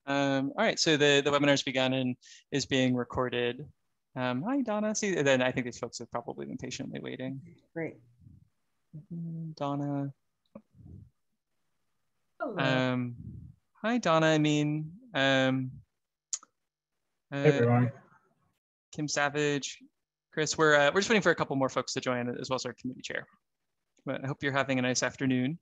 All right, so the webinar's begun and is being recorded. Hi, Donna. See, then I think these folks have probably been patiently waiting. Great. Donna. Hello. Hi, Donna. I mean, Hey, everyone. Kim Savage, Chris. We're just waiting for a couple more folks to join, as well as our committee chair. But I hope you're having a nice afternoon.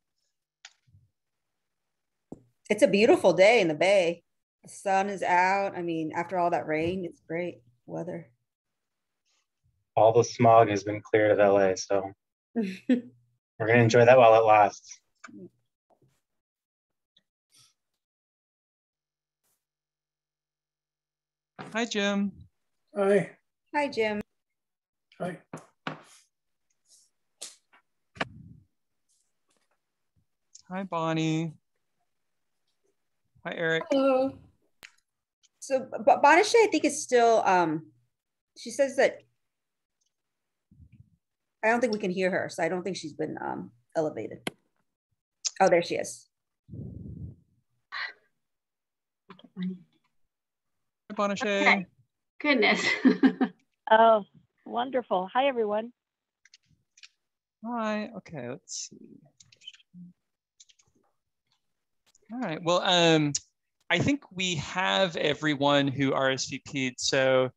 It's a beautiful day in the Bay. The sun is out. I mean, after all that rain, it's great weather. All the smog has been cleared of LA, so we're going to enjoy that while it lasts. Hi, Jim. Hi. Hi, Jim. Hi. Hi, Bonnie. Hi, Eric. Hello. So Bonisha, I think, is still, she says that, I don't think we can hear her, so I don't think she's been elevated. Oh, there she is. Hi, Bonisha. Okay. Goodness. Oh, wonderful. Hi, everyone. Hi. Okay, let's see. All right. Well, I think we have everyone who RSVP'd. So,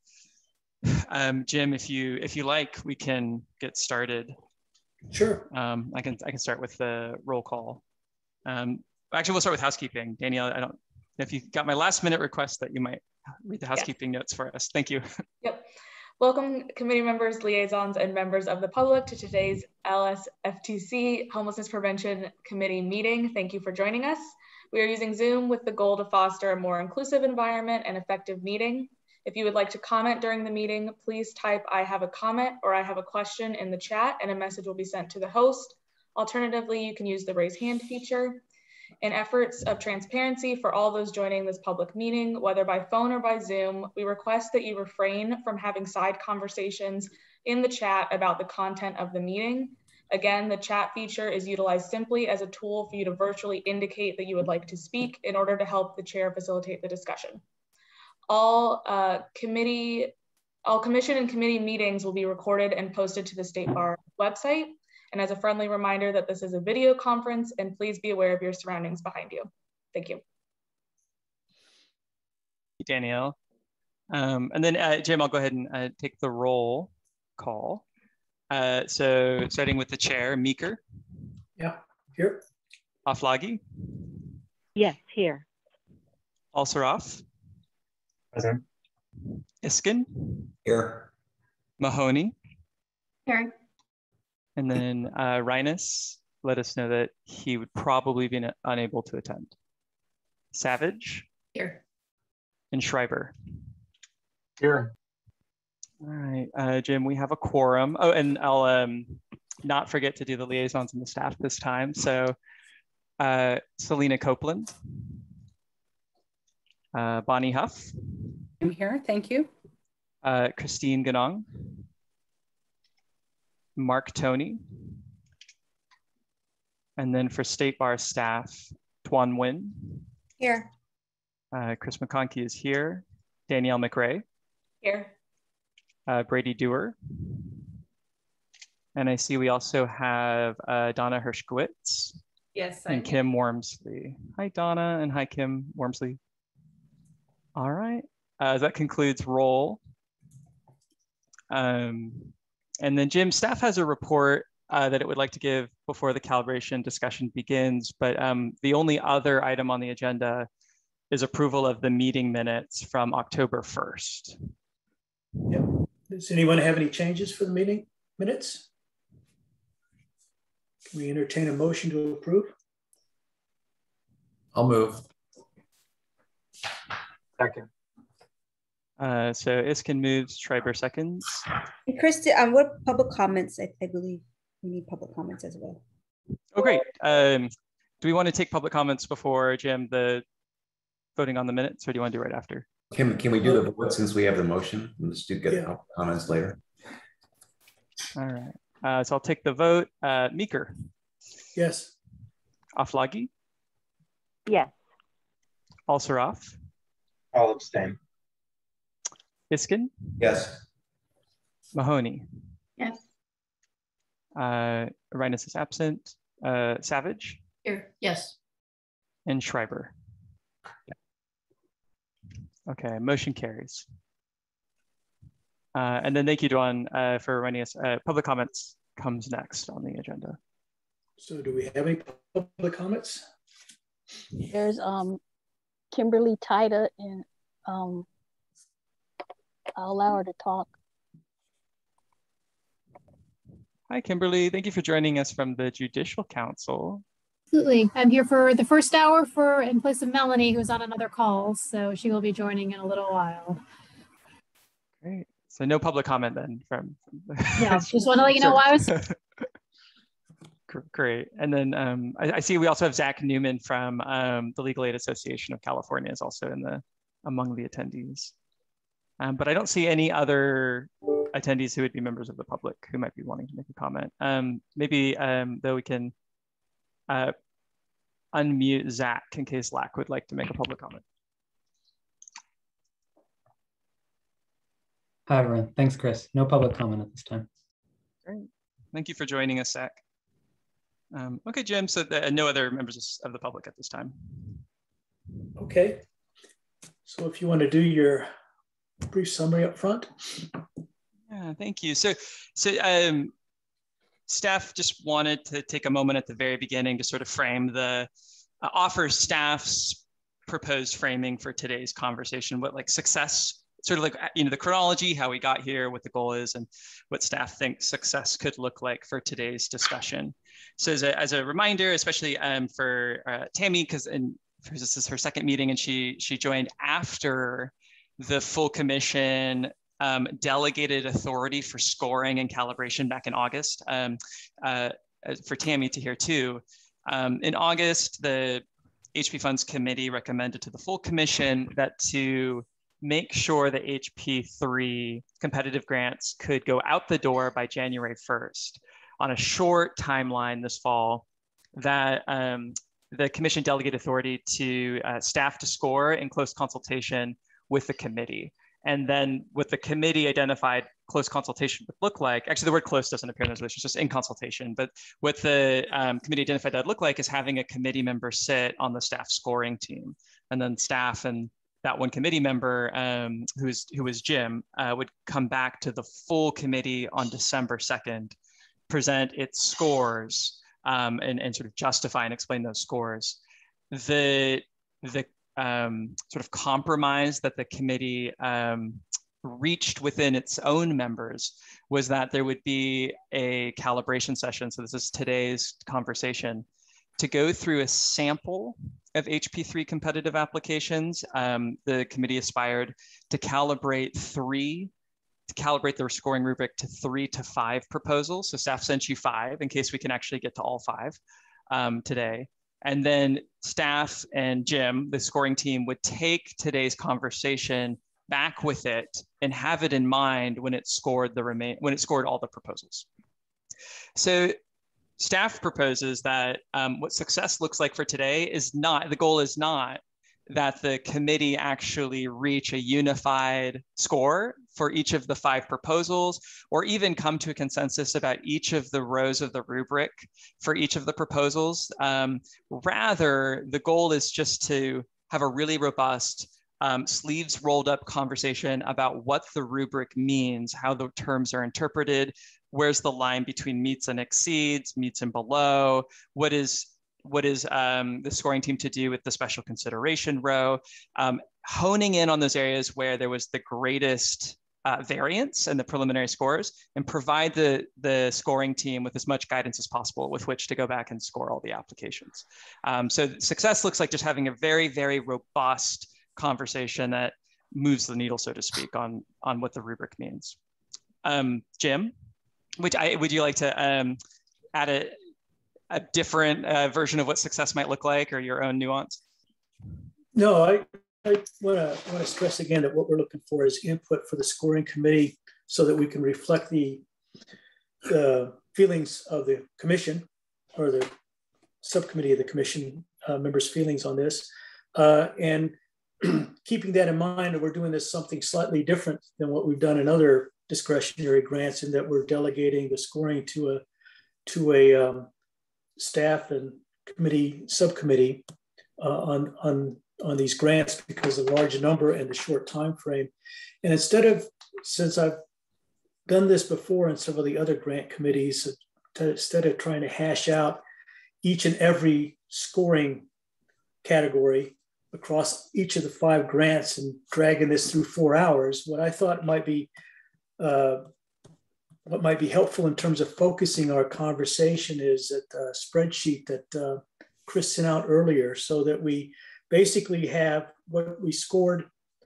Jim, if you like, we can get started. Sure. I can start with the roll call. Actually, we'll start with housekeeping. Danielle, I don't know if you got my last minute request that you might read the housekeeping notes for us. Thank you. Yep. Welcome, committee members, liaisons, and members of the public to today's LSFTC Homelessness Prevention Committee meeting. Thank you for joining us. We are using Zoom with the goal to foster a more inclusive environment and effective meeting. If you would like to comment during the meeting, please type "I have a comment" or "I have a question" in the chat, and a message will be sent to the host. Alternatively, you can use the raise hand feature. In efforts of transparency for all those joining this public meeting, whether by phone or by Zoom, we request that you refrain from having side conversations in the chat about the content of the meeting. Again, the chat feature is utilized simply as a tool for you to virtually indicate that you would like to speak in order to help the chair facilitate the discussion. All commission and committee meetings will be recorded and posted to the State Bar website. And as a friendly reminder that this is a video conference, and please be aware of your surroundings behind you. Thank you. Danielle. And then Jim, I'll go ahead and take the roll call. So starting with the chair, Meeker. Yeah, here. Aflagi. Yes, here. Al-Saraf. Present. Iskin. Here. Mahoney. Here. And then Rhinus let us know that he would probably be unable to attend. Savage. Here. And Schreiber. Here. All right, Jim, we have a quorum. Oh, and I'll not forget to do the liaisons and the staff this time. So Selena Copeland. Bonnie Huff. I'm here, thank you. Christine Ganong. Mark Tony. And then for State Bar staff, Tuan Nguyen. Here. Chris McConkey is here. Danielle McRae. Here. Brady Dewar. And I see we also have Donna Hershkowitz. Yes. And Kim Wormsley. Hi, Donna, and hi, Kim Wormsley. All right, that concludes roll. And then Jim, staff has a report that it would like to give before the calibration discussion begins, but the only other item on the agenda is approval of the meeting minutes from October 1st. Yep. Does anyone have any changes for the meeting minutes? Can we entertain a motion to approve? I'll move. Second. So Iskin moves, Schreiber seconds. And Christy, what public comments? I believe we need public comments as well. Oh, great. Do we want to take public comments before, Jim, the voting on the minutes, or do you want to do right after? Can we do the vote since we have the motion? We'll just do get comments later. All right. So I'll take the vote. Meeker. Yes. Aflagi. Yes. Al-Saraf. I'll abstain. Iskin, Yes. Mahoney, Yes. Reines is absent, Savage, Here. Yes. and Schreiber. Okay, motion carries. And then thank you, Dawn, for running us. Public comments comes next on the agenda. So do we have any public comments? There's Kimberly Tida, and I'll allow her to talk. Hi, Kimberly. Thank you for joining us from the Judicial Council. Absolutely. I'm here for the first hour in place of Melanie, who's on another call. So she will be joining in a little while. Great. So no public comment then from Yeah, just want to let you know why I was. Great. And then I see we also have Zach Newman from the Legal Aid Association of California is also among the attendees. But I don't see any other attendees who would be members of the public who might be wanting to make a comment. Maybe though we can unmute Zach in case Lack would like to make a public comment. Hi, everyone. Thanks, Chris. No public comment at this time. Great. Thank you for joining us, Zach. Okay, Jim, so no other members of the public at this time. Okay. So if you want to do your brief summary up front. Yeah, thank you. So staff just wanted to take a moment at the very beginning to sort of frame offer staff's proposed framing for today's conversation, what like success, sort of like, the chronology, how we got here, what the goal is, and what staff thinks success could look like for today's discussion. So as a reminder, especially for Tammy, because this is her second meeting and she joined after the full commission delegated authority for scoring and calibration back in August. For Tammy to hear too, in August, the HP Funds Committee recommended to the full commission that to make sure that HP3 competitive grants could go out the door by January 1st on a short timeline this fall, that the commission delegated authority to staff to score in close consultation with the committee. And then what the committee identified close consultation would look like, actually the word close doesn't appear in the resolution, it's just in consultation, but what the committee identified that would look like is having a committee member sit on the staff scoring team. And then staff and that one committee member who was Jim would come back to the full committee on December 2nd, present its scores and sort of justify and explain those scores. The sort of compromise that the committee reached within its own members was that there would be a calibration session. So this is today's conversation, to go through a sample of HP3 competitive applications. The committee aspired to calibrate their scoring rubric to 3 to 5 proposals. So staff sent you 5 in case we can actually get to all 5 today. And then staff and Jim, the scoring team, would take today's conversation back with it and have it in mind when it scored all the proposals. So staff proposes that what success looks like for today is not, the goal is not that the committee actually reach a unified score for each of the 5 proposals, or even come to a consensus about each of the rows of the rubric for each of the proposals. Rather, the goal is just to have a really robust, sleeves rolled up conversation about what the rubric means, how the terms are interpreted, where's the line between meets and exceeds, meets and below, what is the scoring team to do with the special consideration row, honing in on those areas where there was the greatest variance in the preliminary scores, and provide the scoring team with as much guidance as possible with which to go back and score all the applications. So success looks like just having a very, very robust conversation that moves the needle, so to speak, on what the rubric means. Jim, would you like to add a different version of what success might look like, or your own nuance? No, I want to stress again that what we're looking for is input for the scoring committee so that we can reflect the feelings of the commission, or the subcommittee of the commission members' feelings on this. And keeping that in mind, we're doing this something slightly different than what we've done in other discretionary grants, in that we're delegating the scoring to a staff and subcommittee on these grants because of the large number and the short time frame. And since I've done this before in some of the other grant committees, instead of trying to hash out each and every scoring category across each of the 5 grants and dragging this through 4 hours, what I thought might be helpful in terms of focusing our conversation is that spreadsheet that Chris sent out earlier, so that we basically have what we scored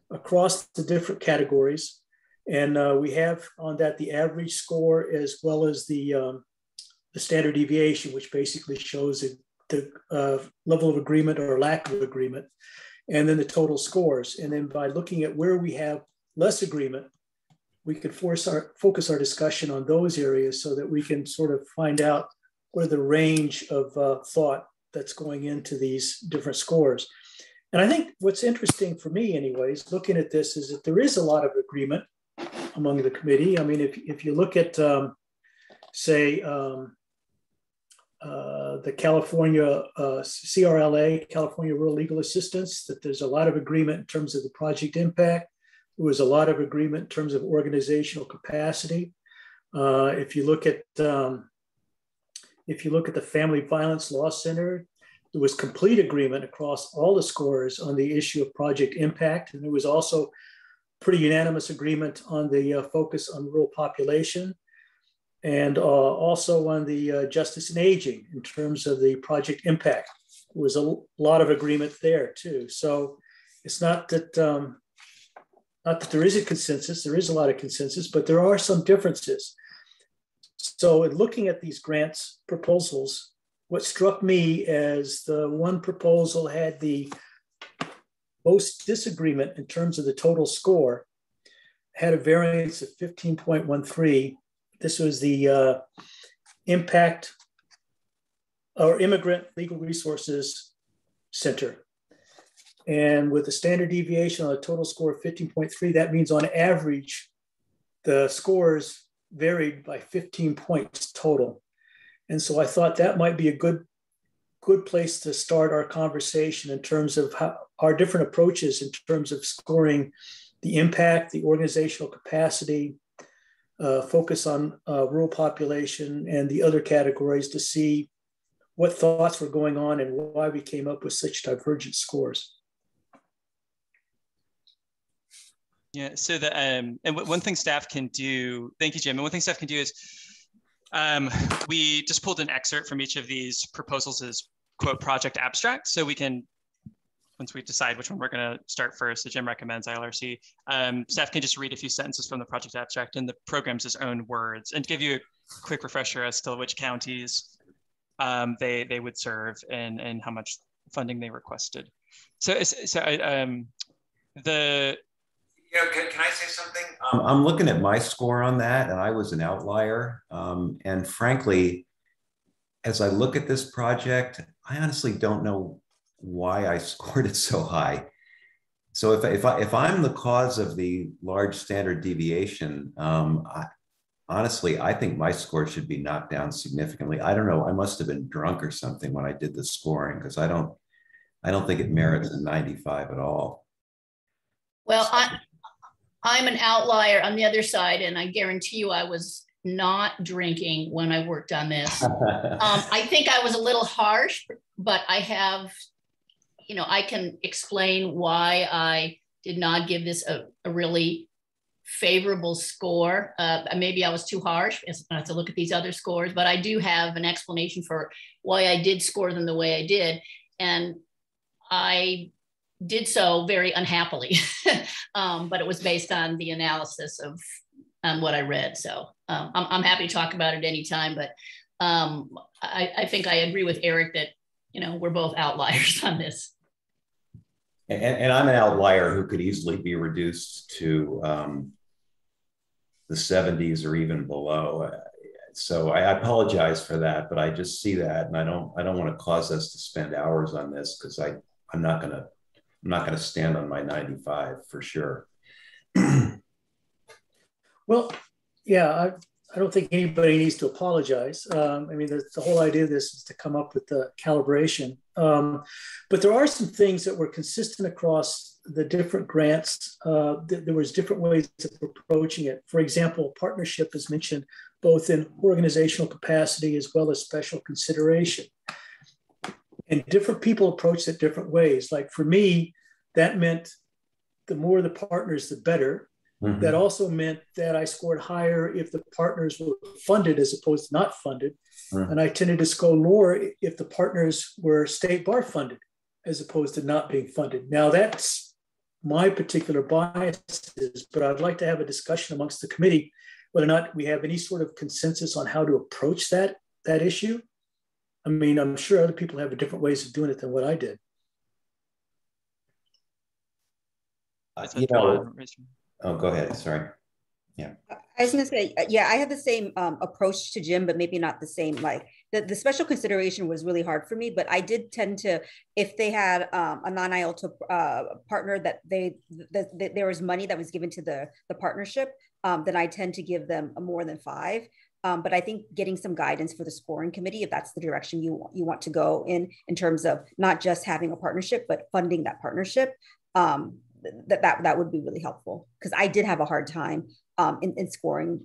across the different categories. And we have on that the average score as well as the standard deviation, which basically shows the level of agreement or lack of agreement, and then the total scores. And then by looking at where we have less agreement, we can focus our discussion on those areas so that we can sort of find out what are the range of thought that's going into these different scores. And I think what's interesting for me anyways, looking at this, is that there is a lot of agreement among the committee. I mean, if you look at, say, the California CRLA, California Rural Legal Assistance, that there's a lot of agreement in terms of the project impact. There was a lot of agreement in terms of organizational capacity. If you look at the Family Violence Law Center, there was complete agreement across all the scores on the issue of project impact, and there was also pretty unanimous agreement on the focus on rural population, and also on the justice and aging in terms of the project impact. There was a lot of agreement there too. So it's not that there is a consensus, there is a lot of consensus, but there are some differences. So in looking at these grants proposals, what struck me as the one proposal had the most disagreement in terms of the total score, had a variance of 15.13. This was the Impact or Immigrant Legal Resources Center. And with a standard deviation on a total score of 15.3, that means on average, the scores varied by 15 points total. And so I thought that might be a good place to start our conversation in terms of how our different approaches in terms of scoring the impact, the organizational capacity, focus on rural population and the other categories, to see what thoughts were going on and why we came up with such divergent scores. Yeah, so and one thing staff can do, thank you, Jim, and one thing staff can do is, we just pulled an excerpt from each of these proposals as quote project abstract. So we can, once we decide which one we're going to start first, so Jim recommends ILRC, staff can just read a few sentences from the project abstract in the program's own words and give you a quick refresher as to which counties they would serve and how much funding they requested. Can I say something? I'm looking at my score on that, and I was an outlier. And frankly, as I look at this project, I honestly don't know why I scored it so high. So if I'm the cause of the large standard deviation, honestly, I think my score should be knocked down significantly. I don't know. I must have been drunk or something when I did the scoring, because I don't think it merits a 95 at all. Well, I'm an outlier on the other side, and I guarantee you I was not drinking when I worked on this. I think I was a little harsh, but I have, I can explain why I did not give this a really favorable score. Maybe I was too harsh. I have to look at these other scores, but I do have an explanation for why I did score them the way I did. And I did so very unhappily, but it was based on the analysis on what I read. So I'm happy to talk about it anytime, but I think I agree with Eric that, we're both outliers on this. And I'm an outlier who could easily be reduced to the 70s or even below. So I apologize for that, but I just see that, and I don't want to cause us to spend hours on this, because I'm not going to not going to stand on my 95 for sure. Well, yeah, I don't think anybody needs to apologize. I mean, the whole idea of this is to come up with the calibration. But there are some things that were consistent across the different grants. There was different ways of approaching it. For example, partnership is mentioned both in organizational capacity as well as special consideration. And different people approach it different ways. Like for me, that meant the more the partners, the better. Mm-hmm. That also meant that I scored higher if the partners were funded as opposed to not funded. Mm-hmm. And I tended to score lower if the partners were state bar funded as opposed to not being funded. Now that's my particular biases, but I'd like to have a discussion amongst the committee whether or not we have any sort of consensus on how to approach that issue. I mean, I'm sure other people have different ways of doing it than what I did. Oh, go ahead. Sorry. Yeah. I was going to say, yeah, I had the same approach to Jim, but maybe not the same. Like the special consideration was really hard for me, but I did tend to, if they had a non-IELTS partner that there was money that was given to the partnership, then I tend to give them more than 5. But I think getting some guidance for the scoring committee, if that's the direction you want to go in terms of not just having a partnership, but funding that partnership, that would be really helpful, because I did have a hard time in scoring,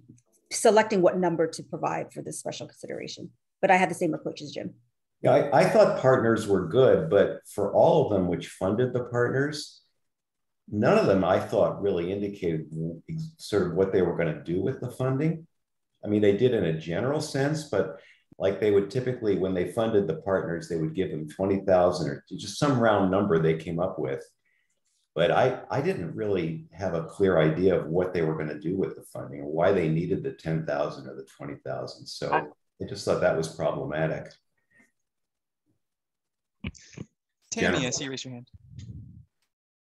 selecting what number to provide for this special consideration. But I had the same approach as Jim. Yeah, I thought partners were good, but for all of them which funded the partners, none of them I thought really indicated sort of what they were going to do with the funding. I mean, they did in a general sense, but like they would typically, when they funded the partners, they would give them 20,000 or just some round number they came up with. But I didn't really have a clear idea of what they were going to do with the funding or why they needed the 10,000 or the 20,000. So I just thought that was problematic. Tammy, I see you raise your hand.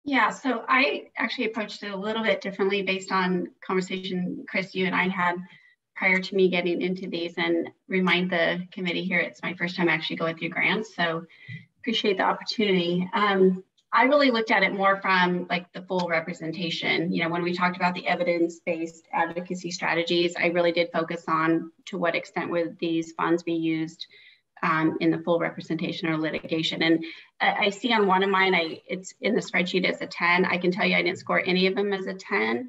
Yeah, so I actually approached it a little bit differently based on conversation, Chris, you and I had prior to me getting into these, and remind the committee here, it's my first time actually going through grants, so appreciate the opportunity. I really looked at it more from like the full representation. You know, when we talked about the evidence-based advocacy strategies, I really did focus on to what extent would these funds be used in the full representation or litigation. And I see on one of mine, it's in the spreadsheet as a 10. I can tell you I didn't score any of them as a 10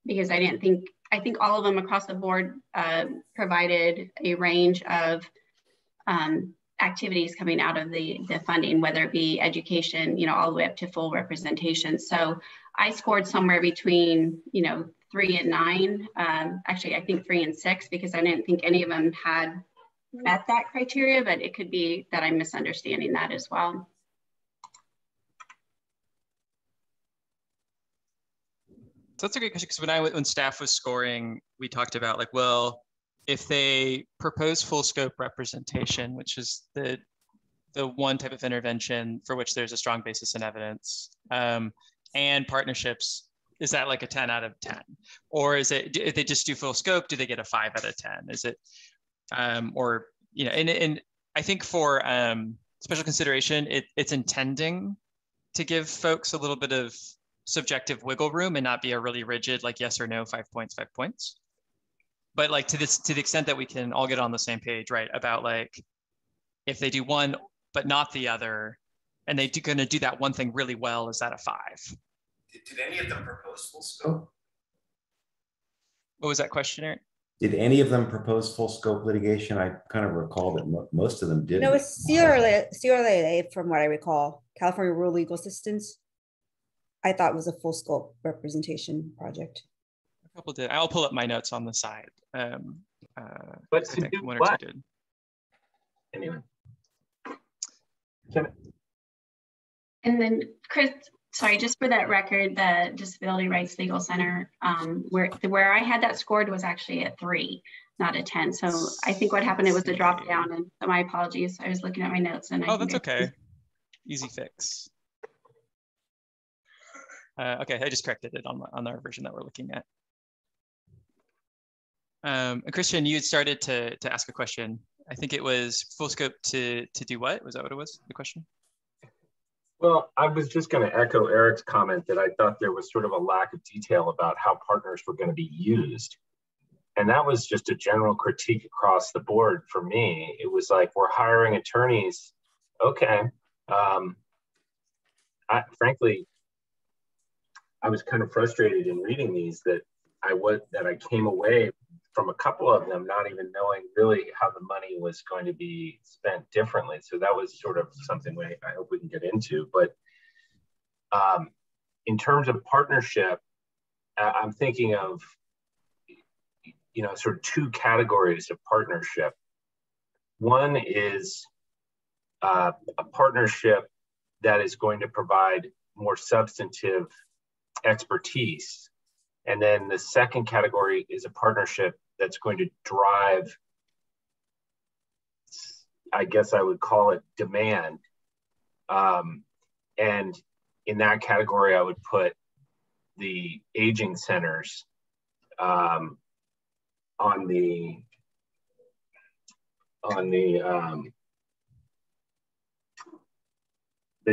because I think all of them across the board provided a range of activities coming out of the funding, whether it be education, you know, all the way up to full representation. So I scored somewhere between, 3 and 9. Actually, I think 3 and 6, because I didn't think any of them had met that criteria, but it could be that I'm misunderstanding that as well. So that's a great question, because when staff was scoring, we talked about like, well, if they propose full scope representation, which is the one type of intervention for which there's a strong basis in evidence, and partnerships, is that like a 10 out of 10? Or is it, if they just do full scope, do they get a 5 out of 10? Is it, or, and I think for special consideration, it's intending to give folks a little bit of subjective wiggle room and not be a really rigid, like yes or no, 5 points, 5 points. But like to the extent that we can all get on the same page, right? About like, if they do one, but not the other, and they're going to do that one thing really well, is that a 5? Did any of them propose full scope? What was that question, Eric? Did any of them propose full scope litigation? I kind of recall that most of them didn't. No, it's CRLA, from what I recall, California Rural Legal Assistance. I thought it was a full scope representation project. A couple did. I'll pull up my notes on the side. But I think one or two did. Anyway. And then Chris, sorry, just for that record, the Disability Rights Legal Center, where I had that scored was actually a 3, not a 10. So I think what happened, it was a drop down, and so my apologies. I was looking at my notes and that's okay. Easy fix. Okay, I just corrected it on our version that we're looking at. Christian, you had started to ask a question. I think it was full scope to do what? Was that what it was, the question? Well, I was just going to echo Eric's comment that I thought there was sort of a lack of detail about how partners were going to be used. And that was just a general critique across the board for me. It was like, we're hiring attorneys. Okay. Frankly, I was kind of frustrated in reading these that I came away from a couple of them not even knowing really how the money was going to be spent differently. So that was sort of something I hope we can get into. But in terms of partnership, I'm thinking of, sort of two categories of partnership. One is a partnership that is going to provide more substantive expertise. And then the second category is a partnership that's going to drive, I guess I would call it demand. And in that category, I would put the aging centers on the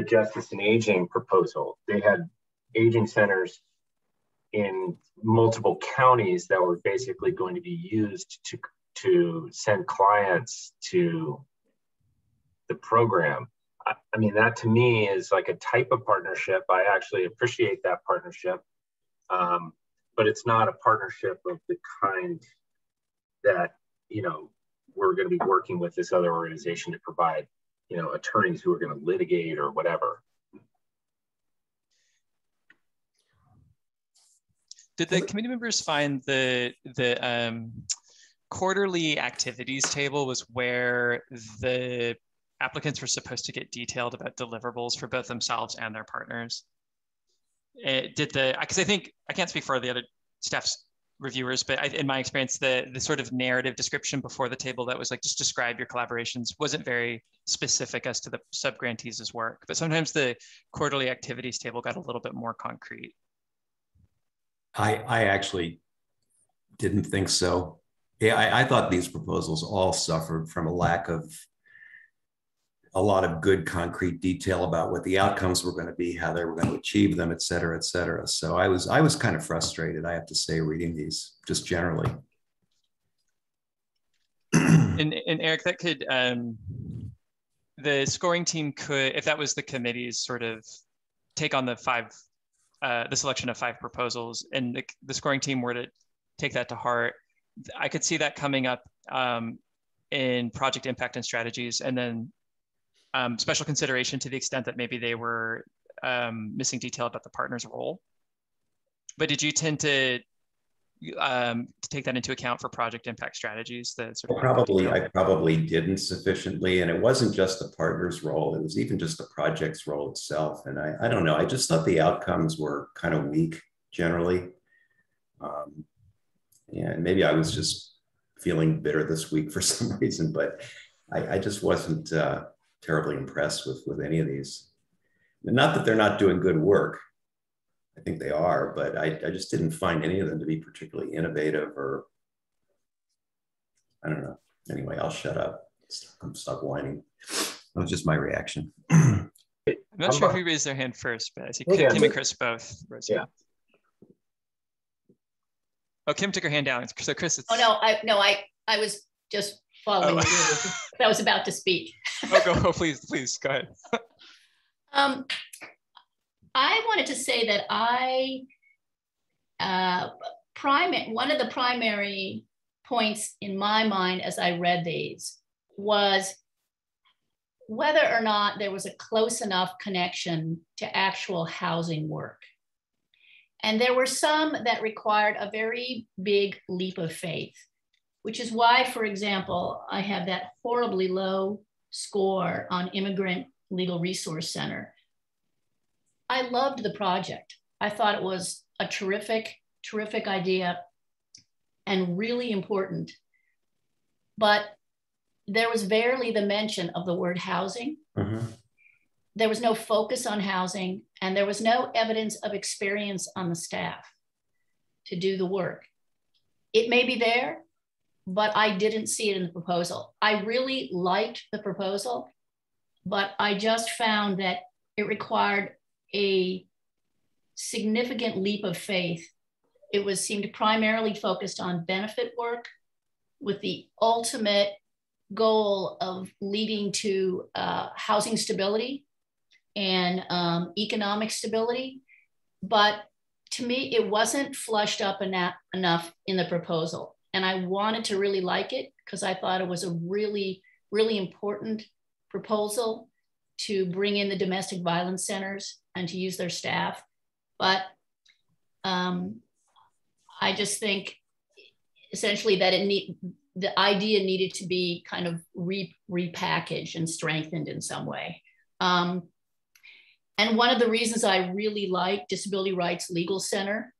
Justice and Aging proposal. They had aging centers in multiple counties that were basically going to be used to send clients to the program. I mean, that to me is like a type of partnership. I actually appreciate that partnership, but it's not a partnership of the kind that, we're going to be working with this other organization to provide, attorneys who are going to litigate or whatever. Did the committee members find the quarterly activities table was where the applicants were supposed to get detailed about deliverables for both themselves and their partners? Because I think, I can't speak for the other staff's reviewers, but in my experience, the sort of narrative description before the table that was like, just describe your collaborations wasn't very specific as to the subgrantees' work. But sometimes the quarterly activities table got a little bit more concrete. I actually didn't think so. Yeah, I thought these proposals all suffered from a lack of a lot of good concrete detail about what the outcomes were going to be, how they were going to achieve them, et cetera, et cetera. So I was kind of frustrated, I have to say, reading these just generally. And Eric, that could, the scoring team could, if that was the committee's sort of take on the selection of 5 proposals, and the scoring team were to take that to heart, I could see that coming up in project impact and strategies, and then special consideration to the extent that maybe they were missing detail about the partner's role. But did you tend to take that into account for project impact strategies? I probably didn't sufficiently, and it wasn't just the partner's role, it was even just the project's role itself. And I don't know, I just thought the outcomes were kind of weak generally. And maybe I was just feeling bitter this week for some reason, but I just wasn't terribly impressed with any of these. Not that they're not doing good work. I think they are, but I just didn't find any of them to be particularly innovative, or I don't know. Anyway, I'll shut up. Stop whining. That was just my reaction. I'm not sure who raised their hand first, but I see Kim and Chris both. Yeah. Oh, Kim took her hand down. So Chris, it's... Oh no, I was just following the rules. I was about to speak. Oh, please, go ahead. I wanted to say that one of the primary points in my mind as I read these was whether or not there was a close enough connection to actual housing work. And there were some that required a very big leap of faith, which is why, for example, I have that horribly low score on Immigrant Legal Resource Center. I loved the project. I thought it was a terrific idea and really important. But there was barely the mention of the word housing. Mm-hmm. There was no focus on housing, and there was no evidence of experience on the staff to do the work. It may be there, but I didn't see it in the proposal. I really liked the proposal, but I just found that it required a significant leap of faith. It seemed primarily focused on benefit work with the ultimate goal of leading to housing stability and economic stability. But to me, it wasn't flushed up enough in the proposal. And I wanted to really like it because I thought it was a really, really important proposal to bring in the domestic violence centers and to use their staff. But I just think essentially that the idea needed to be kind of repackaged and strengthened in some way. And one of the reasons I really like Disability Rights Legal Center,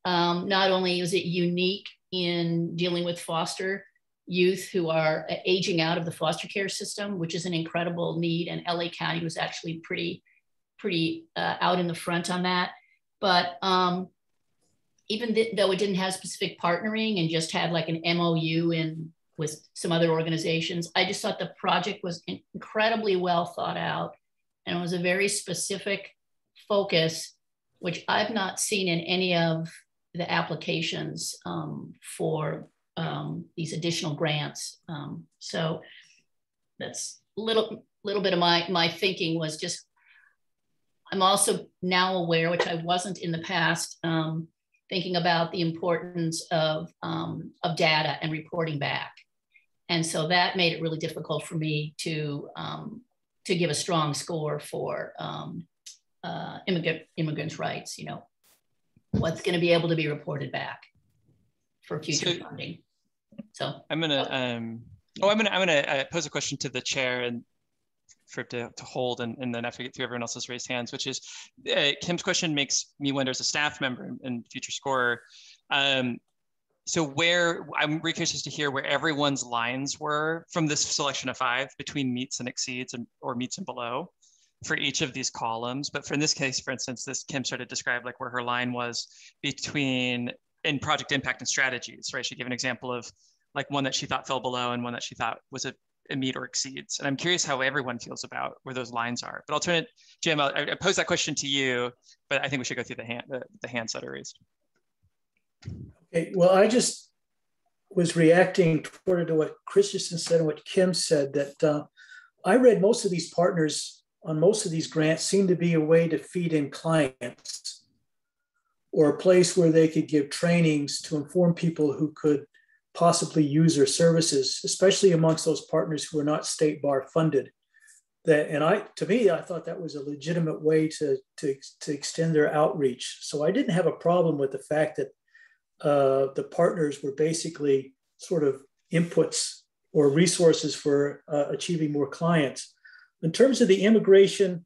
not only is it unique in dealing with foster youth who are aging out of the foster care system, which is an incredible need, and LA County was actually pretty out in the front on that. But even though it didn't have specific partnering and just had like an MOU with some other organizations, I just thought the project was incredibly well thought out. And it was a very specific focus, which I've not seen in any of the applications for these additional grants. So that's a little bit of my thinking was just, I'm also now aware, which I wasn't in the past, thinking about the importance of data and reporting back. And so that made it really difficult for me to give a strong score for immigrants' rights, you know, what's going to be able to be reported back for future funding. So I'm gonna pose a question to the chair and for it to hold, and then after we get through everyone else's raised hands, which is Kim's question makes me wonder as a staff member and future scorer. So I'm really curious to hear where everyone's lines were from this selection of 5 between meets and exceeds or meets and below for each of these columns. But for in this case, for instance, Kim started to describe like where her line was between in project impact and strategies, right? She gave an example of like one that she thought fell below and one that she thought was a meet or exceeds. And I'm curious how everyone feels about where those lines are. But I'll turn it, Jim, I pose that question to you, but I think we should go through the hands that are raised. Okay, well, I just was reacting toward to what Christensen said and what Kim said, that I read most of these partners on most of these grants seem to be a way to feed in clients or a place where they could give trainings to inform people who could possibly use their services, especially amongst those partners who are not state bar funded. To me, I thought that was a legitimate way to extend their outreach. So I didn't have a problem with the fact that the partners were basically sort of inputs or resources for achieving more clients. In terms of the immigration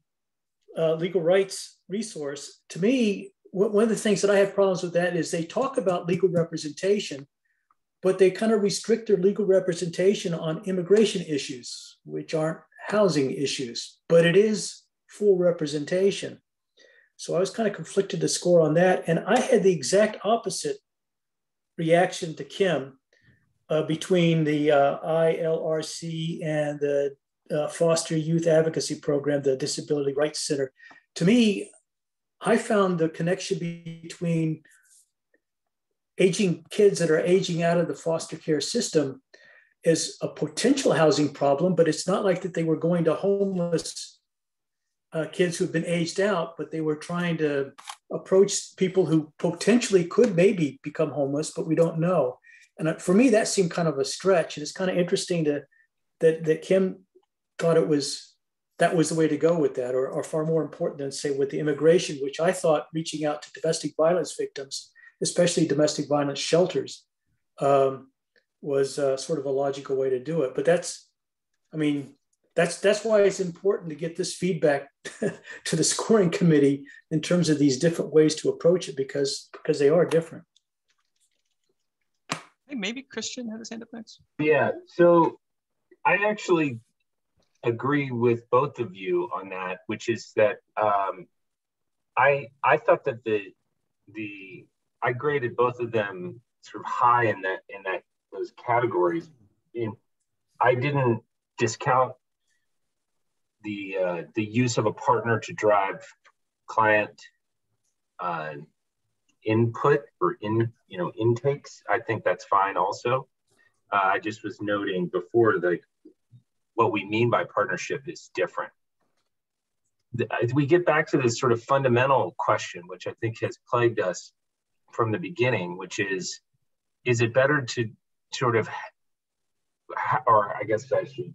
legal rights resource, to me, one of the things that I have problems with that is they talk about legal representation, but they kind of restrict their legal representation on immigration issues, which aren't housing issues, but it is full representation. So I was kind of conflicted to score on that. And I had the exact opposite reaction to Kim between the ILRC and the Foster Youth Advocacy Program, the Disability Rights Center. To me, I found the connection between aging kids that are aging out of the foster care system is a potential housing problem, but it's not like that they were going to homeless kids who've been aged out, but they were trying to approach people who potentially could maybe become homeless, but we don't know. And for me, that seemed kind of a stretch. And it's kind of interesting that Kim thought that was the way to go with that, or far more important than say with the immigration, which I thought reaching out to domestic violence victims, especially domestic violence shelters, was sort of a logical way to do it. But that's why it's important to get this feedback to the scoring committee in terms of these different ways to approach it, because they are different. Hey, maybe Christian had his hand up next. Yeah, so I actually agree with both of you on that, which is that I thought that I graded both of them sort of high in those categories. I didn't discount the use of a partner to drive client input or intakes, I think that's fine also. I just was noting before that what we mean by partnership is different. We get back to this sort of fundamental question, which I think has plagued us from the beginning, which is it better to sort of, or I guess I should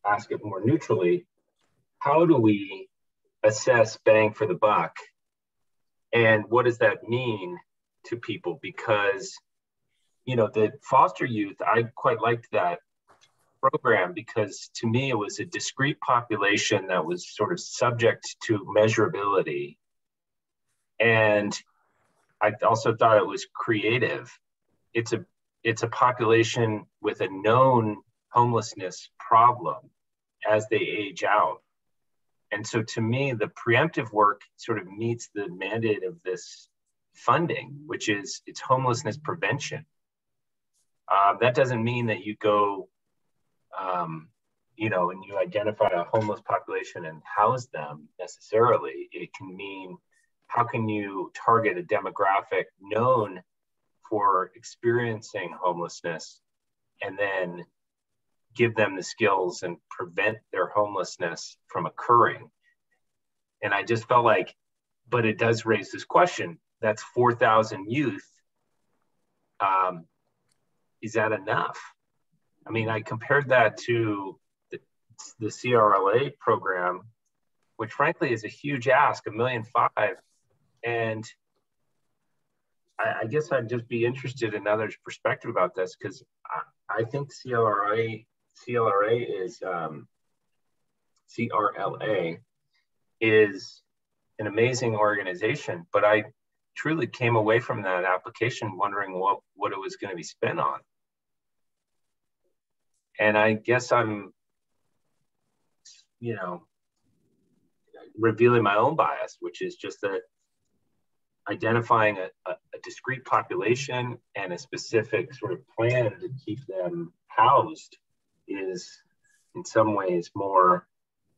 ask it more neutrally, how do we assess bang for the buck? And what does that mean to people? Because, the foster youth, I quite liked that program because to me, it was a discrete population that was sort of subject to measurability. And I also thought it was creative. It's a population with a known homelessness problem as they age out. And so to me, the preemptive work sort of meets the mandate of this funding, which is it's homelessness prevention. That doesn't mean that you go, and you identify a homeless population and house them necessarily. It can mean, how can you target a demographic known for experiencing homelessness and then give them the skills and prevent their homelessness from occurring? And I just felt like, but it does raise this question, that's 4,000 youth. Is that enough? I mean, I compared that to the CRLA program, which frankly is a huge ask, $1.5 million. And I guess I'd just be interested in others' perspective about this, because I think CRLA is an amazing organization, but I truly came away from that application wondering what it was going to be spent on. And I guess I'm, revealing my own bias, which is just that identifying a discrete population and a specific sort of plan to keep them housed is in some ways more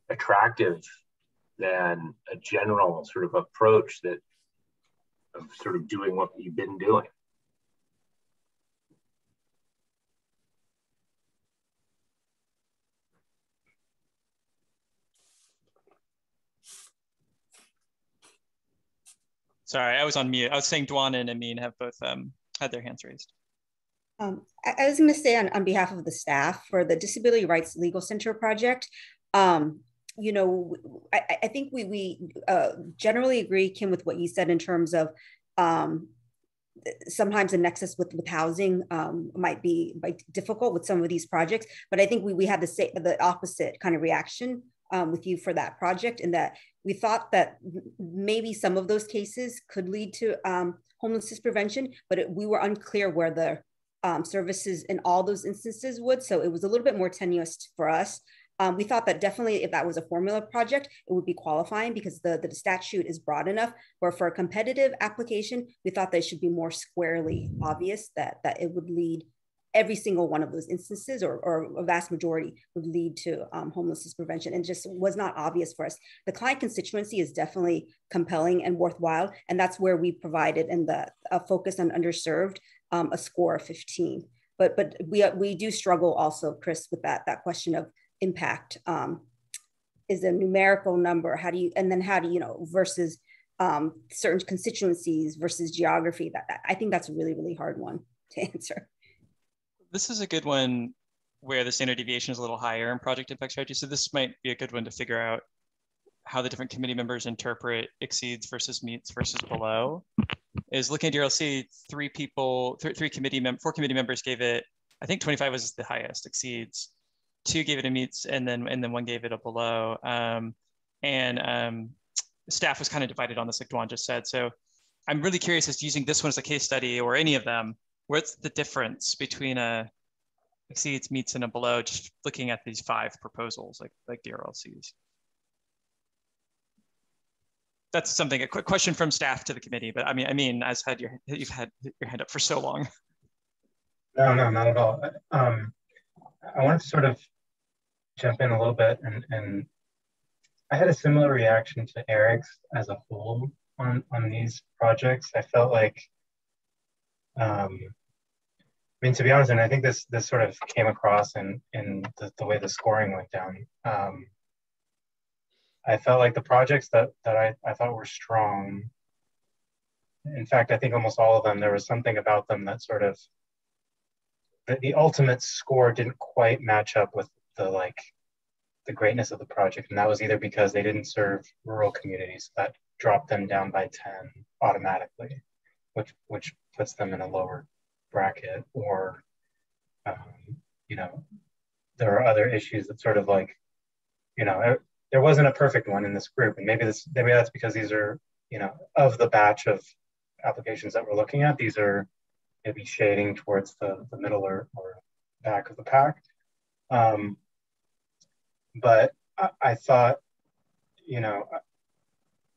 attractive than a general sort of approach of sort of doing what you've been doing. Sorry, I was on mute. I was saying Dwan and Amin have both had their hands raised. I was going to say on behalf of the staff for the Disability Rights Legal Center project, I think we generally agree, Kim, with what you said in terms of sometimes a nexus with housing might be difficult with some of these projects, but I think we had the opposite kind of reaction with you for that project, in that we thought that maybe some of those cases could lead to homelessness prevention, but we were unclear where the services in all those instances would. So it was a little bit more tenuous for us. We thought that definitely if that was a formula project, it would be qualifying because the statute is broad enough, where for a competitive application, we thought that it should be more squarely obvious that it would lead, every single one of those instances or a vast majority would lead to homelessness prevention, and just was not obvious for us. The client constituency is definitely compelling and worthwhile. And that's where we provided in the focus on underserved a score of 15. But we do struggle also, Chris, with that question of impact. Is a numerical number, how do you versus certain constituencies versus geography? I think that's a really, really hard one to answer. This is a good one where the standard deviation is a little higher in project impact strategy. So this might be a good one to figure out how the different committee members interpret exceeds versus meets versus below. Is looking at your LC, four committee members gave it, I think 25 was the highest, exceeds. 2 gave it a meets, and then 1 gave it a below. Staff was kind of divided on this, like Dwan just said. So I'm really curious as to using this one as a case study, or any of them, what's the difference between a exceeds, meets, and a below, just looking at these 5 proposals, like the RLCs? That's something, a quick question from staff to the committee, but I mean, you've had your hand up for so long. No, not at all. I want to sort of jump in a little bit and I had a similar reaction to Eric's as a whole on these projects. I felt like, I mean, to be honest, and I think this sort of came across in the way the scoring went down. I felt like the projects that I thought were strong, in fact, I think almost all of them, there was something about them that sort of, the ultimate score didn't quite match up with the greatness of the project. And that was either because they didn't serve rural communities, that dropped them down by 10 automatically, which puts them in a lower bracket, or, you know, there are other issues that sort of like, you know, there wasn't a perfect one in this group. And maybe that's because these are, you know, of the batch of applications that we're looking at, these are maybe shading towards the middle or back of the pack. But I thought, you know,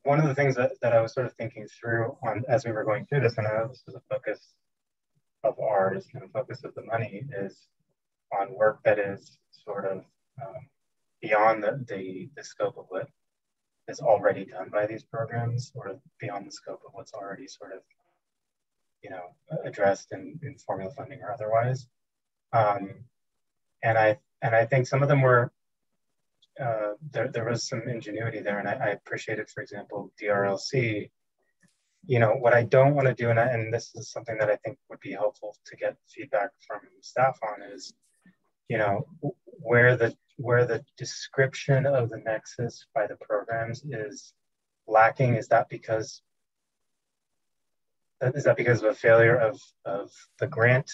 one of the things that I was sort of thinking through as we were going through this, and I know this is a focus of ours and a focus of the money, is on work that is sort of beyond the scope of what is already done by these programs, or beyond the scope of what's already sort of, you know, addressed in formula funding or otherwise. And I think some of them were, there was some ingenuity there, and I appreciated, for example, DRLC. You know, what I don't want to do, and this is something that I think would be helpful to get feedback from staff on, is, you know, where the description of the nexus by the programs is lacking. Is that because of a failure of the grant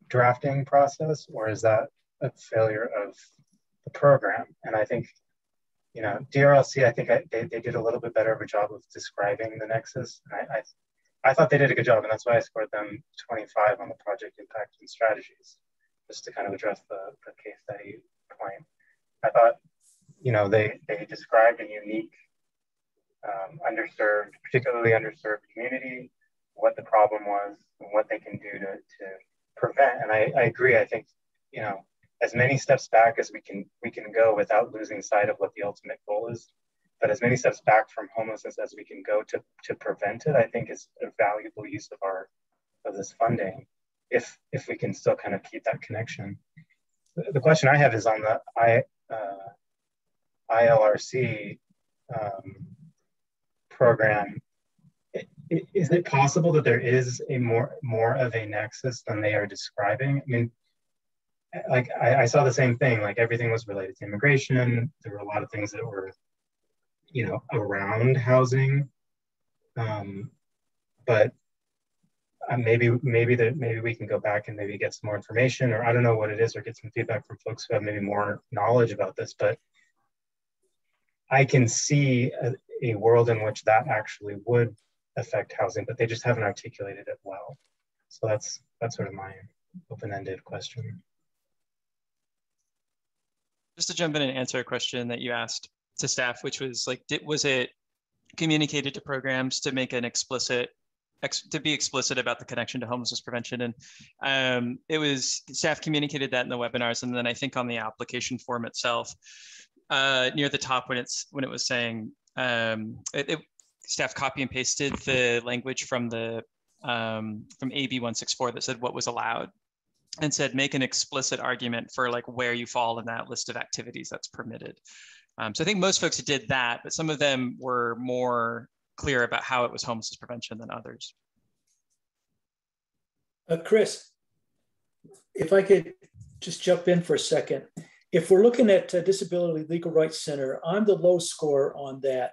drafting process, or is that a failure of the program? And I think, you know, DRLC, I think they did a little bit better of a job of describing the nexus. And I thought they did a good job, and that's why I scored them 25 on the project impact and strategies, just to kind of address the case study point. I thought, you know, they described a unique, underserved, particularly underserved community, what the problem was, and what they can do to prevent. And I agree. I think, you know, as many steps back as we can go without losing sight of what the ultimate goal is, but as many steps back from homelessness as we can go to prevent it, I think is a valuable use of this funding, if we can still kind of keep that connection. The question I have is on the ILRC program. Is it possible that there is a more of a nexus than they are describing? I mean, like I saw the same thing, like everything was related to immigration. There were a lot of things that were, you know, around housing. But maybe we can go back and maybe get some more information, or I don't know what it is, or get some feedback from folks who have maybe more knowledge about this. But I can see a world in which that actually would affect housing, but they just haven't articulated it well. So that's sort of my open-ended question. Just to jump in and answer a question that you asked to staff, which was like, was it communicated to programs to make an to be explicit about the connection to homelessness prevention? And it was, staff communicated that in the webinars, and then I think on the application form itself, near the top when it was saying, staff copy and pasted the language from the from AB 164 that said what was allowed, and said make an explicit argument for like where you fall in that list of activities that's permitted. So I think most folks did that, but some of them were more clear about how it was homelessness prevention than others. Chris, if I could just jump in for a second. If we're looking at Disability Legal Rights Center, I'm the low score on that.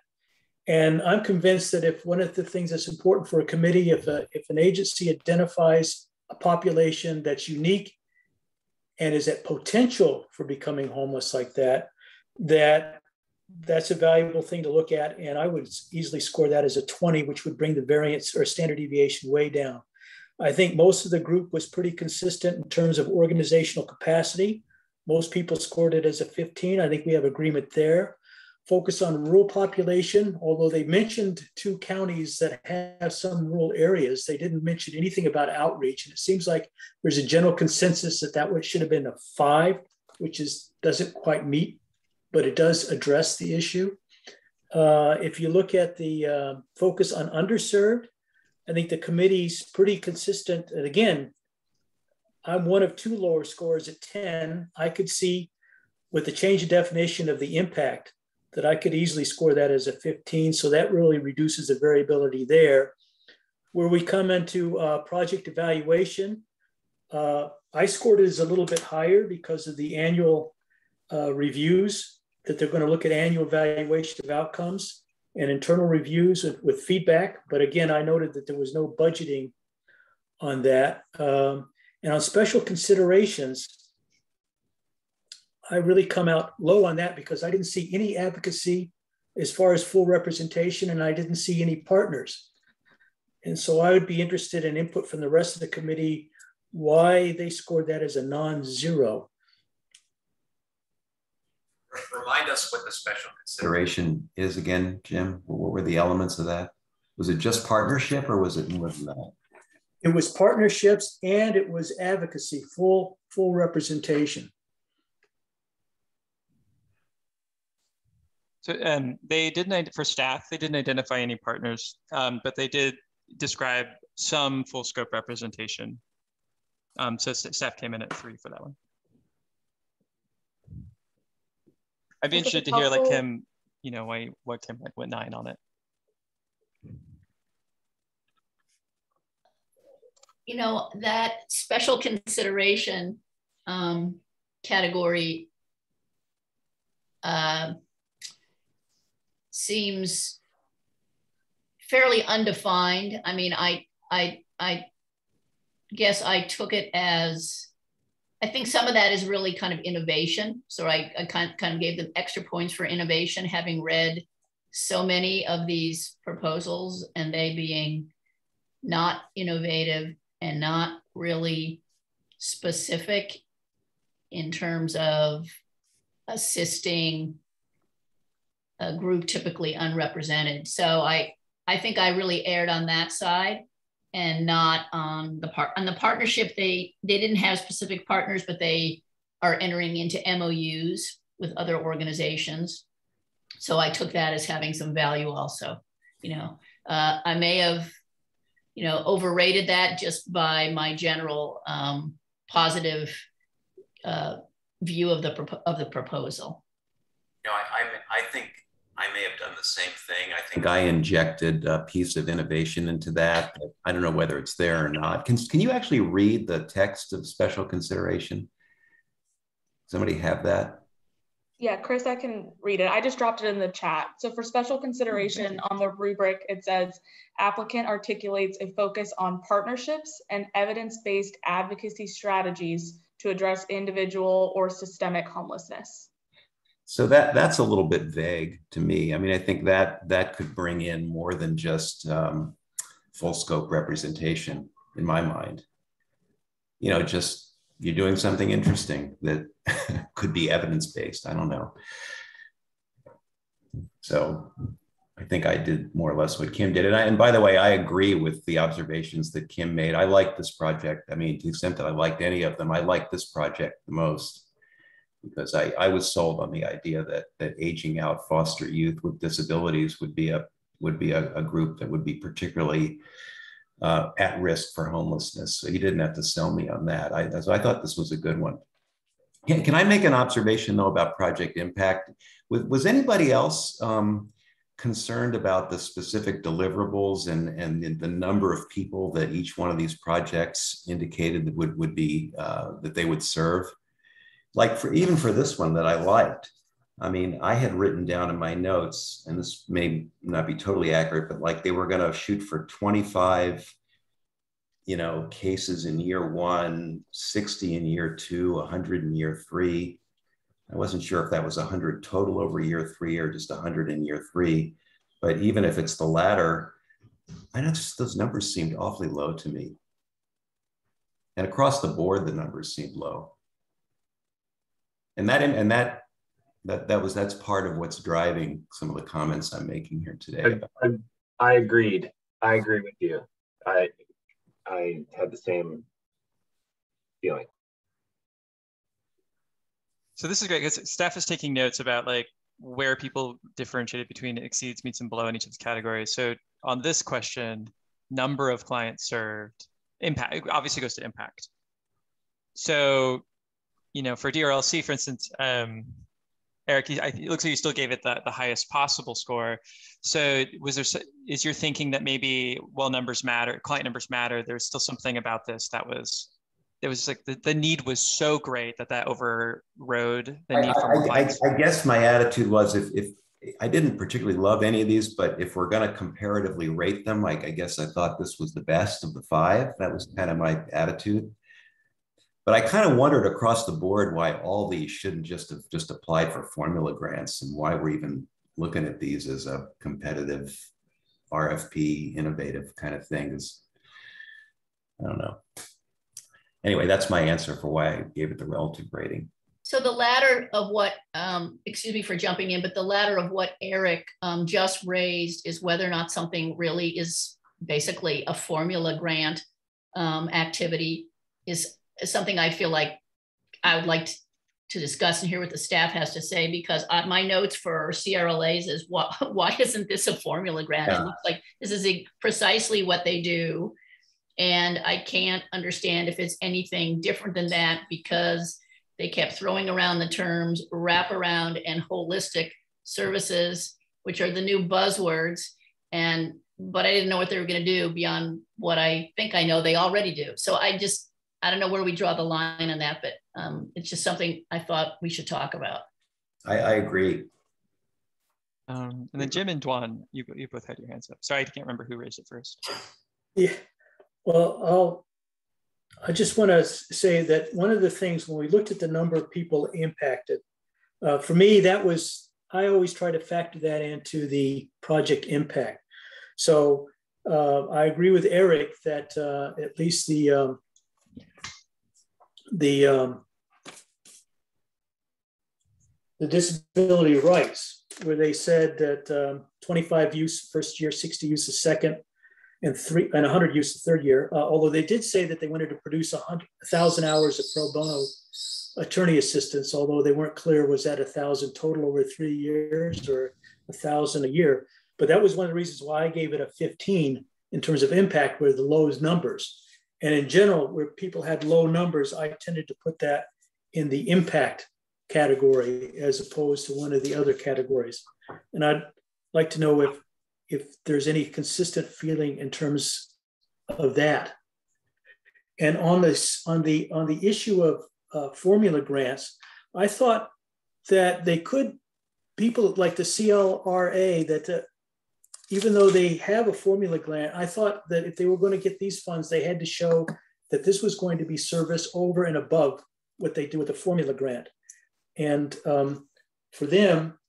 And I'm convinced that if one of the things that's important for a committee, if an agency identifies a population that's unique and is at potential for becoming homeless like that, that's a valuable thing to look at. And I would easily score that as a 20, which would bring the variance or standard deviation way down. I think most of the group was pretty consistent in terms of organizational capacity. Most people scored it as a 15. I think we have agreement there. Focus on rural population, although they mentioned 2 counties that have some rural areas, they didn't mention anything about outreach. And it seems like there's a general consensus that should have been a 5, which doesn't quite meet, but it does address the issue. If you look at the focus on underserved, I think the committee's pretty consistent. And again, I'm one of 2 lower scores at 10. I could see with the change of definition of the impact that I could easily score that as a 15. So that really reduces the variability there. Where we come into project evaluation, I scored it as a little bit higher because of the annual reviews, that they're going to look at annual evaluation of outcomes and internal reviews with feedback. But again, I noted that there was no budgeting on that. And on special considerations, I really come out low on that because I didn't see any advocacy as far as full representation, and I didn't see any partners. And so I would be interested in input from the rest of the committee, why they scored that as a non-zero. Remind us what the special consideration is again, Jim. What were the elements of that? Was it just partnership or was it more than that? It was partnerships and it was advocacy, full representation. So they didn't, for staff, they didn't identify any partners, but they did describe some full scope representation. So staff came in at 3 for that one. I'd be interested to hear, like, Kim, you know, what Kim went 9 on it. You know, that special consideration category seems fairly undefined. I mean, I guess I took it as, I think some of that is really kind of innovation. So I kind of gave them extra points for innovation, having read so many of these proposals and they being not innovative and not really specific in terms of assisting a group typically unrepresented. So I think I really erred on that side and not on the partnership. They didn't have specific partners, but they are entering into MOUs with other organizations. So I took that as having some value also. You know, I may have, you know, overrated that just by my general positive view of the proposal. You know, I think I may have done the same thing. I think I injected a piece of innovation into that. But I don't know whether it's there or not. Can you actually read the text of special consideration? Somebody have that? Yeah, Chris, I can read it. I just dropped it in the chat. So for special consideration on the rubric, it says, applicant articulates a focus on partnerships and evidence-based advocacy strategies to address individual or systemic homelessness. So that's a little bit vague to me. I mean, I think that could bring in more than just full scope representation in my mind. You know, just you're doing something interesting that could be evidence-based. I don't know. So I think I did more or less what Kim did. And by the way, I agree with the observations that Kim made. I like this project. I mean, to the extent that I liked any of them, I like this project the most, because I was sold on the idea that aging out foster youth with disabilities would be a group that would be particularly at risk for homelessness. So you didn't have to sell me on that. So I thought this was a good one. Can I make an observation though about project impact? Was anybody else concerned about the specific deliverables and the number of people that each one of these projects indicated that would be that they would serve? Like even for this one that I liked, I mean, I had written down in my notes, and this may not be totally accurate, but like they were going to shoot for 25, you know, cases in year 1, 60 in year 2, 100 in year 3. I wasn't sure if that was 100 total over year 3 or just 100 in year 3. But even if it's the latter, I know just those numbers seemed awfully low to me. And across the board, the numbers seemed low. And that's part of what's driving some of the comments I'm making here today. I agreed. I agree with you. I had the same feeling. So this is great because staff is taking notes about like where people differentiated between exceeds, meets, and below in each of the categories. So on this question, number of clients served, impact obviously goes to impact. So, you know, for DRLC, for instance, Eric, it looks like you still gave it the highest possible score. So is your thinking that maybe, well, numbers matter, client numbers matter, there's still something about this that was, it was like the need was so great that overrode the need for more clients? I guess my attitude was if I didn't particularly love any of these, but if we're going to comparatively rate them, like I guess I thought this was the best of the 5. That was kind of my attitude. But I kind of wondered across the board why all these shouldn't just have applied for formula grants, and why we're even looking at these as a competitive RFP, innovative kind of thing. I don't know. Anyway, that's my answer for why I gave it the relative rating. So the latter of what, excuse me for jumping in, but the latter of what Eric just raised is whether or not something really is basically a formula grant activity is something I feel like I would like to discuss and hear what the staff has to say, because my notes for CRLAs is why isn't this a formula grant? Yeah. It looks like this is precisely what they do. And I can't understand if it's anything different than that, because they kept throwing around the terms wraparound and holistic services, which are the new buzzwords. But I didn't know what they were going to do beyond what I think I know they already do. So I don't know where we draw the line on that, but it's just something I thought we should talk about. I agree. And then Jim and Dwan, you both had your hands up. Sorry, I can't remember who raised it first. Yeah, well, I just want to say that one of the things when we looked at the number of people impacted, for me, I always try to factor that into the project impact. So I agree with Eric that at least the disability rights, where they said that 25 use first year, 60 use the second, and 100 use the third year. Although they did say that they wanted to produce 1,000 hours of pro bono attorney assistance, although they weren't clear, was that 1,000 total over 3 years or 1,000 a year. But that was one of the reasons why I gave it a 15 in terms of impact, were the lowest numbers. And in general, where people had low numbers, I tended to put that in the impact category as opposed to one of the other categories. And I'd like to know if there's any consistent feeling in terms of that. And on the issue of formula grants, I thought that people like the CLRA, that even though they have a formula grant, I thought that if they were going to get these funds, they had to show that this was going to be service over and above what they do with the formula grant. And for them,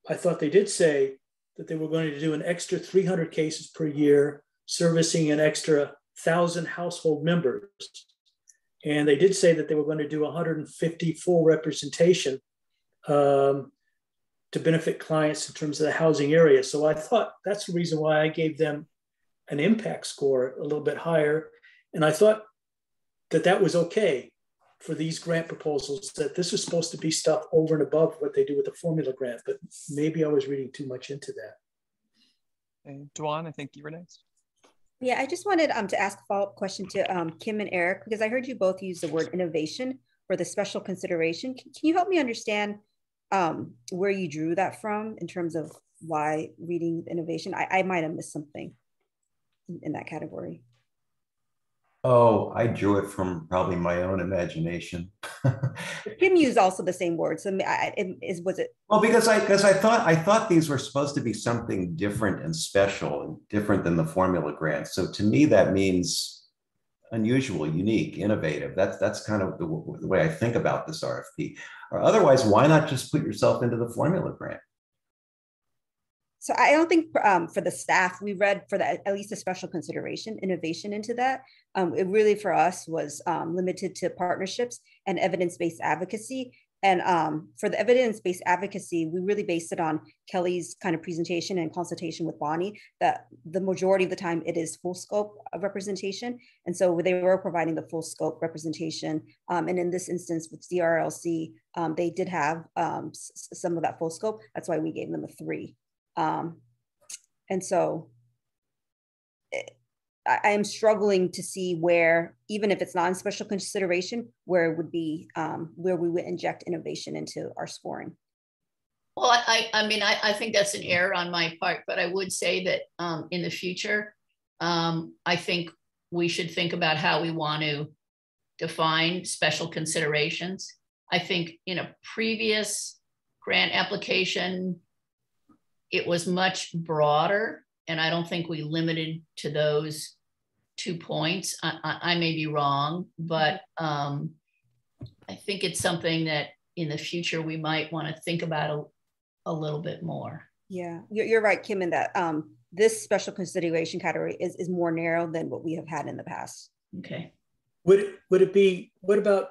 I thought they did say that they were going to do an extra 300 cases per year, servicing an extra 1,000 household members. And they did say that they were going to do 150 full representation to benefit clients in terms of the housing area. So I thought that's the reason why I gave them an impact score a little bit higher. And I thought that was okay for these grant proposals, that this was supposed to be stuff over and above what they do with the formula grant, but maybe I was reading too much into that. And Dwan, I think you were next. Yeah, I just wanted to ask a follow-up question to Kim and Eric, because I heard you both use the word innovation for the special consideration. Can you help me understand where you drew that from in terms of why reading innovation? I might have missed something in that category. Oh, I drew it from probably my own imagination. Kim used also the same word. So was it? Well, because I thought these were supposed to be something different and special and different than the formula grant. So to me, that means unusual, unique, innovative. That's kind of the way I think about this RFP. Or otherwise, why not just put yourself into the formula grant? So I don't think for the staff, we read for at least a special consideration, innovation into that. It really for us was limited to partnerships and evidence-based advocacy. And for the evidence-based advocacy, we really based it on Kelly's kind of presentation and consultation with Bonnie, that the majority of the time it is full scope of representation. And so they were providing the full scope representation. And in this instance with DRLC, they did have some of that full scope. That's why we gave them a 3. And so I am struggling to see where, even if it's not in special consideration, where it would be, where we would inject innovation into our scoring. Well, I mean, I think that's an error on my part, but I would say that in the future, I think we should think about how we want to define special considerations. I think in a previous grant application, it was much broader, and I don't think we limited to those 2 points. I may be wrong, but I think it's something that in the future we might want to think about a little bit more. Yeah, you're right, Kim, in that this special consideration category is more narrow than what we have had in the past. Okay. Would it be, what about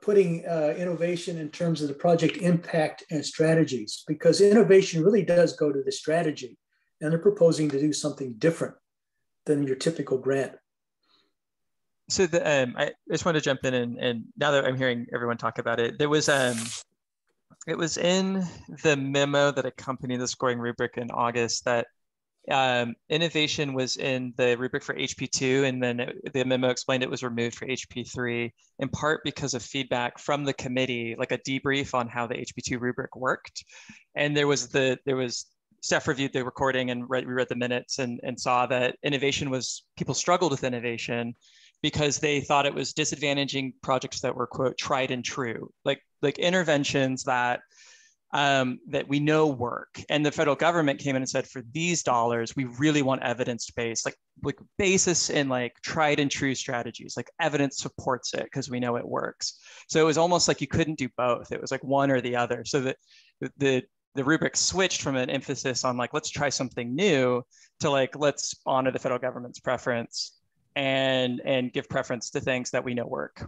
putting innovation in terms of the project impact and strategies? Because innovation really does go to the strategy, and they're proposing to do something different than your typical grant. So I just want to jump in, and now that I'm hearing everyone talk about it, there was it was in the memo that accompanied the scoring rubric in August that innovation was in the rubric for HP2, and then the memo explained it was removed for HP3, in part because of feedback from the committee, like a debrief on how the HP2 rubric worked. And there was staff reviewed the recording and we read the minutes and saw that innovation was, people struggled with innovation because they thought it was disadvantaging projects that were, quote, tried and true, like interventions that that we know work. And the federal government came in and said, for these dollars, we really want evidence-based, like basis in like tried and true strategies, like evidence supports it because we know it works. So it was almost like you couldn't do both. It was like one or the other. So that the rubric switched from an emphasis on like, let's try something new to like, let's honor the federal government's preference and give preference to things that we know work.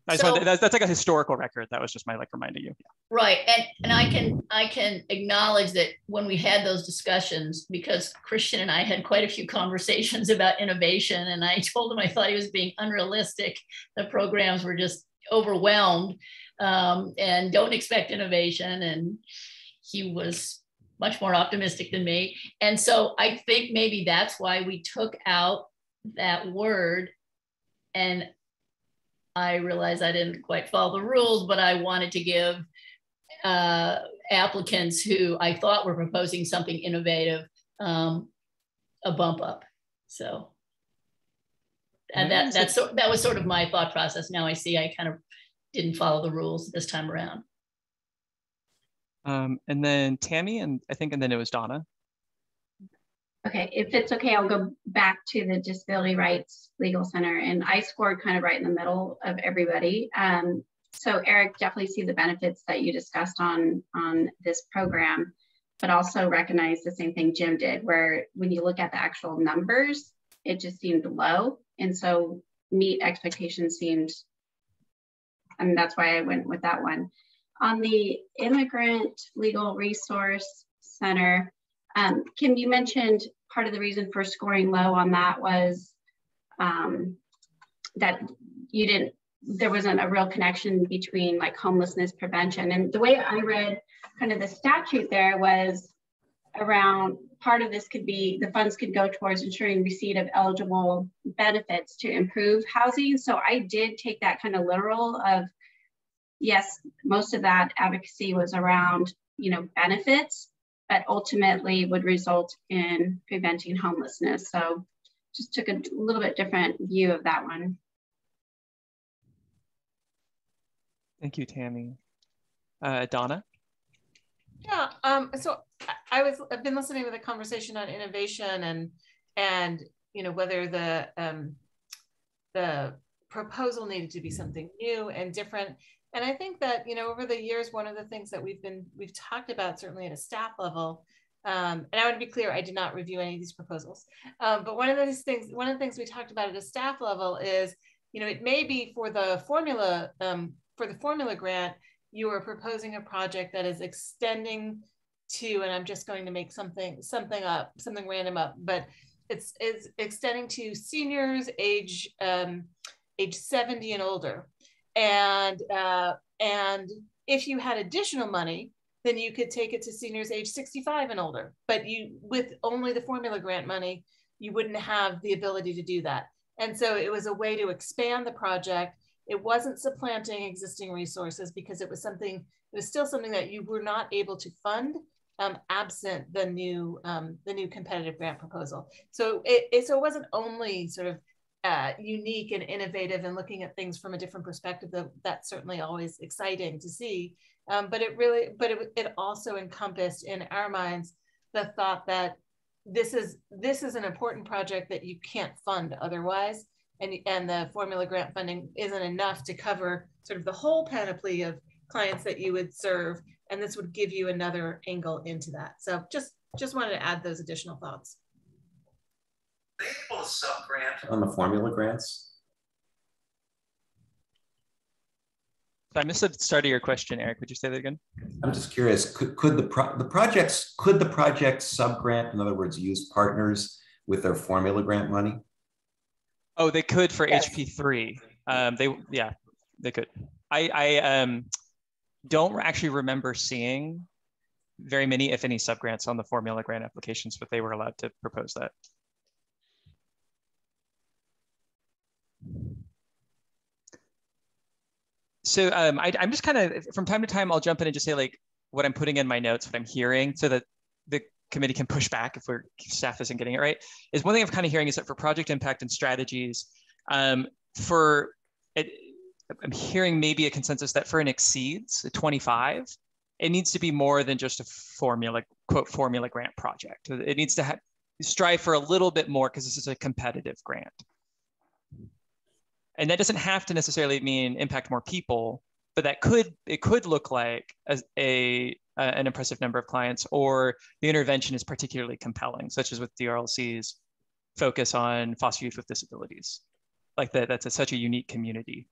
That's like a historical record. That was just my like reminding you. Yeah. Right, and I can acknowledge that when we had those discussions, because Christian and I had quite a few conversations about innovation, and I told him I thought he was being unrealistic. The programs were just overwhelmed and don't expect innovation, and he was much more optimistic than me. And so I think maybe that's why we took out that word. And I realized I didn't quite follow the rules, but I wanted to give applicants who I thought were proposing something innovative a bump up. So, and that was sort of my thought process. Now I see I kind of didn't follow the rules this time around. And then Tammy, and then it was Donna. Okay, if it's okay, I'll go back to the Disability Rights Legal Center, and I scored kind of right in the middle of everybody. So Eric, definitely see the benefits that you discussed on this program, but also recognize the same thing Jim did, where when you look at the actual numbers, it just seemed low. And so meet expectations seemed, and that's why I went with that one. On the Immigrant Legal Resource Center, Kim, you mentioned part of the reason for scoring low on that was that there wasn't a real connection between like homelessness prevention. And the way I read kind of the statute there was around part of this could be the funds could go towards ensuring receipt of eligible benefits to improve housing. So I did take that kind of literal of, yes, most of that advocacy was around, benefits, but ultimately would result in preventing homelessness. So just took a little bit different view of that one. Thank you, Tammy. Donna? Yeah, so I've been listening to the conversation on innovation and whether the proposal needed to be something new and different. And I think that, over the years, one of the things that we've talked about, certainly at a staff level, and I want to be clear, I did not review any of these proposals, but one of the things we talked about at a staff level is, it may be for the formula for the formula grant, you are proposing a project that is extending to, and I'm just going to make something random up, but it's extending to seniors age 70 and older. And if you had additional money, then you could take it to seniors age 65 and older. But you, with only the formula grant money, you wouldn't have the ability to do that. And so it was a way to expand the project. It wasn't supplanting existing resources because it was still something that you were not able to fund absent the new competitive grant proposal. So it wasn't only sort of unique and innovative and looking at things from a different perspective. That's certainly always exciting to see. But it also encompassed in our minds the thought that this is an important project that you can't fund otherwise, and the formula grant funding isn't enough to cover sort of the whole panoply of clients that you would serve, and this would give you another angle into that. So just wanted to add those additional thoughts. Are they able to sub-grant on the formula grants? I missed the start of your question, Eric. Would you say that again? I'm just curious. Could the project sub-grant, in other words, use partners with their formula grant money? Oh, they could for Yes. HP3. They could. I don't actually remember seeing very many, if any, sub-grants on the formula grant applications, but they were allowed to propose that. So I'm just kind of, from time to time, I'll jump in and just say like what I'm putting in my notes, what I'm hearing, so that the committee can push back if staff isn't getting it right. Is one thing I'm kind of hearing is that for project impact and strategies, I'm hearing maybe a consensus that for an exceeds 25, it needs to be more than just a formula, quote, formula grant project. It needs to strive for a little bit more because this is a competitive grant. And that doesn't have to necessarily mean impact more people, but it could look like an impressive number of clients, or the intervention is particularly compelling, such as with DRLC's focus on foster youth with disabilities. Like that's such a unique community.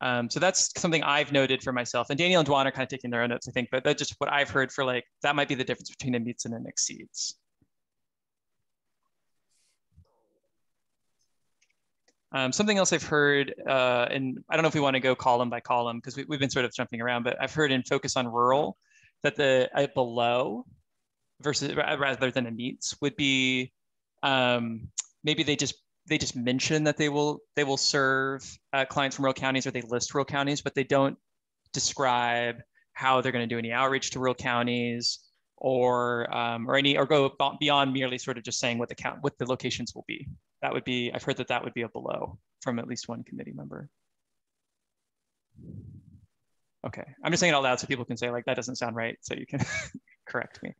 So that's something I've noted for myself. And Daniel and Dwan are kind of taking their own notes, I think, but that's just what I've heard for like, that might be the difference between a meets and an exceeds. Something else I've heard, and I don't know if we want to go column by column because we've been sort of jumping around, but I've heard in focus on rural that the below versus rather than a meets would be maybe they just mention that they will serve clients from rural counties, or they list rural counties, but they don't describe how they're going to do any outreach to rural counties, or go beyond merely sort of just saying what the locations will be. That would be, I've heard that would be a below from at least one committee member. Okay, I'm just saying it out loud so people can say like, that doesn't sound right, so you can correct me.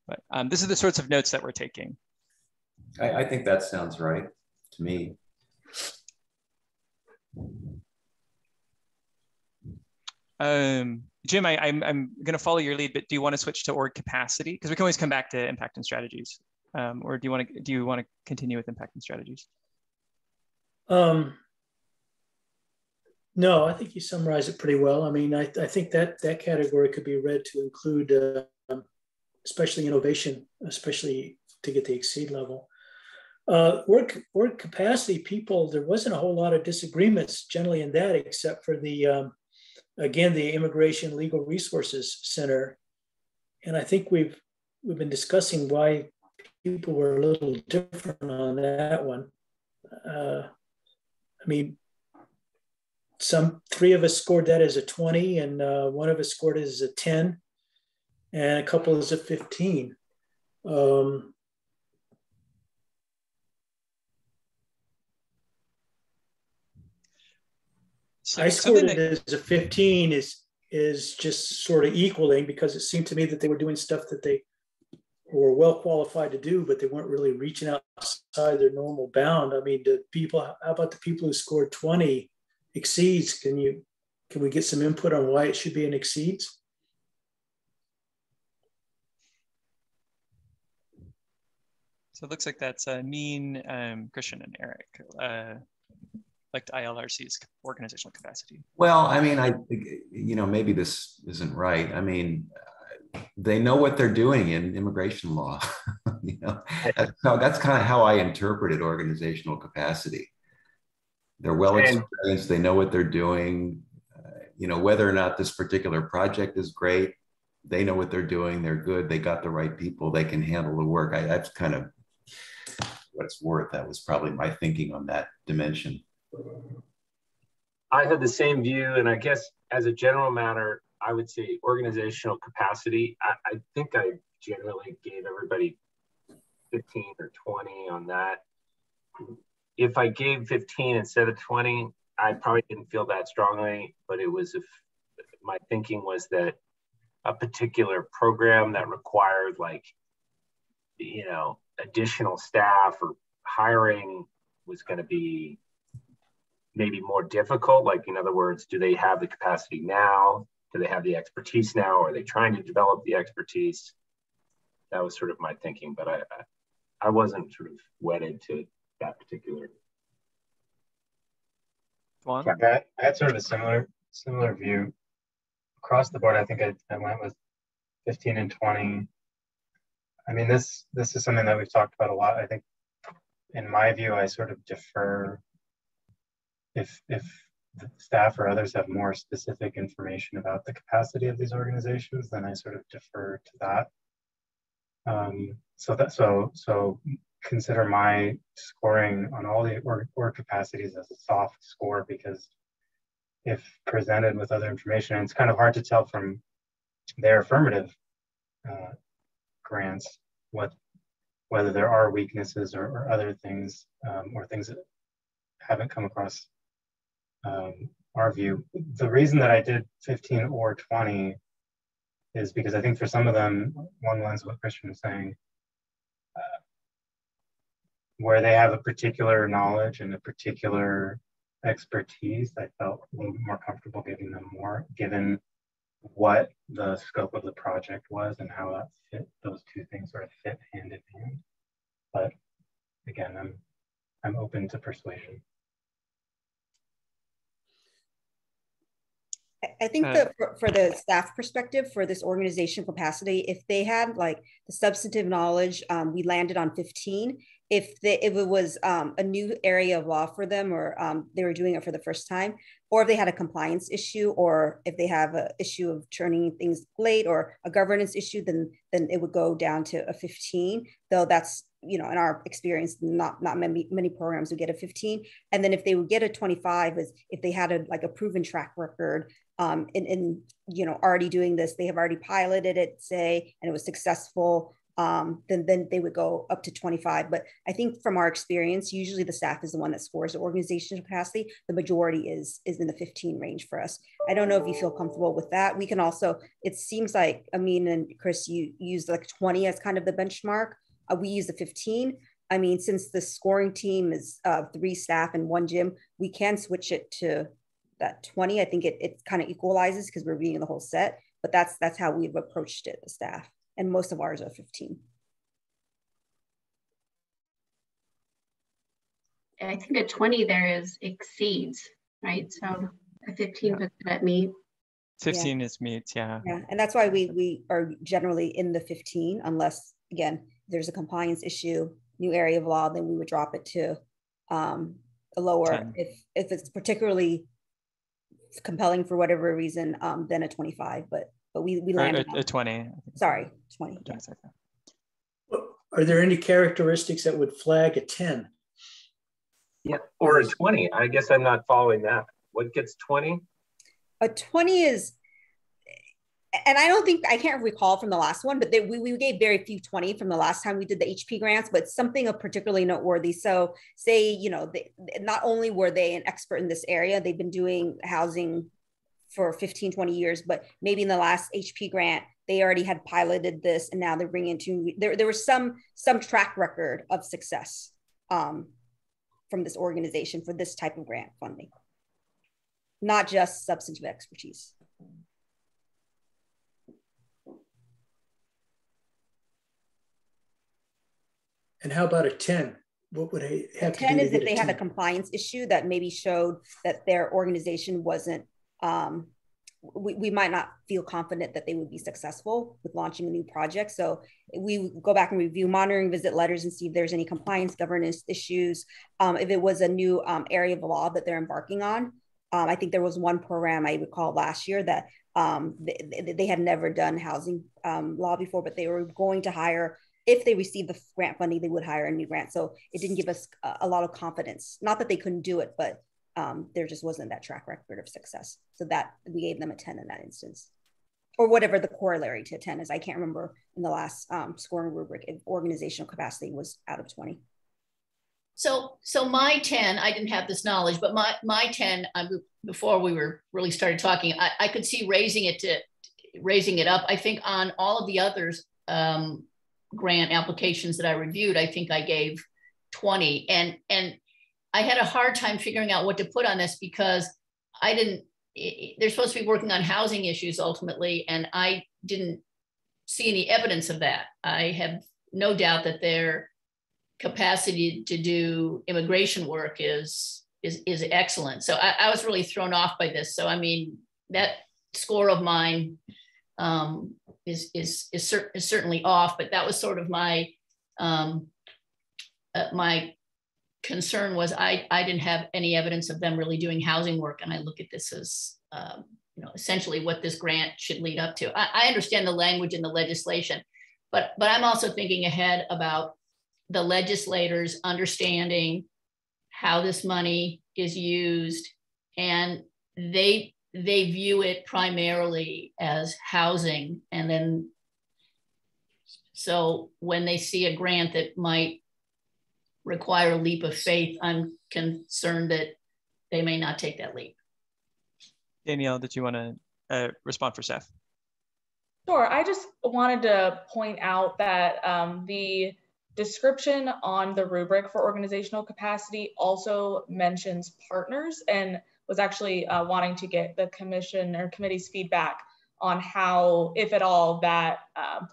But this is the sorts of notes that we're taking. I think that sounds right to me. Jim, I'm going to follow your lead, but do you want to switch to org capacity? Because we can always come back to impact and strategies. Or do you want to continue with impact and strategies? No, I think you summarized it pretty well. I mean, I think that category could be read to include especially innovation, especially to get the exceed level. Work capacity people, there wasn't a whole lot of disagreements generally in that, except for again, the Immigration Legal Resources Center. And I think we've been discussing why people were a little different on that one. I mean, three of us scored that as a 20, and one of us scored it as a 10, and a couple as a 15. I scored it as a 15 is just sort of equaling, because it seemed to me that they were doing stuff that they were well qualified to do, but they weren't really reaching outside their normal bound. I mean, how about the people who scored 20 exceeds? Can we get some input on why it should be an exceeds? So it looks like that's Mean, Christian, and Eric. ILRC's organizational capacity? Well, I mean, maybe this isn't right. I mean, they know what they're doing in immigration law. That's kind of how I interpreted organizational capacity. They're well experienced. They know what they're doing. Whether or not this particular project is great, they know what they're doing. They're good. They got the right people. They can handle the work. That's kind of what it's worth. That was probably my thinking on that dimension. I had the same view, and I guess as a general matter, I would say organizational capacity. I think I generally gave everybody 15 or 20 on that. If I gave 15 instead of 20, I probably didn't feel that strongly, but it was my thinking was that a particular program that required additional staff or hiring was going to be maybe more difficult. Like, in other words, do they have the capacity now? Do they have the expertise now? Are they trying to develop the expertise? That was sort of my thinking, but I wasn't sort of wedded to that particular. I had sort of a similar view across the board. I think I went with 15 and 20. I mean, this is something that we've talked about a lot. I think, in my view, I sort of defer if the staff or others have more specific information about the capacity of these organizations, then I sort of defer to that. So consider my scoring on all the org capacities as a soft score, because if presented with other information, and it's kind of hard to tell from their affirmative grants whether there are weaknesses or other things, or things that haven't come across our view. The reason that I did 15 or 20 is because I think for some of them, one lens what Christian was saying, where they have a particular knowledge and a particular expertise, I felt a little bit more comfortable giving them more, given what the scope of the project was and how that fit. Those two things sort of fit hand in hand. But again, I'm open to persuasion. I think that for the staff perspective, for this organization capacity, if they had like the substantive knowledge, we landed on 15. If it was a new area of law for them, or they were doing it for the first time, or if they had a compliance issue, or if they have an issue of turning things late, or a governance issue, then it would go down to a 15. Though that's, in our experience, not many programs would get a 15. And then if they would get a 25, is if they had a proven track record in already doing this, they have already piloted it, say, and it was successful. Then they would go up to 25. But I think from our experience, usually the staff is the one that scores the organizational capacity. The majority is in the 15 range for us. I don't know if you feel comfortable with that. We can also, it seems like Amin and Chris, you used like 20 as kind of the benchmark. We use the 15. I mean, since the scoring team is 3 staff and 1 gym, we can switch it to that 20. I think it kind of equalizes because we're reading the whole set, but that's how we've approached it, the staff. And most of ours are 15. I think a 20 there exceeds, right? So a 15 puts it at meet. 15 is meet, yeah. Yeah, and that's why we are generally in the 15, unless, again, there's a compliance issue, new area of law, then we would drop it to a lower. 10. If it's particularly compelling for whatever reason, then a 25, but we landed a 20. Sorry, 20. Yeah. Are there any characteristics that would flag a 10? Yeah, or a 20. I guess I'm not following that. What gets 20? A 20 is, and I can't recall from the last one, but we gave very few 20 from the last time we did the HP grants, but something of particularly noteworthy. So say, not only were they an expert in this area, they've been doing housing for 15, 20 years, but maybe in the last HP grant, they already had piloted this and now they're bringing there was some track record of success from this organization for this type of grant funding, not just substantive expertise. And how about a 10? what would I have to do 10 to is get if they a had a 10? compliance issue that maybe showed that their organization wasn't, we might not feel confident that they would be successful with launching a new project. So we go back and review monitoring visit letters and see if there's any compliance governance issues. If it was a new area of law that they're embarking on. I think there was one program I recall last year that they had never done housing law before, but they were going to hire, if they received the grant funding, they would hire a new grant. So it didn't give us a lot of confidence. Not that they couldn't do it, but there just wasn't that track record of success. So that we gave them a 10 in that instance, or whatever the corollary to 10 is. I can't remember in the last scoring rubric if organizational capacity was out of 20. So my 10, I didn't have this knowledge, but my 10, before we were really started talking, I could see raising it up. I think on all of the others grant applications that I reviewed, I think I gave 20, and I had a hard time figuring out what to put on this because they're supposed to be working on housing issues ultimately, and I didn't see any evidence of that. I have no doubt that their capacity to do immigration work is excellent. So I was really thrown off by this. So I mean, that score of mine is certainly off, but that was sort of my my concern was I didn't have any evidence of them really doing housing work, and I look at this as essentially what this grant should lead up to. I understand the language in the legislation, but I'm also thinking ahead about the legislators understanding how this money is used, and they view it primarily as housing. And then, so when they see a grant that might require a leap of faith, I'm concerned that they may not take that leap. Danielle, did you want to respond for staff? Sure, I just wanted to point out that the description on the rubric for organizational capacity also mentions partners, and was actually wanting to get the commission or committee's feedback on how, if at all, that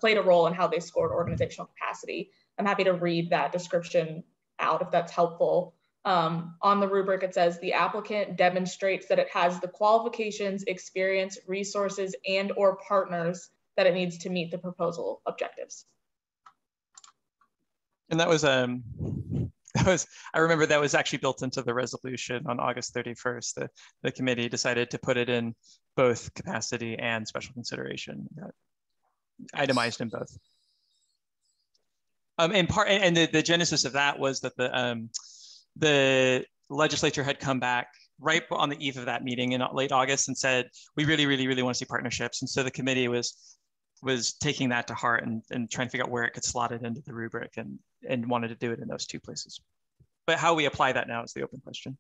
played a role in how they scored organizational capacity. I'm happy to read that description out if that's helpful. On the rubric, it says the applicant demonstrates that it has the qualifications, experience, resources, and or partners that it needs to meet the proposal objectives. And that was, I remember that was actually built into the resolution on August 31st. The committee decided to put it in both capacity and special consideration, itemized in both. And the genesis of that was that the legislature had come back right on the eve of that meeting in late August and said, we really, really, really want to see partnerships. And so the committee was taking that to heart and trying to figure out where it could slot it into the rubric and wanted to do it in those two places. But how we apply that now is the open question.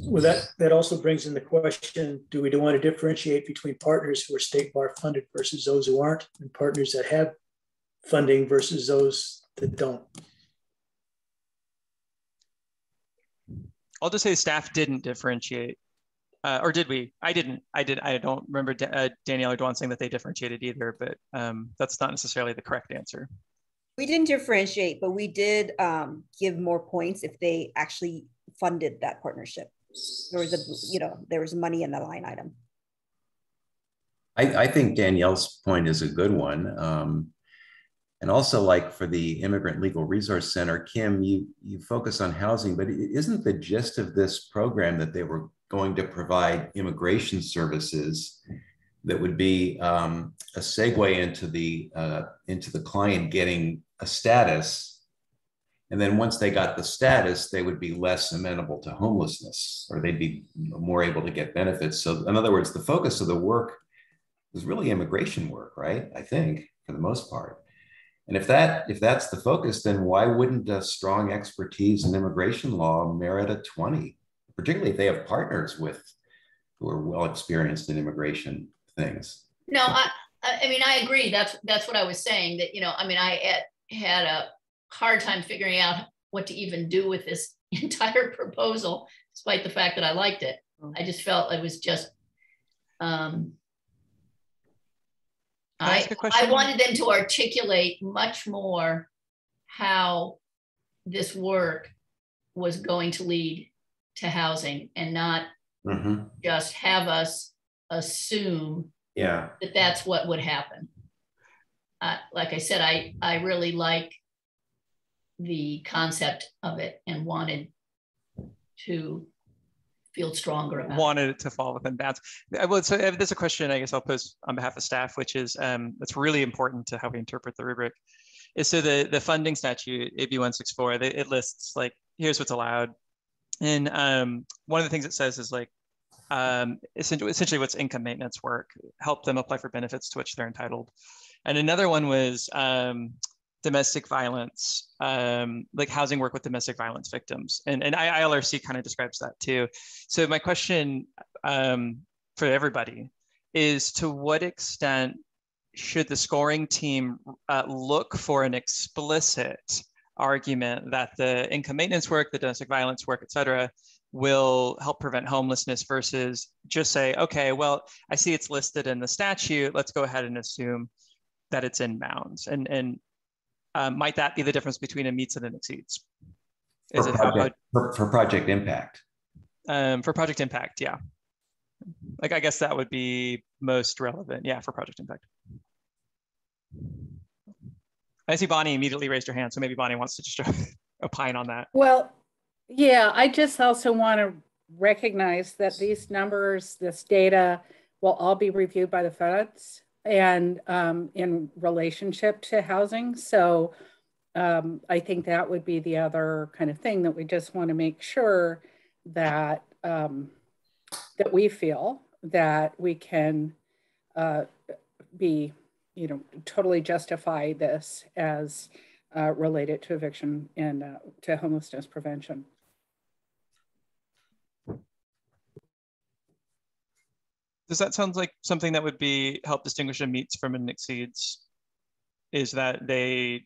Well, that also brings in the question, do we want to differentiate between partners who are state bar funded versus those who aren't, and partners that have funding versus those that don't? I'll just say staff didn't differentiate, or did we? I didn't. I don't remember Danielle or Dwan saying that they differentiated either, but that's not necessarily the correct answer. We didn't differentiate, but we did give more points if they actually funded that partnership. There was money in the line item. I think Danielle's point is a good one. And also, like for the Immigrant Legal Resource Center, Kim, you focus on housing, but isn't the gist of this program that they were going to provide immigration services that would be a segue into the client getting a status, and then once they got the status, they would be less amenable to homelessness, or they'd be more able to get benefits. So in other words, the focus of the work was really immigration work, right? I think for the most part. And if that's the focus, then why wouldn't a strong expertise in immigration law merit a 20, particularly if they have partners who are well experienced in immigration things? No, I mean, I agree. That's what I was saying, that, I mean, I had a hard time figuring out what to even do with this entire proposal, despite the fact that I liked it. I just felt it was just, I I wanted them to articulate much more how this work was going to lead to housing, and not just have us assume that that's what would happen. Like I said, I really like the concept of it and wanted to feel stronger about wanted it to fall within bounds. So there's a question I guess I'll pose on behalf of staff, which is that's really important to how we interpret the rubric. Is so the funding statute, AB 164, it lists like, here's what's allowed. And one of the things it says is like, essentially what's income maintenance work, help them apply for benefits to which they're entitled. And another one was domestic violence, like housing work with domestic violence victims. And ILRC kind of describes that too. So my question for everybody is, to what extent should the scoring team look for an explicit argument that the income maintenance work, the domestic violence work, et cetera, will help prevent homelessness, versus just say, okay, well, I see it's listed in the statute, let's go ahead and assume that it's in bounds. And might that be the difference between a meets and an exceeds? Is For project impact? For project impact, yeah. Like, I guess that would be most relevant, yeah, for project impact. I see Bonnie immediately raised her hand, so maybe Bonnie wants to just opine on that. Well, yeah, I just also want to recognize that these numbers, this data, will all be reviewed by the feds and in relationship to housing. So I think that would be the other kind of thing that we just want to make sure that that we feel that we can be, you know, totally justify this as related to eviction and to homelessness prevention. Does that sound like something that would be help distinguish a meets from an exceeds? Is that the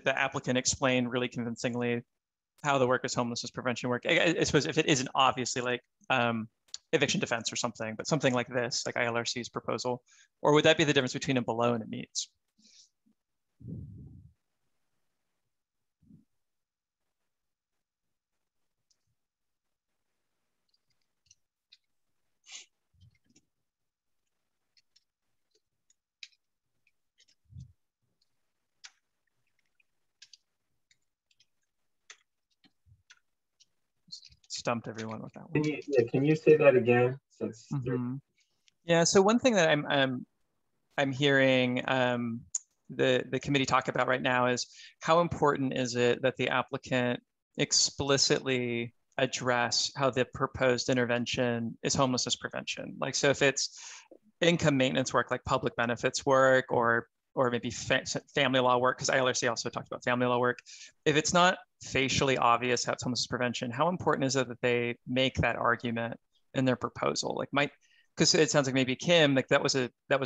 applicant explain really convincingly how the work is homelessness prevention work? I suppose if it isn't obviously like eviction defense or something, but something like this, like ILRC's proposal, or would that be the difference between a below and a meets? Stumped everyone with that one. Can you say that again? Since yeah, so one thing that I'm hearing the committee talk about right now is how important is it that the applicant explicitly address how the proposed intervention is homelessness prevention. Like, so if it's income maintenance work, like public benefits work, or maybe family law work, because ILRC also talked about family law work. If it's not facially obvious how it's homelessness prevention, how important is it that they make that argument in their proposal? Like, because it sounds like maybe Kim, like that was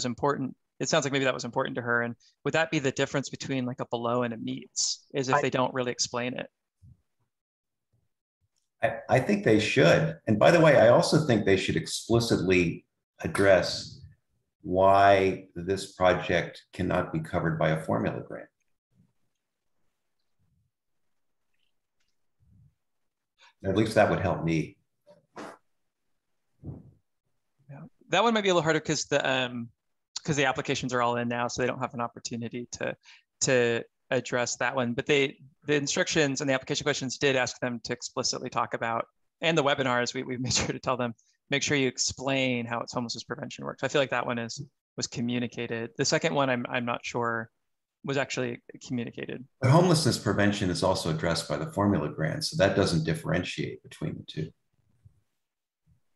important. It sounds like maybe that was important to her. And would that be the difference between like a below and a meets, is if they don't really explain it? I think they should. And by the way, I also think they should explicitly address why this project cannot be covered by a formula grant. At least that would help me. Yeah. That one might be a little harder because the applications are all in now, so they don't have an opportunity to address that one. But the instructions and the application questions did ask them to explicitly talk about, and the webinars, we made sure to tell them, make sure you explain how it's homelessness prevention works. I feel like that one was communicated. The second one, I'm not sure was actually communicated. But homelessness prevention is also addressed by the formula grant, so that doesn't differentiate between the two.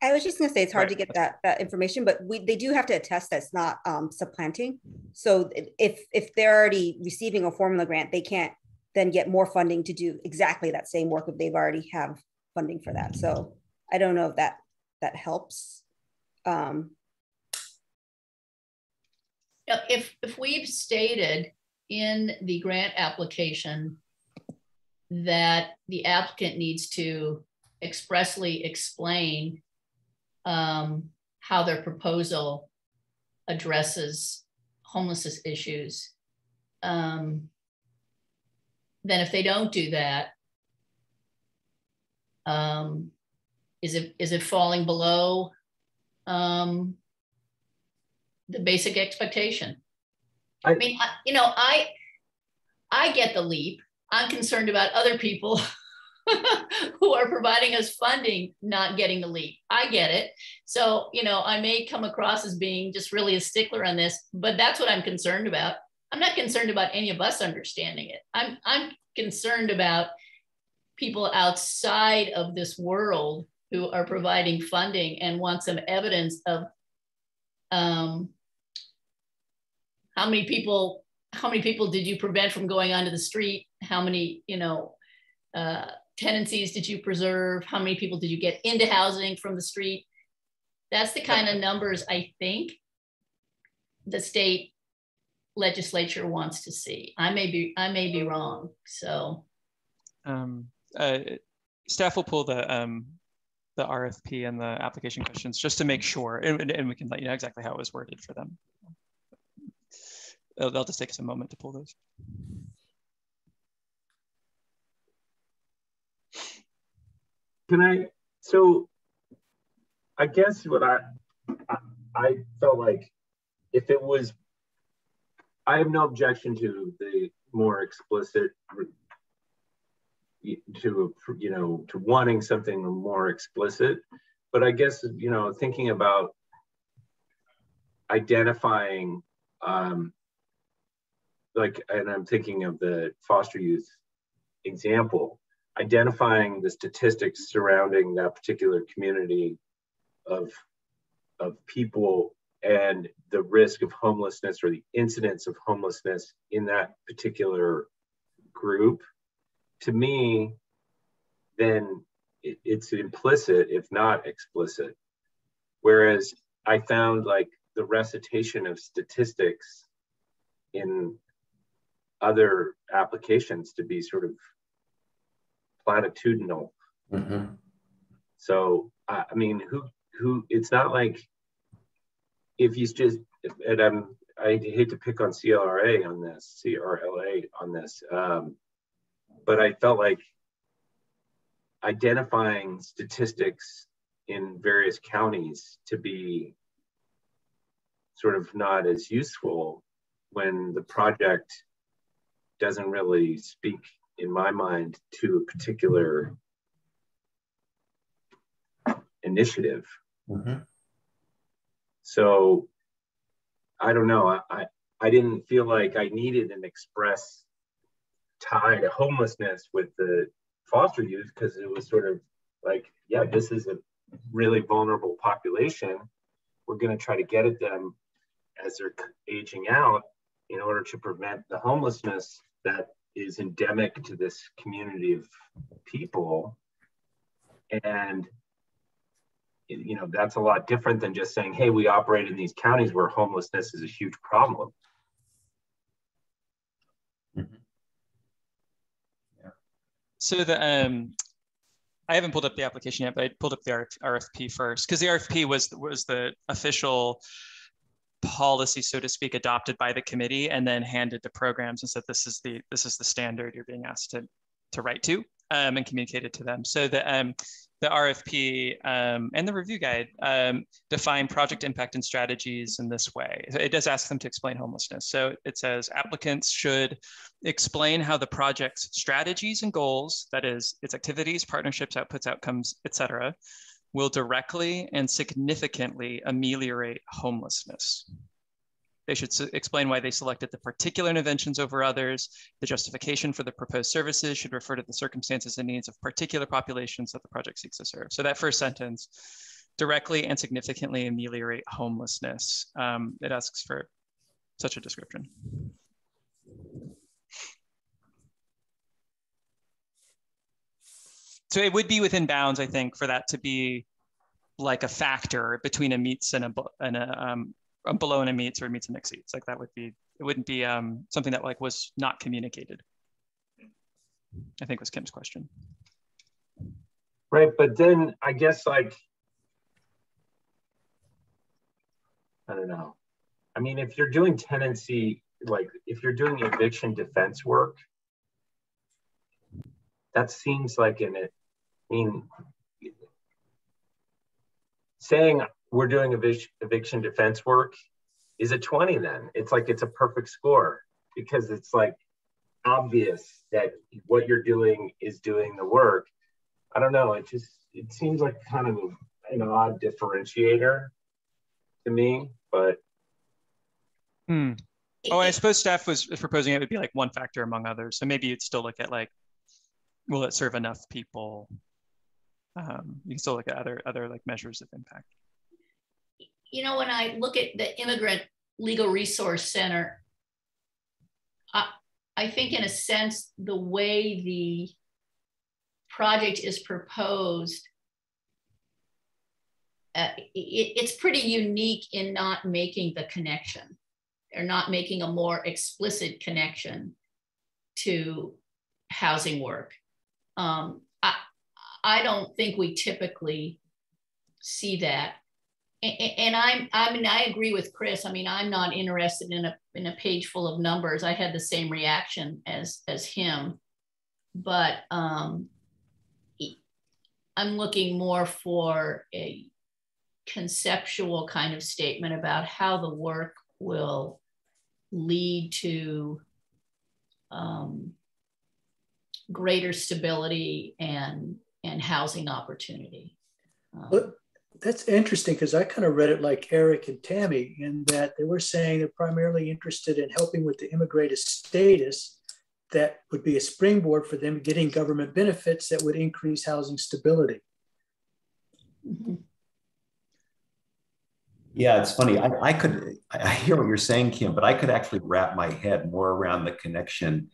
I was just going to say it's hard to get that information, but they do have to attest that's not supplanting. So if they're already receiving a formula grant, they can't then get more funding to do exactly that same work if they've already have funding for that. So I don't know if that helps. If we've stated in the grant application that the applicant needs to expressly explain how their proposal addresses homelessness issues, then if they don't do that, is it falling below the basic expectation? I mean, I get the leap. I'm concerned about other people who are providing us funding not getting the leap. I get it. So, I may come across as being just really a stickler on this, but that's what I'm concerned about. I'm not concerned about any of us understanding it. I'm concerned about people outside of this world who are providing funding and want some evidence of how many people did you prevent from going onto the street? How many, tenancies did you preserve? How many people did you get into housing from the street? That's the kind of numbers I think the state legislature wants to see. I may be wrong. So staff will pull the RFP and the application questions just to make sure, and we can let you know exactly how it was worded for them. They'll just take us a moment to pull those. So I guess what I felt like, if it was, I have no objection to the more explicit, to wanting something more explicit, but I guess, thinking about identifying, and I'm thinking of the foster youth example, identifying the statistics surrounding that particular community of people and the risk of homelessness or the incidence of homelessness in that particular group, to me, then it's implicit, if not explicit. Whereas I found like the recitation of statistics in other applications to be sort of platitudinal. Mm-hmm. So, I mean, who, it's not like, if you just, and I hate to pick on CRLA on this, but I felt like identifying statistics in various counties to be sort of not as useful when the project doesn't really speak, in my mind, to a particular initiative. Mm-hmm. So I don't know, I didn't feel like I needed an express tie to homelessness with the foster youth, because it was sort of like, yeah, this is a really vulnerable population. We're going to try to get at them as they're aging out in order to prevent the homelessness that is endemic to this community of people. And that's a lot different than just saying, hey, we operate in these counties where homelessness is a huge problem. Mm-hmm. Yeah. So I haven't pulled up the application yet, but I pulled up the RFP first, because the RFP was the official policy, so to speak, adopted by the committee and then handed to programs and said, this is the standard you're being asked to write to, and communicate it to them. So the RFP and the review guide define project impact and strategies in this way. It does ask them to explain homelessness. So it says applicants should explain how the project's strategies and goals, that is, its activities, partnerships, outputs, outcomes, etc., will directly and significantly ameliorate homelessness. They should explain why they selected the particular interventions over others. The justification for the proposed services should refer to the circumstances and needs of particular populations that the project seeks to serve. So that first sentence, directly and significantly ameliorate homelessness. It asks for such a description. So it would be within bounds, I think, for that to be like a factor between a meets and a below and a meets, or meets and exceeds. Like that would be, it wouldn't be something that like was not communicated, I think was Kim's question. Right, but then I guess like, I don't know. I mean, if you're doing tenancy, like if you're doing eviction defense work, that seems like I mean, saying we're doing eviction defense work is a 20 then. It's like, it's a perfect score because it's like obvious that what you're doing is doing the work. I don't know, it seems like kind of an odd differentiator to me, but. Oh, I suppose staff was proposing it would be like one factor among others. So maybe you'd still look at like, will it serve enough people? You can still look at other like measures of impact. You know, when I look at the Immigrant Legal Resource Center, I think in a sense, the way the project is proposed, it's pretty unique in not making the connection. They're not making a more explicit connection to housing work. I don't think we typically see that. And I mean, I agree with Chris. I mean, I'm not interested in a page full of numbers. I had the same reaction as him, but I'm looking more for a conceptual kind of statement about how the work will lead to greater stability and housing opportunity. But that's interesting because I kind of read it like Eric and Tammy in that they were saying they're primarily interested in helping with the immigrated status that would be a springboard for them getting government benefits that would increase housing stability. Mm-hmm. Yeah, it's funny. I hear what you're saying, Kim, but I could actually wrap my head more around the connection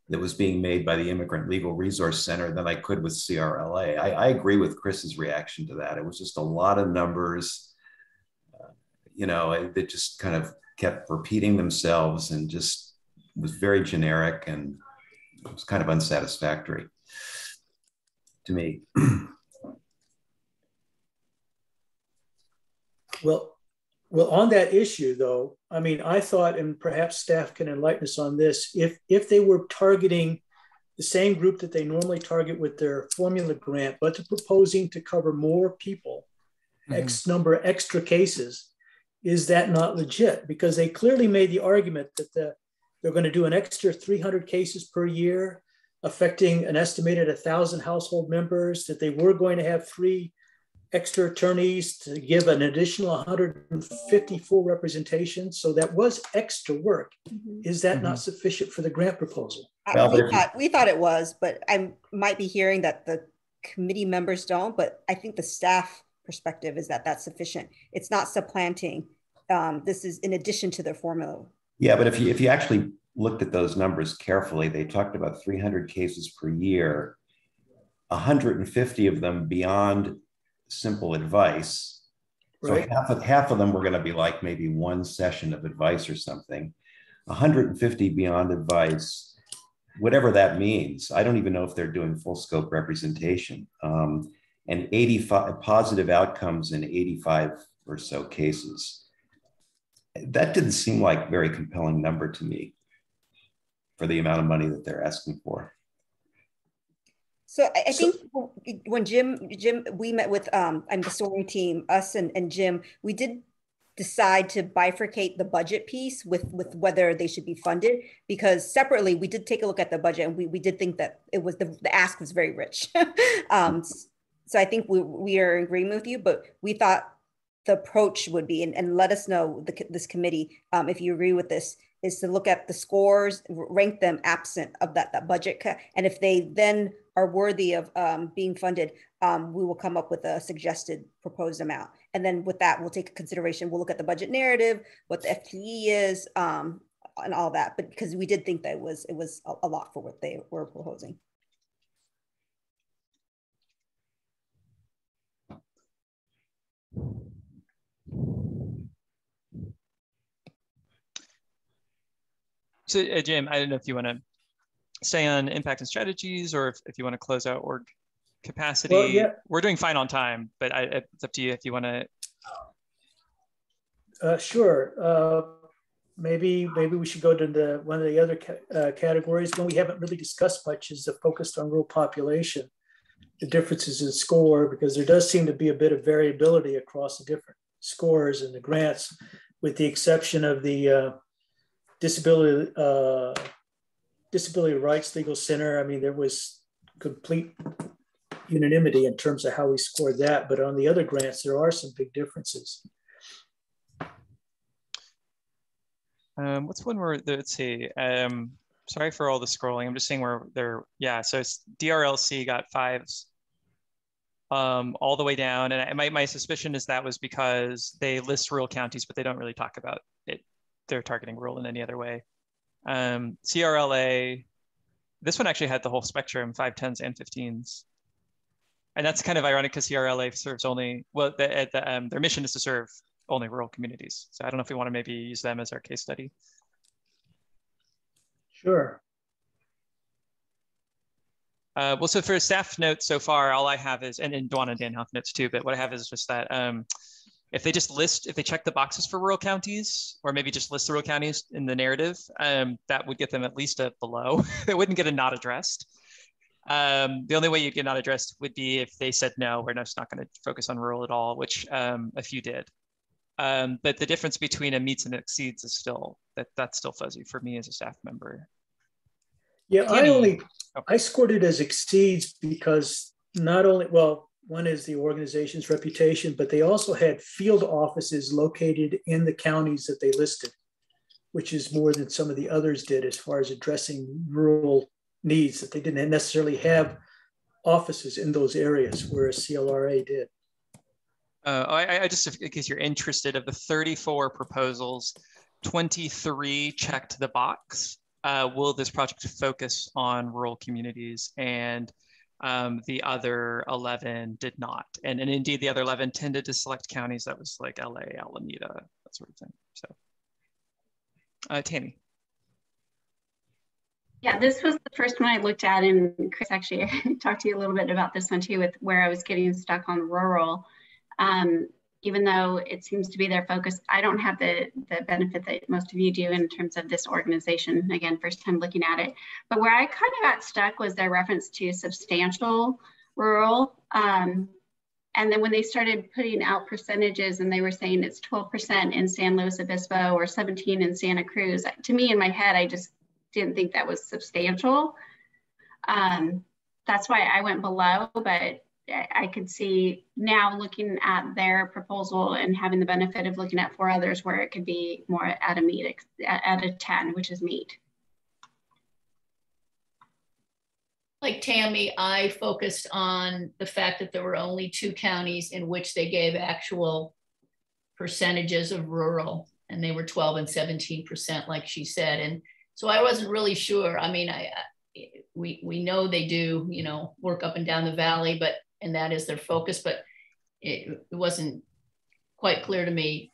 that was being made by the Immigrant Legal Resource Center than I could with CRLA. I agree with Chris's reaction to that. It was just a lot of numbers, that just kind of kept repeating themselves and just was very generic and it was kind of unsatisfactory to me. Well, on that issue, though, I mean, I thought, and perhaps staff can enlighten us on this, if they were targeting the same group that they normally target with their formula grant, but they're proposing to cover more people, X number of extra cases, is that not legit? Because they clearly made the argument that they're going to do an extra 300 cases per year, affecting an estimated 1,000 household members, that they were going to have 3 extra attorneys to give an additional 154 representations. So that was extra work. Is that not sufficient for the grant proposal? We thought it was, but I might be hearing that the committee members don't, but I think the staff perspective is that that's sufficient. It's not supplanting. This is in addition to their formula. Yeah, but if you actually looked at those numbers carefully, they talked about 300 cases per year, 150 of them beyond simple advice. Right. So half of them were going to be like maybe one session of advice or something. 150 beyond advice, whatever that means. I don't even know if they're doing full scope representation. And 85 positive outcomes in 85 or so cases. That didn't seem like a very compelling number to me for the amount of money that they're asking for. So I think when Jim, we met with the story team, us and Jim, we did decide to bifurcate the budget piece with whether they should be funded, because separately we did take a look at the budget and we did think that it was the ask was very rich. So I think we are in agreement with you, but we thought the approach would be, and let us know, this committee, if you agree with this, is to look at the scores, rank them absent of that budget cut. And if they then are worthy of being funded, we will come up with a suggested proposed amount. And then with that, we'll take consideration. We'll look at the budget narrative, what the FTE is, and all that. But because we did think that it was a lot for what they were proposing. So Jim, I don't know if you want to stay on impact and strategies, or if you want to close out org capacity. Well, yeah. We're doing fine on time, but it's up to you if you want to. Sure. maybe we should go to one of the other categories. One we haven't really discussed much is the focused on rural population, the differences in score, because there does seem to be a bit of variability across the different scores and the grants, with the exception of the disability rights legal center. I mean, there was complete unanimity in terms of how we scored that, but on the other grants, there are some big differences. What's one where, let's see, sorry for all the scrolling. I'm just saying where they're, yeah, so it's DRLC got 5s all the way down. And my suspicion is that was because they list rural counties, but they don't really talk about it. They're targeting rural in any other way. CRLA, this one actually had the whole spectrum, 5, 10s, and 15s. And that's kind of ironic because CRLA serves only, well, their mission is to serve only rural communities. So I don't know if we want to maybe use them as our case study. Sure. Well, so for staff notes so far, all I have is, and Dwan and Dan have notes too, but what I have is just that if they just list, if they check the boxes for rural counties, or maybe just list the rural counties in the narrative, that would get them at least a below. They wouldn't get a not addressed. The only way you'd get not addressed would be if they said, no, we're just not going to focus on rural at all, which a few did. But the difference between a meets and exceeds is still, that's still fuzzy for me as a staff member. Yeah, I scored it as exceeds because not only, well, one is the organization's reputation, but they also had field offices located in the counties that they listed, which is more than some of the others did as far as addressing rural needs, that they didn't necessarily have offices in those areas, whereas CLRA did. I just, in case you're interested, of the 34 proposals, 23 checked the box. Will this project focus on rural communities? And the other 11 did not. And indeed, the other 11 tended to select counties that was like LA, Alameda, that sort of thing. So, Tammy. Yeah, this was the first one I looked at, and Chris actually talked to you a little bit about this one too, with where I was getting stuck on rural. Even though it seems to be their focus, I don't have the benefit that most of you do in terms of this organization. Again, first time looking at it. But where I kind of got stuck was their reference to substantial rural. And then when they started putting out percentages and they were saying it's 12% in San Luis Obispo or 17 in Santa Cruz, to me in my head, I just didn't think that was substantial. That's why I went below, but I could see now looking at their proposal and having the benefit of looking at 4 others where it could be more at a meet, at a 10, which is meet. Like Tammy, I focused on the fact that there were only 2 counties in which they gave actual percentages of rural, and they were 12 and 17%, like she said. And so I wasn't really sure. I mean, we know they do, you know, work up and down the valley, but and that is their focus, but it wasn't quite clear to me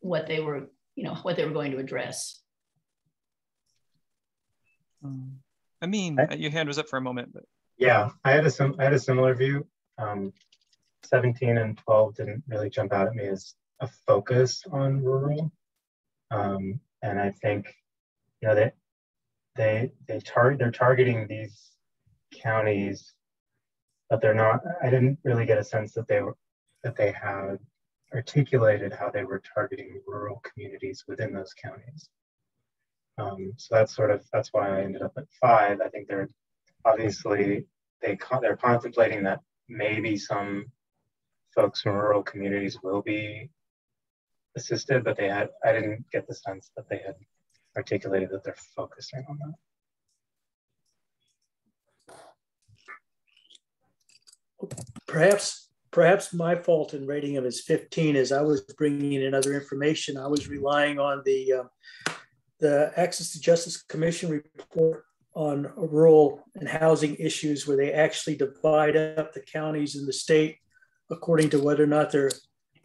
what they were, you know, what they were going to address. I mean, your hand was up for a moment, but yeah, I had a similar view. 17 and 12 didn't really jump out at me as a focus on rural, and I think, you know, they're targeting these counties, but they're not. I didn't really get a sense that they had articulated how they were targeting rural communities within those counties. So that's why I ended up at 5. I think they're obviously they're contemplating that maybe some folks from rural communities will be assisted, but I didn't get the sense that they had articulated that they're focusing on that. Perhaps my fault in rating him as 15 is I was bringing in other information. I was relying on the Access to Justice Commission report on rural and housing issues, where they actually divide up the counties in the state according to whether or not they're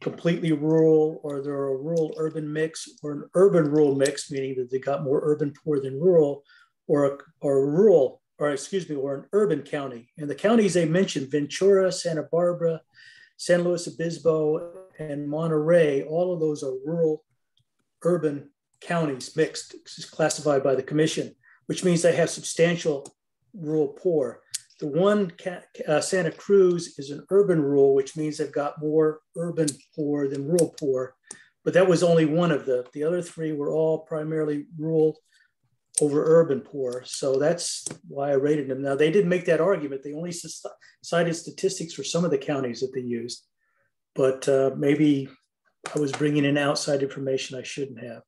completely rural, or they're a rural urban mix, or an urban rural mix, meaning that they got more urban poor than rural, or an urban county. And the counties they mentioned, Ventura, Santa Barbara, San Luis Obispo, and Monterey, all of those are rural urban counties mixed, classified by the commission, which means they have substantial rural poor. The one, Santa Cruz, is an urban rural, which means they've got more urban poor than rural poor. But that was only one of the other three were all primarily rural over urban poor. So that's why I rated them. Now, they didn't make that argument. They only cited statistics for some of the counties that they used. But maybe I was bringing in outside information I shouldn't have.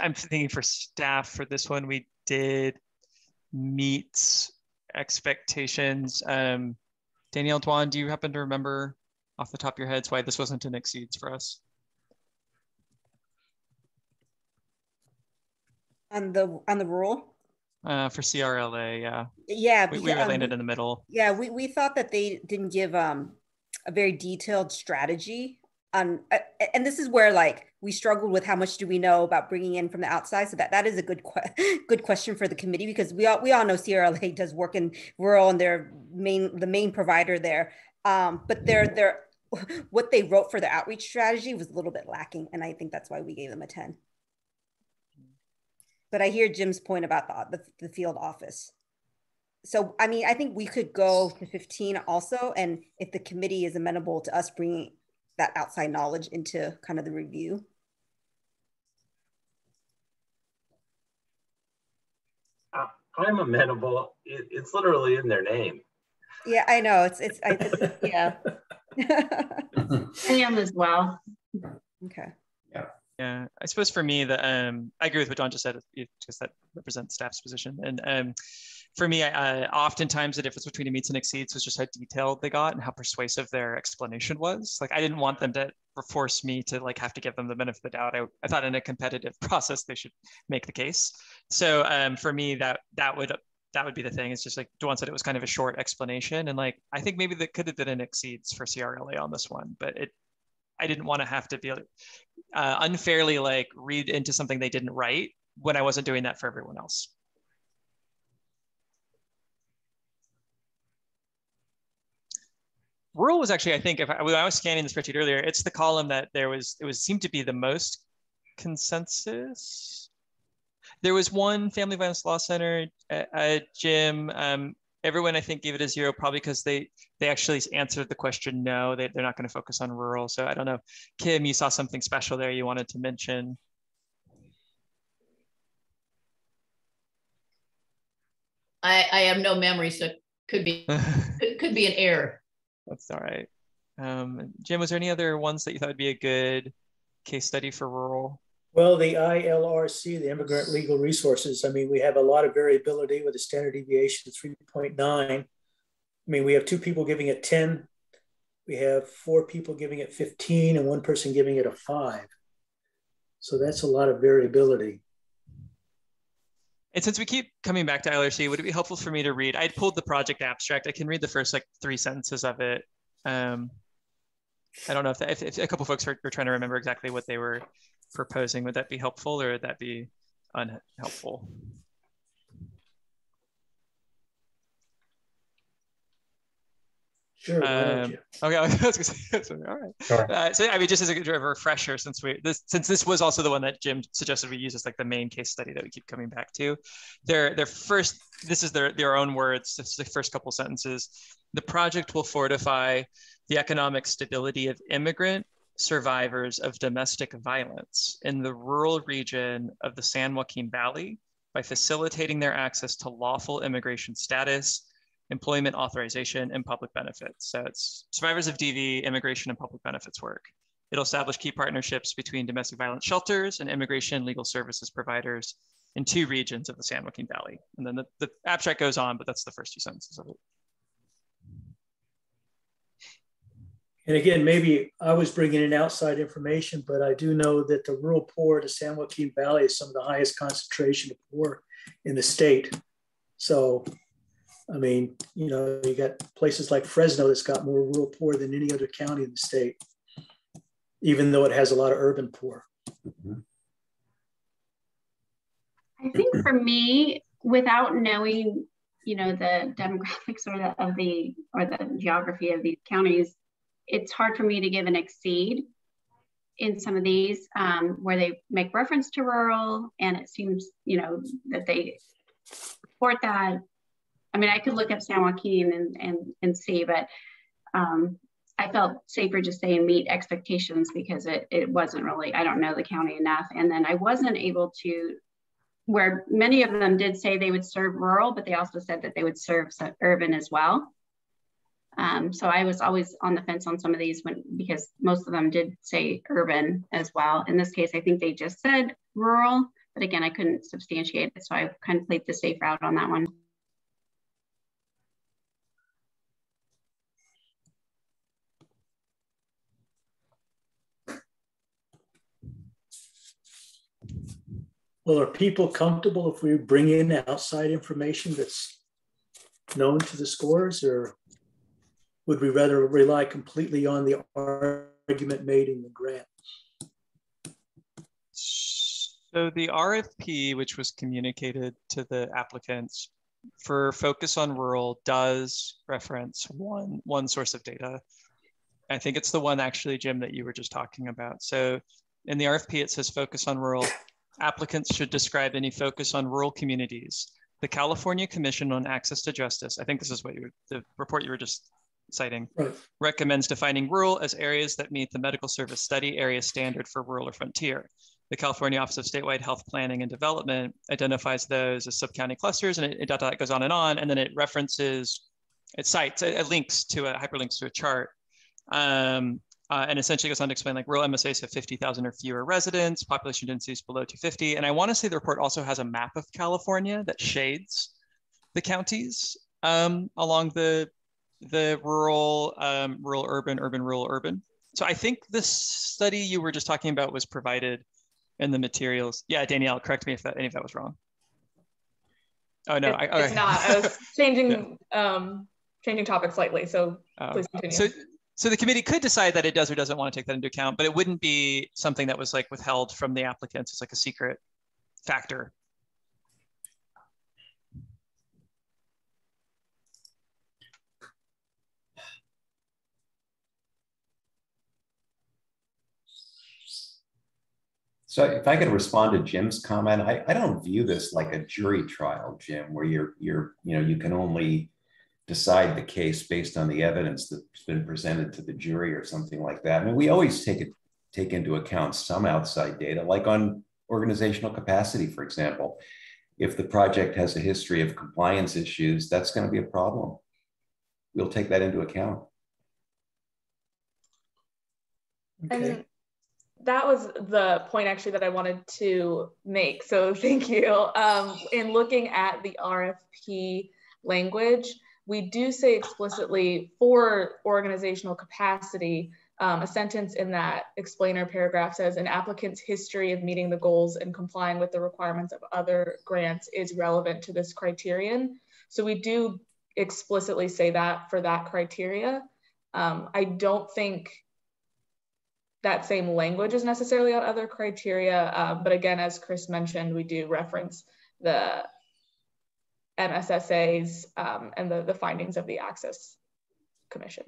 I'm thinking for staff for this one, we did meet expectations. Danielle, Dwan, do you happen to remember off the top of your heads why this wasn't an exceeds for us? On the rural? For CRLA, yeah. Yeah. We landed in the middle. Yeah, we thought that they didn't give a very detailed strategy on, and this is where like we struggled with how much do we know about bringing in from the outside. So that is a good question for the committee, because we all know CRLA does work in rural and they're the main provider there. But what they wrote for the outreach strategy was a little bit lacking, and I think that's why we gave them a 10. But I hear Jim's point about the field office. So, I mean, I think we could go to 15 also. And if the committee is amenable to us bringing that outside knowledge into kind of the review. I'm amenable. It's literally in their name. Yeah, I know. Yeah. I am as well. Okay. Yeah, I suppose for me, I agree with what John just said, because that represents staff's position. And for me, oftentimes the difference between a meets and exceeds was just how detailed they got and how persuasive their explanation was. Like, I didn't want them to force me to like have to give them the benefit of the doubt. I thought in a competitive process they should make the case. So for me, that would be the thing. It's just like Dwan said, it was kind of a short explanation, and like I think maybe that could have been an exceeds for CRLA on this one, but I didn't want to have to be unfairly like read into something they didn't write when I wasn't doing that for everyone else. Rural was actually, I think, when I was scanning the spreadsheet earlier, it's the column that seemed to be the most consensus. There was one Family Violence Law Center, Jim. Everyone, I think, gave it a 0, probably because they actually answered the question no. They're not going to focus on rural. So I don't know, Kim, you saw something special there you wanted to mention. I have no memory, so it could be could be an error. That's all right. Jim, was there any other ones that you thought would be a good case study for rural? Well, the ILRC, the Immigrant Legal Resources, I mean, we have a lot of variability with a standard deviation of 3.9. I mean, we have 2 people giving it 10. We have 4 people giving it 15 and 1 person giving it a 5. So that's a lot of variability. And since we keep coming back to ILRC, would it be helpful for me to read? I pulled the project abstract. I can read the first like 3 sentences of it. I don't know if a couple folks were trying to remember exactly what they were proposing. Would that be helpful, or would that be unhelpful? Sure. Okay. All right. Sure. So I mean, just as a refresher, since this was also the one that Jim suggested we use as like the main case study that we keep coming back to. Their first, this is their own words. This is the first couple sentences. The project will fortify the economic stability of immigrant survivors of domestic violence in the rural region of the San Joaquin Valley by facilitating their access to lawful immigration status, employment authorization, and public benefits. So it's survivors of DV, immigration, and public benefits work. It'll establish key partnerships between domestic violence shelters and immigration legal services providers in 2 regions of the San Joaquin Valley. And then the abstract goes on, but that's the first 2 sentences of it. And again, maybe I was bringing in outside information, but I do know that the rural poor of the San Joaquin Valley is some of the highest concentration of poor in the state. So, I mean, you know, you got places like Fresno that's got more rural poor than any other county in the state, even though it has a lot of urban poor. I think for me, without knowing, you know, the demographics of the geography of these counties, it's hard for me to give an exceed in some of these where they make reference to rural, and it seems, you know, that they support that. I mean, I could look up San Joaquin and see, but I felt safer just saying meet expectations because it wasn't really, I don't know the county enough. And then I wasn't able to, where many of them did say they would serve rural, but they also said that they would serve urban as well. So I was always on the fence on some of these because most of them did say urban as well. In this case, I think they just said rural, but again, I couldn't substantiate it. So I kind of played the safe route on that one. Well, are people comfortable if we bring in outside information that's known to the scores, or would we rather rely completely on the argument made in the grant? So the RFP, which was communicated to the applicants for focus on rural, does reference one source of data. I think it's the one actually, Jim, that you were just talking about. So in the RFP, it says focus on rural. Applicants should describe any focus on rural communities. The California Commission on Access to Justice, I think this is what the report you were just citing, right, recommends defining rural as areas that meet the medical service study area standard for rural or frontier. The California Office of Statewide Health Planning and Development identifies those as sub-county clusters, and it goes on, and then it references, it cites, it links to hyperlinks to a chart. And essentially goes on to explain like rural MSAs have 50,000 or fewer residents, population densities below 250. And I want to say the report also has a map of California that shades the counties along the rural, rural, urban, urban, rural, urban. So I think this study you were just talking about was provided in the materials. Yeah, Danielle, correct me if any of that was wrong. Oh no, it's not. I was changing changing topics slightly. So please continue. So the committee could decide that it does or doesn't want to take that into account, but it wouldn't be something that was like withheld from the applicants. It's like a secret factor. So if I could respond to Jim's comment, I don't view this like a jury trial, Jim, where you can only decide the case based on the evidence that's been presented to the jury or something like that. I mean, we always take into account some outside data, like on organizational capacity, for example. If the project has a history of compliance issues, that's going to be a problem. We'll take that into account. Okay. And that was the point actually that I wanted to make. So thank you. In looking at the RFP language, we do say explicitly for organizational capacity, a sentence in that explainer paragraph says an applicant's history of meeting the goals and complying with the requirements of other grants is relevant to this criterion. So we do explicitly say that for that criteria. I don't think that same language is necessarily on other criteria, but again, as Chris mentioned, we do reference the MSSAs and the findings of the Access Commission.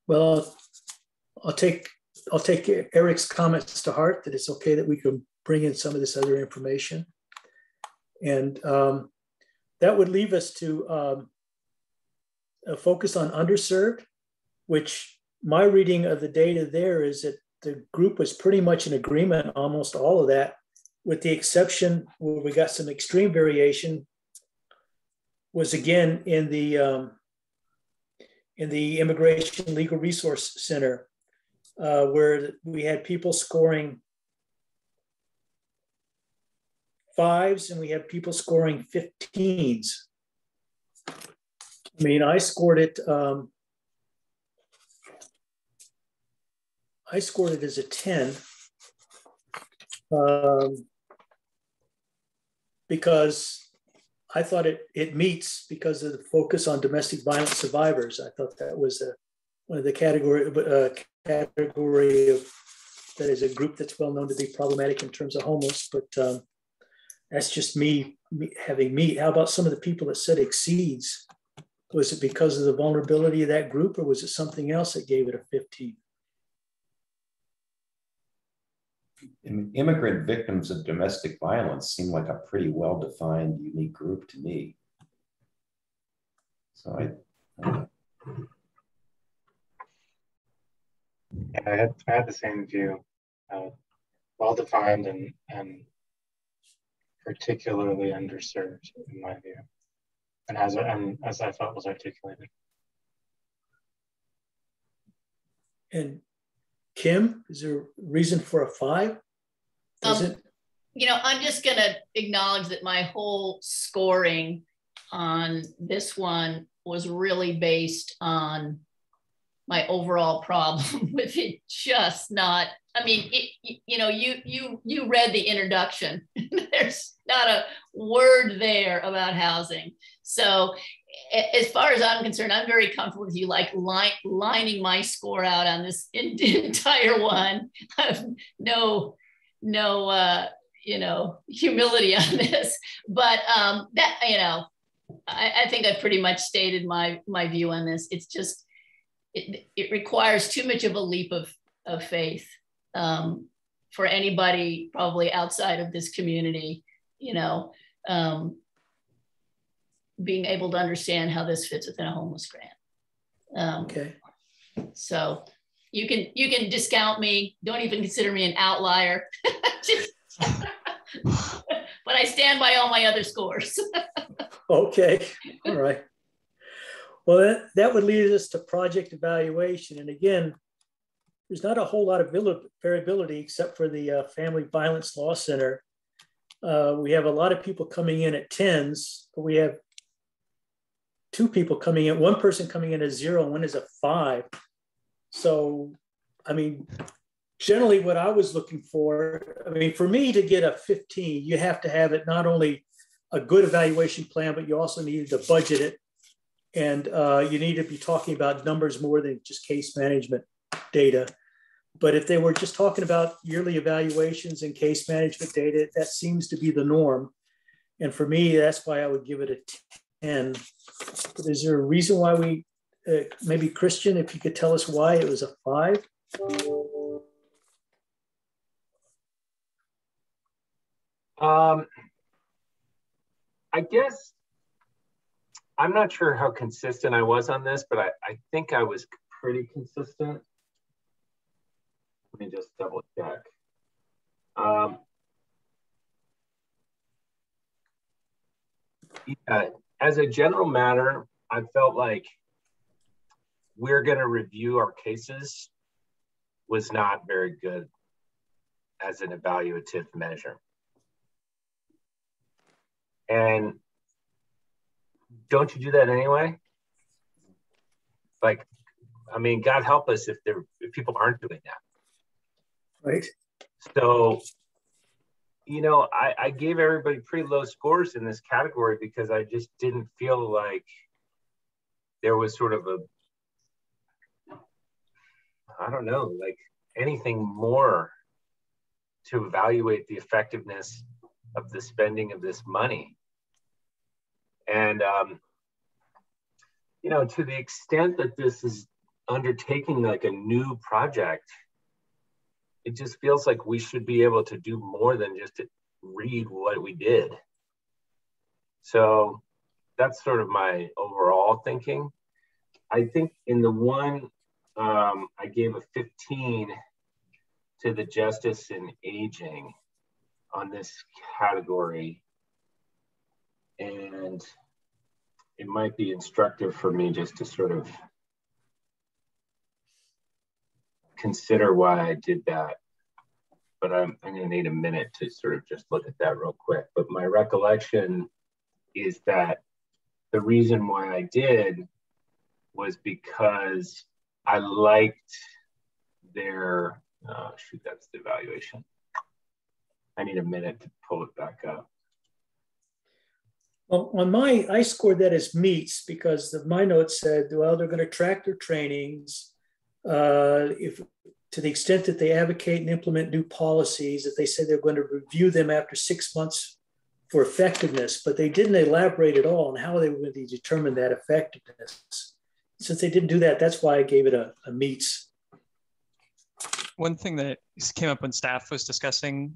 Well, I'll take Eric's comments to heart that it's okay that we can bring in some of this other information. And that would leave us to focus on underserved, which my reading of the data there is that the group was pretty much in agreement, almost all of that, with the exception where we got some extreme variation was again in the Immigration Legal Resource Center, where we had people scoring 5s and we had people scoring 15s. I mean, I scored it as a 10 because I thought it meets because of the focus on domestic violence survivors. I thought that was one of the category of that is a group that's well known to be problematic in terms of homeless, but that's just me having meat. How about some of the people that said exceeds? Was it because of the vulnerability of that group, or was it something else that gave it a 15? Immigrant victims of domestic violence seem like a pretty well-defined, unique group to me. So I had the same view, well-defined and particularly underserved in my view, and as I thought was articulated. And Kim, is there a reason for a 5? You know, I'm just going to acknowledge that my whole scoring on this one was really based on my overall problem with it just not. I mean, you know, you read the introduction. There's not a word there about housing. So as far as I'm concerned, I'm very comfortable with you like lining my score out on this entire one. I have no you know, humility on this, but that, you know, I think I pretty much stated my view on this. It's just, it requires too much of a leap of faith for anybody probably outside of this community, you know, being able to understand how this fits within a homeless grant. Okay. So you can discount me. Don't even consider me an outlier. But I stand by all my other scores. Okay, all right. Well, that would lead us to project evaluation. And again, there's not a whole lot of variability except for the Family Violence Law Center. We have a lot of people coming in at 10s, but we have 2 people coming in, 1 person coming in as 0 and 1 is a 5. So, I mean, generally what I was looking for, I mean, for me to get a 15, you have to have it not only a good evaluation plan, but you also need to budget it. And you need to be talking about numbers more than just case management data. But if they were just talking about yearly evaluations and case management data, that seems to be the norm. And for me, that's why I would give it a 10. But is there a reason why we, maybe Christian, if you could tell us why it was a 5? I guess I'm not sure how consistent I was on this, but I think I was pretty consistent. Let me just double check. Yeah, as a general matter, I felt like we're going to review our cases was not very good as an evaluative measure. And don't you do that anyway? Like, I mean, God help us if people aren't doing that. Right. So, you know, I gave everybody pretty low scores in this category because I just didn't feel like there was sort of I don't know, like anything more to evaluate the effectiveness of the spending of this money. And, you know, to the extent that this is undertaking like a new project, it just feels like we should be able to do more than just to read what we did. So that's sort of my overall thinking. I think in the one, I gave a 15 to the justice and aging on this category. And it might be instructive for me just to sort of consider why I did that. But I'm going to need a minute to sort of just look at that real quick. But my recollection is that the reason why I did was because I liked their, shoot, that's the evaluation. I need a minute to pull it back up. Well, on I scored that as meets because my notes said, well, they're going to track their trainings. if to the extent that they advocate and implement new policies, that they say they're going to review them after 6 months for effectiveness, but they didn't elaborate at all on how they were going to determine that effectiveness. Since they didn't do that, that's why I gave it a meets. One thing that came up when staff was discussing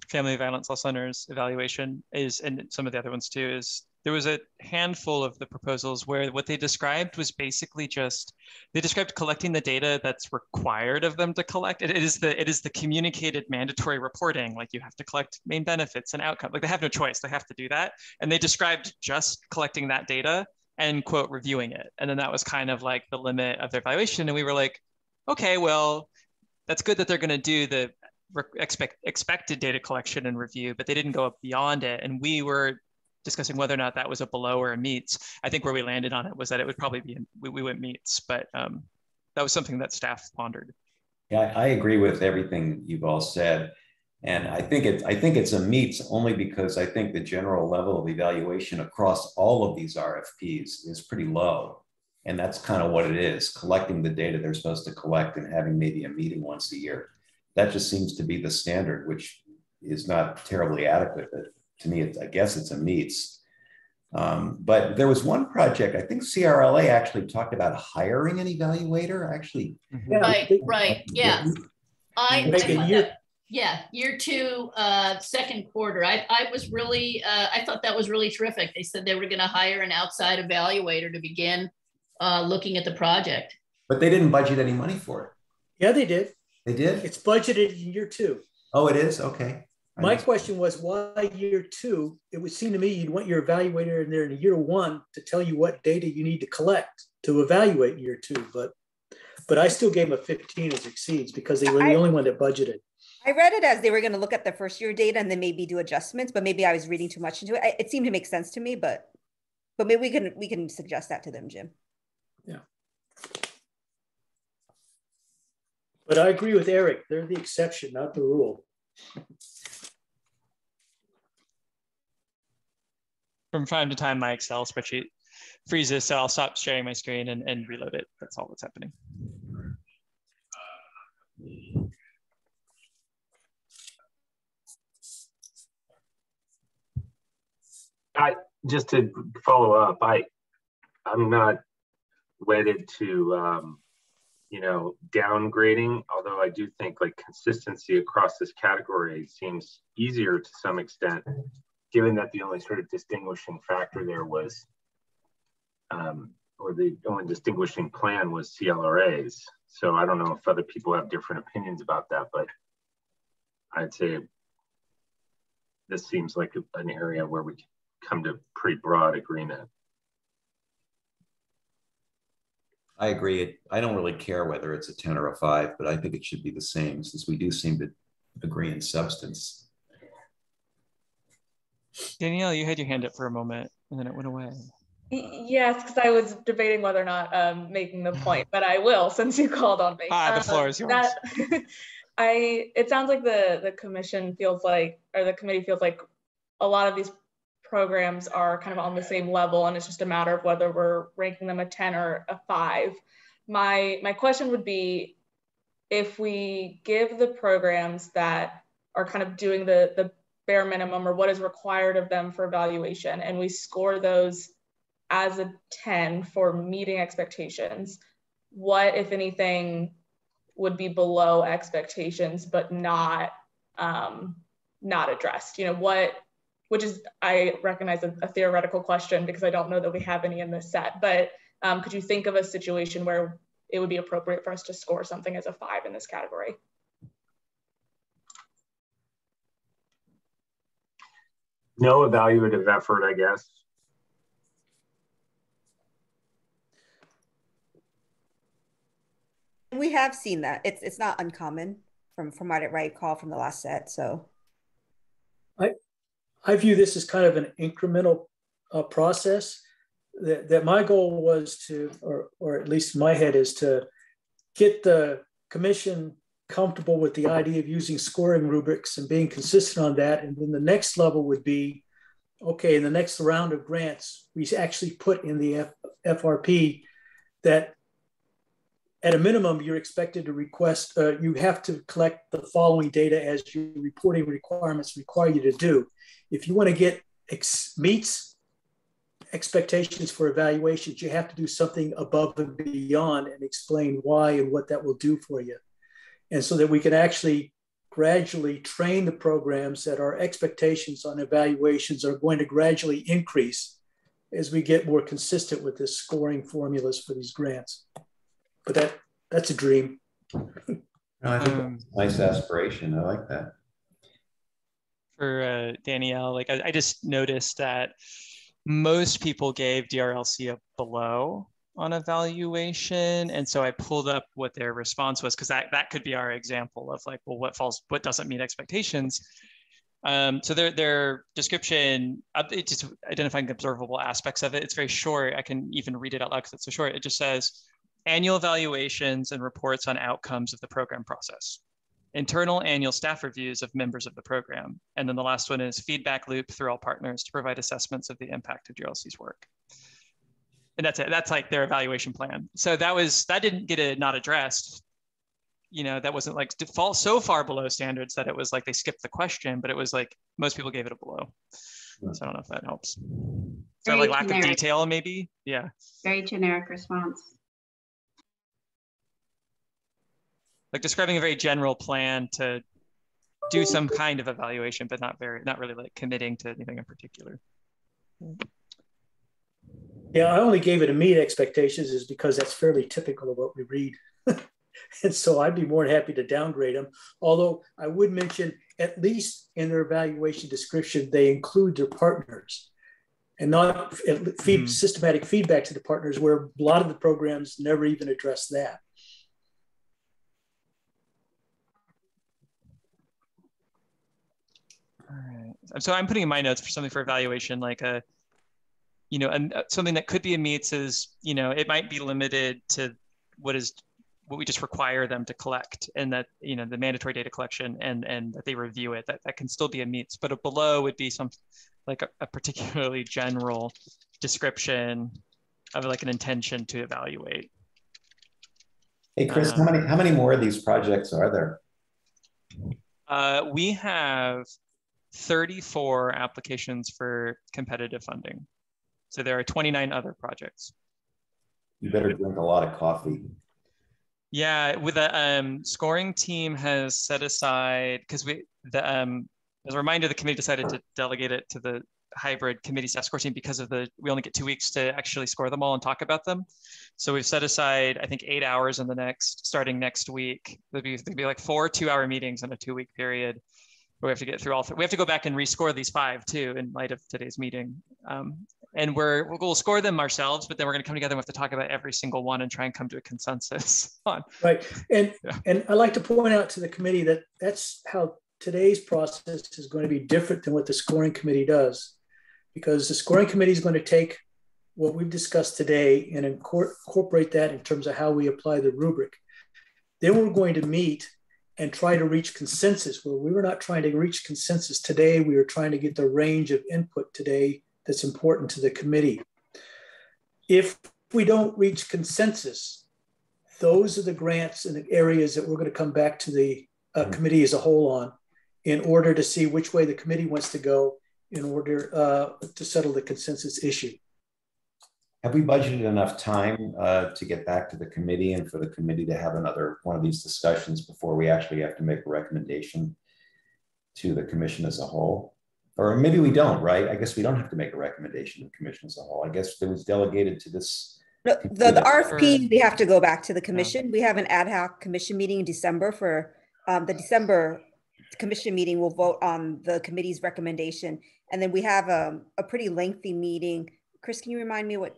family violence law centers evaluation is, and some of the other ones too, is there was a handful of the proposals where what they described was basically just, they described collecting the data that's required of them to collect. It is the communicated mandatory reporting, like you have to collect main benefits and outcome. Like they have no choice, they have to do that. And they described just collecting that data and quote, reviewing it. And then that was kind of like the limit of their evaluation. And we were like, okay, well, that's good that they're gonna do the expected data collection and review, but they didn't go up beyond it. And we were discussing whether or not that was a below or a meets. I think where we landed on it was that it would probably be, we went meets, but that was something that staff pondered. Yeah, I agree with everything you've all said. And I think it's a meets only because I think the general level of evaluation across all of these RFPs is pretty low. And that's kind of what it is, collecting the data they're supposed to collect and having maybe a meeting once a year. That just seems to be the standard, which is not terribly adequate. But to me, I guess it's a meets. But there was one project, I think CRLA actually talked about hiring an evaluator, actually. Right, yeah. I thought that, yeah, year 2, second quarter. I was really, I thought that was really terrific. They said they were gonna hire an outside evaluator to begin looking at the project. But they didn't budget any money for it. Yeah, they did. They did? It's budgeted in year 2. Oh, it is? Okay. My question was, why year 2? It would seem to me you'd want your evaluator in there in year 1 to tell you what data you need to collect to evaluate year 2. But I still gave them a 15 as exceeds because they were the only one that budgeted. I read it as they were going to look at the first year data and then maybe do adjustments, but maybe I was reading too much into it. It seemed to make sense to me, but maybe we can suggest that to them, Jim. Yeah. But I agree with Eric. They're the exception, not the rule. From time to time, my Excel spreadsheet freezes, so I'll stop sharing my screen and reload it. That's all that's happening. Just to follow up, I'm not wedded to downgrading, although I do think like consistency across this category seems easier to some extent, given that the only sort of distinguishing factor there was, or the only distinguishing plan was CLRAs. So I don't know if other people have different opinions about that, but I'd say this seems like an area where we come to pretty broad agreement. I agree. I don't really care whether it's a 10 or a 5, but I think it should be the same since we do seem to agree in substance. Danielle, you had your hand up for a moment and then it went away. Yes, because I was debating whether or not making the point, but I will since you called on me. The floor is yours. It sounds like the commission feels like, or the committee feels like a lot of these programs are kind of on the same level and it's just a matter of whether we're ranking them a 10 or a 5. My question would be, if we give the programs that are kind of doing the bare minimum or what is required of them for evaluation, and we score those as a 10 for meeting expectations, what, if anything, would be below expectations but not addressed? Which is, I recognize a theoretical question because I don't know that we have any in this set, but could you think of a situation where it would be appropriate for us to score something as a 5 in this category? No evaluative effort, I guess. We have seen that. It's not uncommon from what I recall from the last set, so. I view this as kind of an incremental process that my goal was to, or at least in my head, is to get the commission comfortable with the idea of using scoring rubrics and being consistent on that. And then the next level would be, okay, in the next round of grants, we actually put in the FRP that at a minimum, you're expected to request, you have to collect the following data as your reporting requirements require you to do. If you want to get meets expectations for evaluations, you have to do something above and beyond and explain why and what that will do for you. And so that we can actually gradually train the programs that our expectations on evaluations are going to gradually increase as we get more consistent with this scoring formulas for these grants. But that's a dream. No, I think that's a nice aspiration. I like that. For Danielle, like I just noticed that most people gave DRLC a below on evaluation. And so I pulled up what their response was, because that could be our example of like, well, what doesn't meet expectations. So their description, it's just identifying observable aspects of it. It's very short. I can even read it out loud because it's so short. It just says, annual evaluations and reports on outcomes of the program process. Internal annual staff reviews of members of the program. And then the last one is feedback loop through all partners to provide assessments of the impact of DRLC's work. And that's it. That's like their evaluation plan. So that didn't get it not addressed. You know, that wasn't like to fall so far below standards that it was like they skipped the question, but it was like most people gave it a below. So I don't know if that helps. So like lack of detail, maybe. Yeah. Very generic response. Like describing a very general plan to do some kind of evaluation, but not really like committing to anything in particular. Yeah, I only gave it a meet expectations is because that's fairly typical of what we read. And so I'd be more than happy to downgrade them. Although I would mention, at least in their evaluation description, they include their partners and not systematic feedback to the partners, where a lot of the programs never even address that. All right. So I'm putting in my notes for something for evaluation, like something that could be a meets is, it might be limited to what we just require them to collect, and that, the mandatory data collection and that they review it, that can still be a meets, but a below would be some like a particularly general description of like an intention to evaluate. Hey, Chris, how many more of these projects are there? We have 34 applications for competitive funding. So there are 29 other projects. You better drink a lot of coffee. Yeah, with the scoring team has set aside, because as a reminder, the committee decided to delegate it to the hybrid committee staff score team because of we only get 2 weeks to actually score them all and talk about them. So we've set aside, I think, 8 hours starting next week. There'll be like 4 2-hour meetings in a 2-week period. We have to get through all 3. We have to go back and rescore these 5 too, in light of today's meeting. And we'll score them ourselves, but then we're going to come together and we have to talk about every single one and try and come to a consensus on. Right. And I'd like to point out to the committee that that's how today's process is going to be different than what the scoring committee does, because the scoring committee is going to take what we've discussed today and incorporate that in terms of how we apply the rubric. Then we're going to meet and try to reach consensus, where we were not trying to reach consensus today. We were trying to get the range of input today that's important to the committee. If we don't reach consensus, those are the grants and the areas that we're going to come back to the committee as a whole on, in order to see which way the committee wants to go in order to settle the consensus issue. Have we budgeted enough time to get back to the committee and for the committee to have another one of these discussions before we actually have to make a recommendation to the commission as a whole? Or maybe we don't, right? I guess we don't have to make a recommendation to the commission as a whole. I guess it was delegated to this. No, the RFP, we have to go back to the commission. We have an ad hoc commission meeting in December for the December commission meeting. We'll vote on the committee's recommendation. And then we have a pretty lengthy meeting. Chris, can you remind me what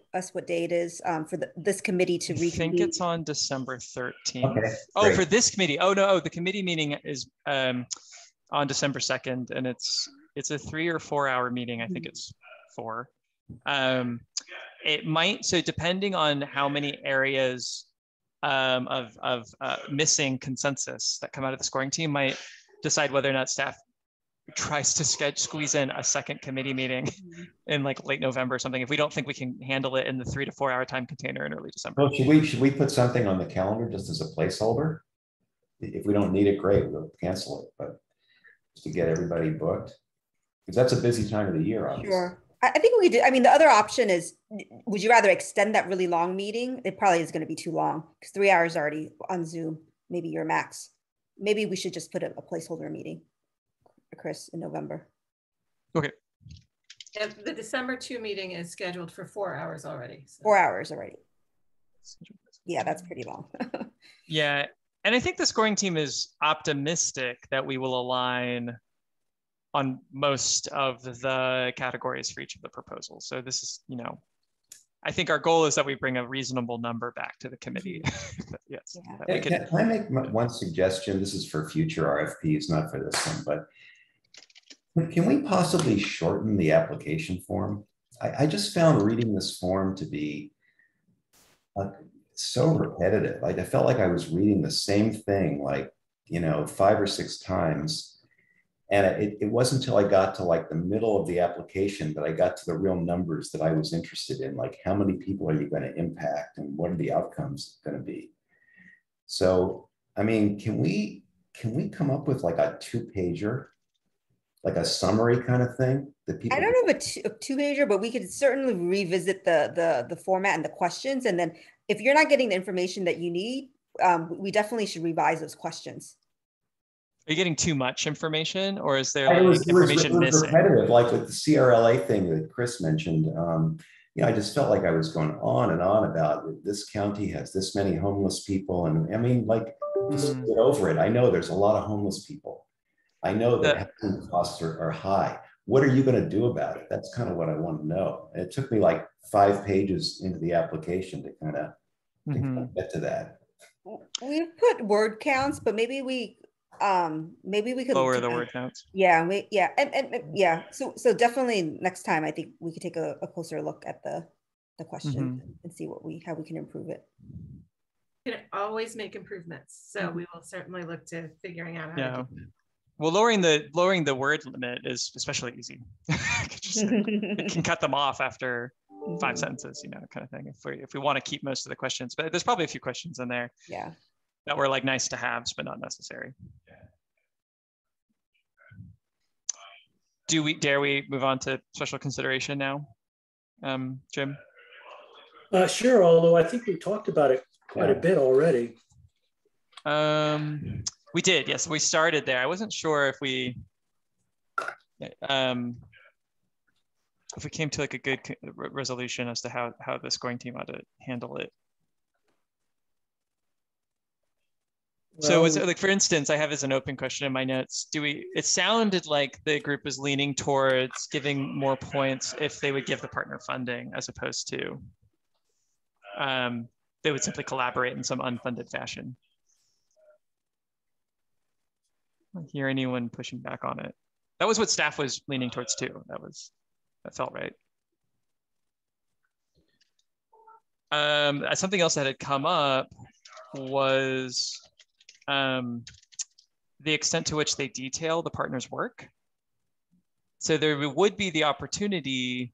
day it is for this committee to reconvene? I think it's on December 13th. Okay, oh, for this committee. Oh, no, the committee meeting is on December 2nd, and it's a 3 or 4 hour meeting. I think it's 4. It might, so depending on how many areas of missing consensus that come out of the scoring team might decide whether or not staff tries to squeeze in a second committee meeting in like late November or something, if we don't think we can handle it in the 3 to 4 hour time container in early December. Well, should we put something on the calendar just as a placeholder? If we don't need it, great, we'll cancel it. But to get everybody booked, because that's a busy time of the year, obviously. Sure. I think we could do, I mean, the other option is, would you rather extend that really long meeting? It probably is going to be too long because 3 hours already on Zoom, maybe your max. Maybe we should just put a placeholder meeting, Chris, in November. Okay. And the December 2 meeting is scheduled for 4 hours already. So. 4 hours already. Yeah, that's pretty long. Yeah. And I think the scoring team is optimistic that we will align on most of the categories for each of the proposals. So this is, you know, I think our goal is that we bring a reasonable number back to the committee. Yes. Yeah. Can I make one suggestion? This is for future RFPs, not for this one, but can we possibly shorten the application form? I just found reading this form to be so repetitive. Like I felt like I was reading the same thing, like, you know, 5 or 6 times. And it wasn't until I got to like the middle of the application that I got to the real numbers that I was interested in, like how many people are you going to impact and what are the outcomes going to be? So, I mean, can we come up with like a 2-pager, like a summary kind of thing that people? I don't know if a 2-pager, but we could certainly revisit the format and the questions. And then if you're not getting the information that you need, we definitely should revise those questions. Are you getting too much information, or is there like information missing? Repetitive, like with the CRLA thing that Chris mentioned. You know, I just felt like I was going on and on about this county has this many homeless people, and I mean, like, just get over it. I know there's a lot of homeless people. I know that housing costs are high. What are you going to do about it? That's kind of what I want to know. And it took me like 5 pages into the application to kind of get to that. We've put word counts, but maybe we could lower the word counts. Yeah, yeah. So definitely next time, I think we could take a closer look at the question and see how we can improve it. You can always make improvements, so we will certainly look to figuring out how to do that. Well, lowering the word limit is especially easy. It can cut them off after 5 sentences, you know, kind of thing. If we want to keep most of the questions, but there's probably a few questions in there. Yeah. That were like nice to haves, but not necessary. Dare we move on to special consideration now, Jim? Sure, although I think we talked about it quite a bit already. We did, yes. We started there. I wasn't sure if we came to like a good resolution as to how the scoring team ought to handle it. So was it like, for instance, I have as an open question in my notes, it sounded like the group was leaning towards giving more points if they would give the partner funding as opposed to they would simply collaborate in some unfunded fashion. I don't hear anyone pushing back on it. That was what staff was leaning towards too. That felt right. Something else that had come up was the extent to which they detail the partner's work. So there would be the opportunity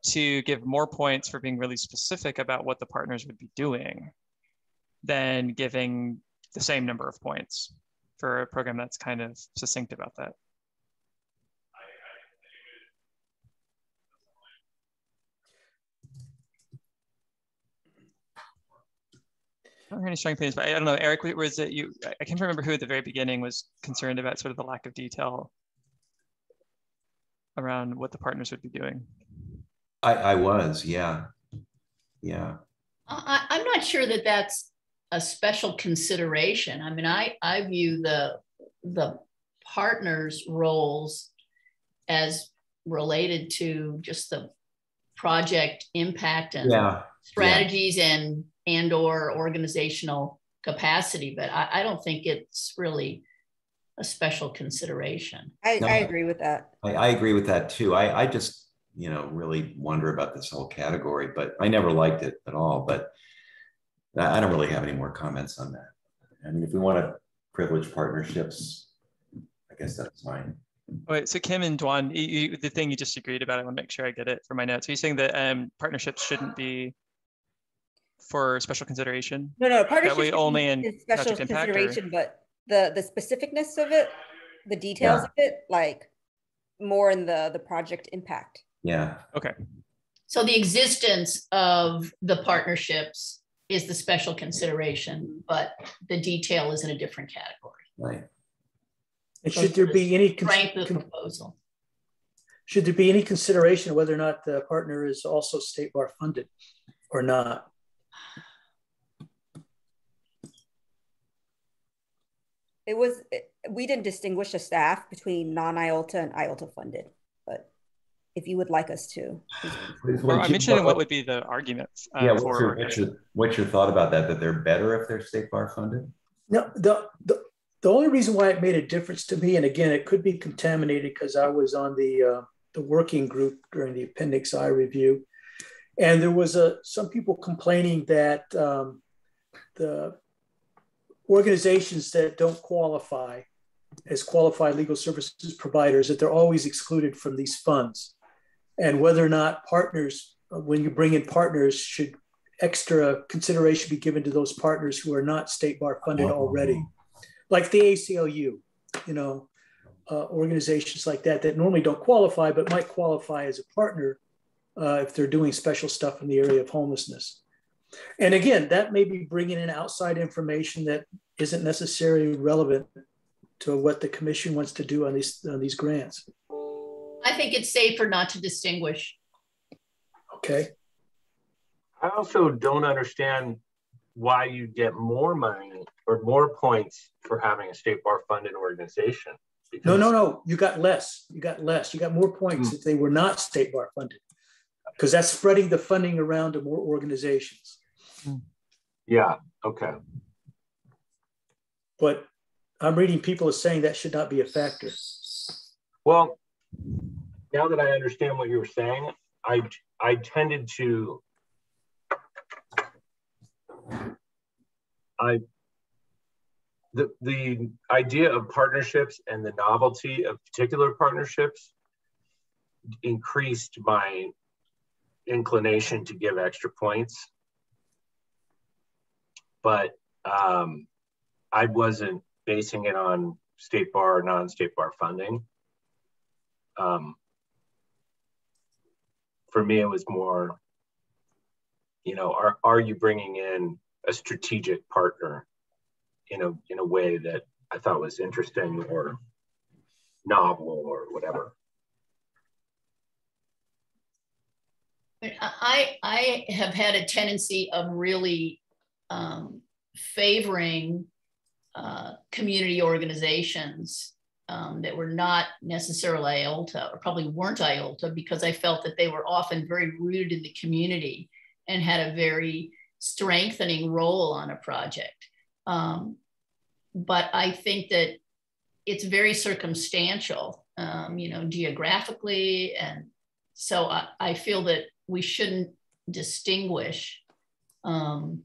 to give more points for being really specific about what the partners would be doing than giving the same number of points for a program that's kind of succinct about that. I don't hear any strong opinions, but I don't know, Eric, was it you? I can't remember who at the very beginning was concerned about sort of the lack of detail around what the partners would be doing. I was, yeah. Yeah. I'm not sure that that's a special consideration. I mean, I view the partners' roles as related to just the project impact and strategies and or organizational capacity, but I don't think it's really a special consideration. I agree with that. I agree with that too. I just, you know, really wonder about this whole category, but I never liked it at all. But I don't really have any more comments on that. I mean, if we want to privilege partnerships, I guess that's fine. Wait, so Kim and Dwan, the thing you just agreed about, I want to make sure I get it for my notes. Are you saying that partnerships shouldn't be for special consideration? No, partnerships that way only in special consideration, but the specificness of it, the details of it, like more in the project impact. Yeah. Okay. So the existence of the partnerships is the special consideration, but the detail is in a different category. Right. And should there be any strength of the proposal? Should there be any consideration of whether or not the partner is also state bar funded or not? We didn't distinguish a staff between non-IOLTA and IOLTA funded, but if you would like us to. Or I'm interested in what would be the arguments. What's your thought about that they're better if they're state bar funded? No, the only reason why it made a difference to me, and again, it could be contaminated because I was on the working group during the Appendix I review, and there was some people complaining that the organizations that don't qualify as qualified legal services providers, that they're always excluded from these funds, and whether or not partners, when you bring in partners, should extra consideration be given to those partners who are not state bar funded already, like the ACLU, organizations like that normally don't qualify, but might qualify as a partner if they're doing special stuff in the area of homelessness. And again, that may be bringing in outside information that isn't necessarily relevant to what the commission wants to do on these grants. I think it's safer not to distinguish. Okay. I also don't understand why you get more money or more points for having a state bar funded organization. No. You got less. You got more points if they were not state bar funded, because that's spreading the funding around to more organizations. Yeah. Okay. But I'm reading people as saying that should not be a factor. Well, now that I understand what you were saying, I tended to the idea of partnerships and the novelty of particular partnerships increased my inclination to give extra points. But I wasn't basing it on state bar or non-state bar funding. For me, it was more, are you bringing in a strategic partner in a way that I thought was interesting or novel or whatever? I have had a tendency of really favoring community organizations that were not necessarily IOLTA, or probably weren't IOLTA, because I felt that they were often very rooted in the community and had a very strengthening role on a project. But I think that it's very circumstantial, geographically. And so I feel that we shouldn't distinguish and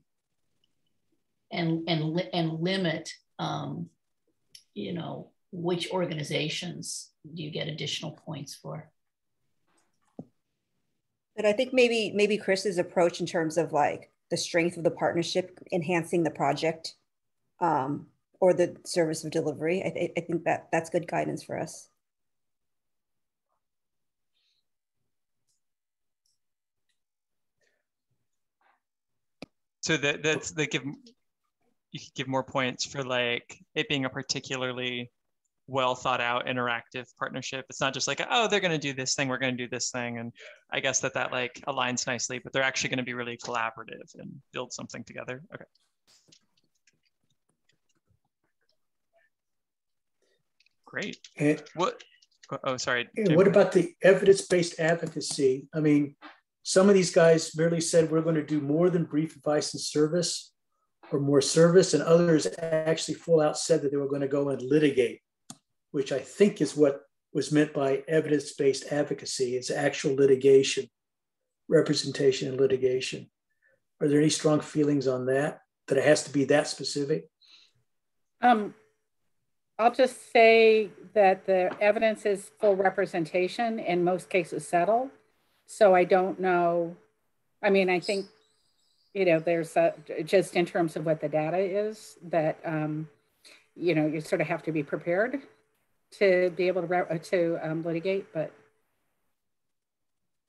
limit, which organizations do you get additional points for. But I think maybe Chris's approach in terms of like the strength of the partnership enhancing the project or the service of delivery, I think that's good guidance for us. So you could give more points for like it being a particularly well thought out interactive partnership. It's not just like, oh, they're going to do this thing, we're going to do this thing, and I guess that like aligns nicely, but they're actually going to be really collaborative and build something together. Okay. Great. And sorry. And what about the evidence-based advocacy? I mean, some of these guys merely said we're going to do more than brief advice and service or more service, and others actually full out said that they were going to go and litigate, which I think is what was meant by evidence-based advocacy. It's actual litigation, representation and litigation. Are there any strong feelings on that it has to be that specific? I'll just say that the evidence is full representation, in most cases settle. So I don't know. I mean, I think, you know, there's just in terms of what the data is that, you know, you sort of have to be prepared to be able to litigate, but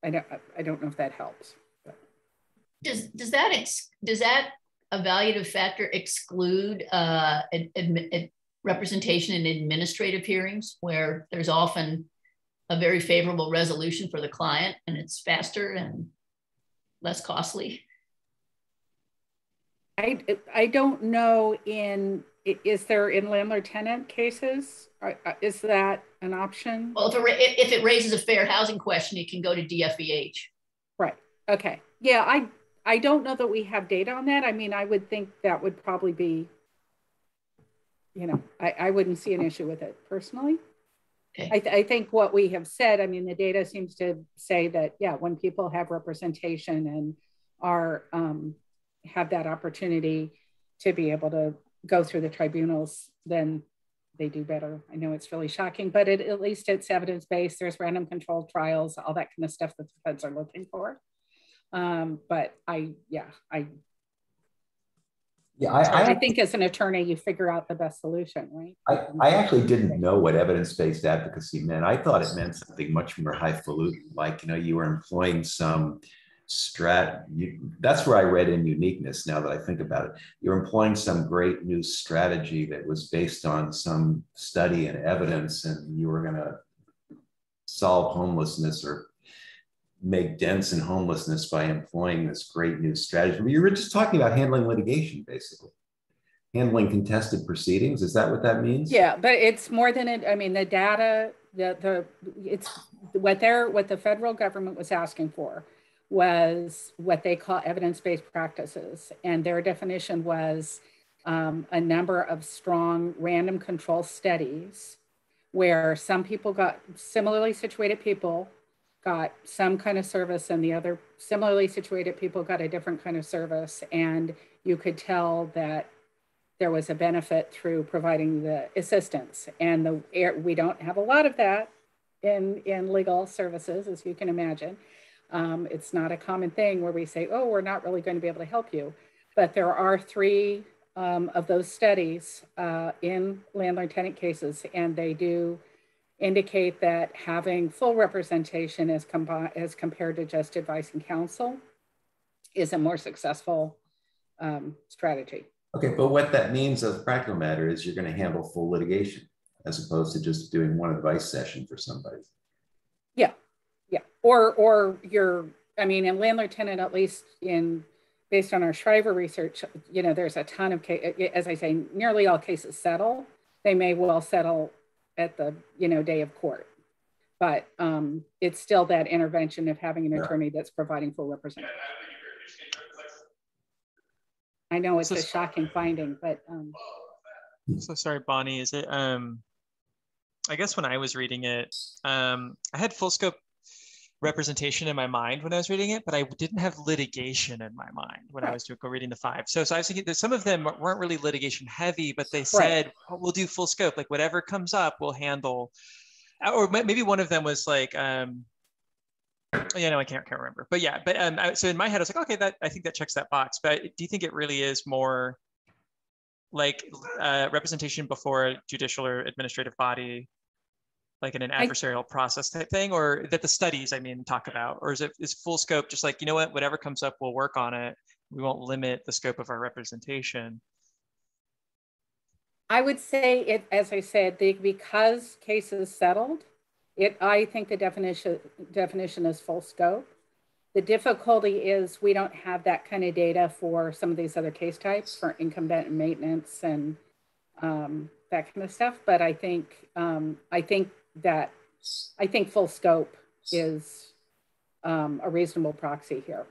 I don't know if that helps. But. Does that evaluative factor exclude representation in administrative hearings where there's often a very favorable resolution for the client and it's faster and less costly? I don't know is there in landlord-tenant cases? Is that an option? Well, if it raises a fair housing question, it can go to DFEH. Right. Okay. Yeah, I don't know that we have data on that. I mean, I would think that would probably be, you know, I wouldn't see an issue with it personally. Okay. I think what we have said, I mean, the data seems to say that, yeah, when people have representation and are have that opportunity to be able to go through the tribunals, then they do better. I know it's really shocking, but at least it's evidence-based. There's random controlled trials, all that kind of stuff that the feds are looking for. But I think as an attorney, you figure out the best solution, right? I actually didn't know what evidence-based advocacy meant. I thought it meant something much more highfalutin, like, you know, you were employing some that's where I read in uniqueness. Now that I think about it, you're employing some great new strategy that was based on some study and evidence, and you were going to solve homelessness or make dents in homelessness by employing this great new strategy. You were just talking about handling litigation, basically. Handling contested proceedings. Is that what that means? Yeah, but it's more than it. I mean, the data, it's what the federal government was asking for was what they call evidence-based practices. And their definition was a number of strong random control studies where some people similarly situated people got some kind of service and the other similarly situated people got a different kind of service. And you could tell that there was a benefit through providing the assistance. And we don't have a lot of that in legal services, as you can imagine. It's not a common thing where we say, oh, we're not really going to be able to help you. But there are 3 of those studies in landlord-tenant cases, and they do indicate that having full representation as compared to just advice and counsel is a more successful strategy. Okay, but what that means as a practical matter is you're going to handle full litigation as opposed to just doing one advice session for somebody. Yeah. Yeah, or I mean, in landlord-tenant, at least based on our Shriver research, you know, there's a ton of cases, as I say, nearly all cases settle. They may well settle at the, you know, day of court, but it's still that intervention of having an attorney that's providing full representation. I know it's a shocking finding, but. So sorry, Bonnie, is it, I guess when I was reading it, I had full scope representation in my mind when I was reading it, but I didn't have litigation in my mind when I was reading the 5. So I was thinking that some of them weren't really litigation heavy, but they said, oh, we'll do full scope, like whatever comes up, we'll handle. Or maybe one of them was like, you know, I can't remember, but yeah, but so in my head, I was like, okay, I think that checks that box. But do you think it really is more like representation before a judicial or administrative body, like in an adversarial process type thing, or that the studies, I mean, talk about, or is full scope just like, you know what, whatever comes up, we'll work on it. We won't limit the scope of our representation. I would say it, as I said, because cases settled, I think the definition is full scope. The difficulty is we don't have that kind of data for some of these other case types for income maintenance and that kind of stuff. But I think full scope is a reasonable proxy here.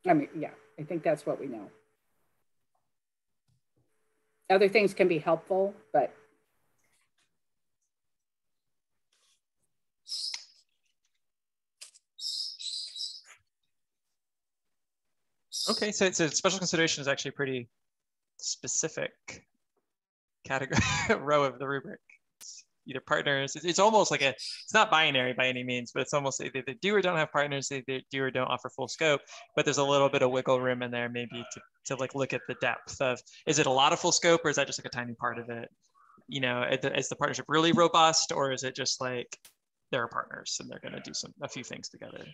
I mean, yeah, I think that's what we know. Other things can be helpful, but. Okay, so special consideration is actually pretty specific. category row of the rubric. It's either partners. It's almost like it's not binary by any means, but it's almost they do or don't have partners. They do or don't offer full scope. But there's a little bit of wiggle room in there, maybe to like look at the depth of, is it a lot of full scope, or is that just like a tiny part of it? You know, is the partnership really robust, or is it just like there are partners and they're going to do a few things together?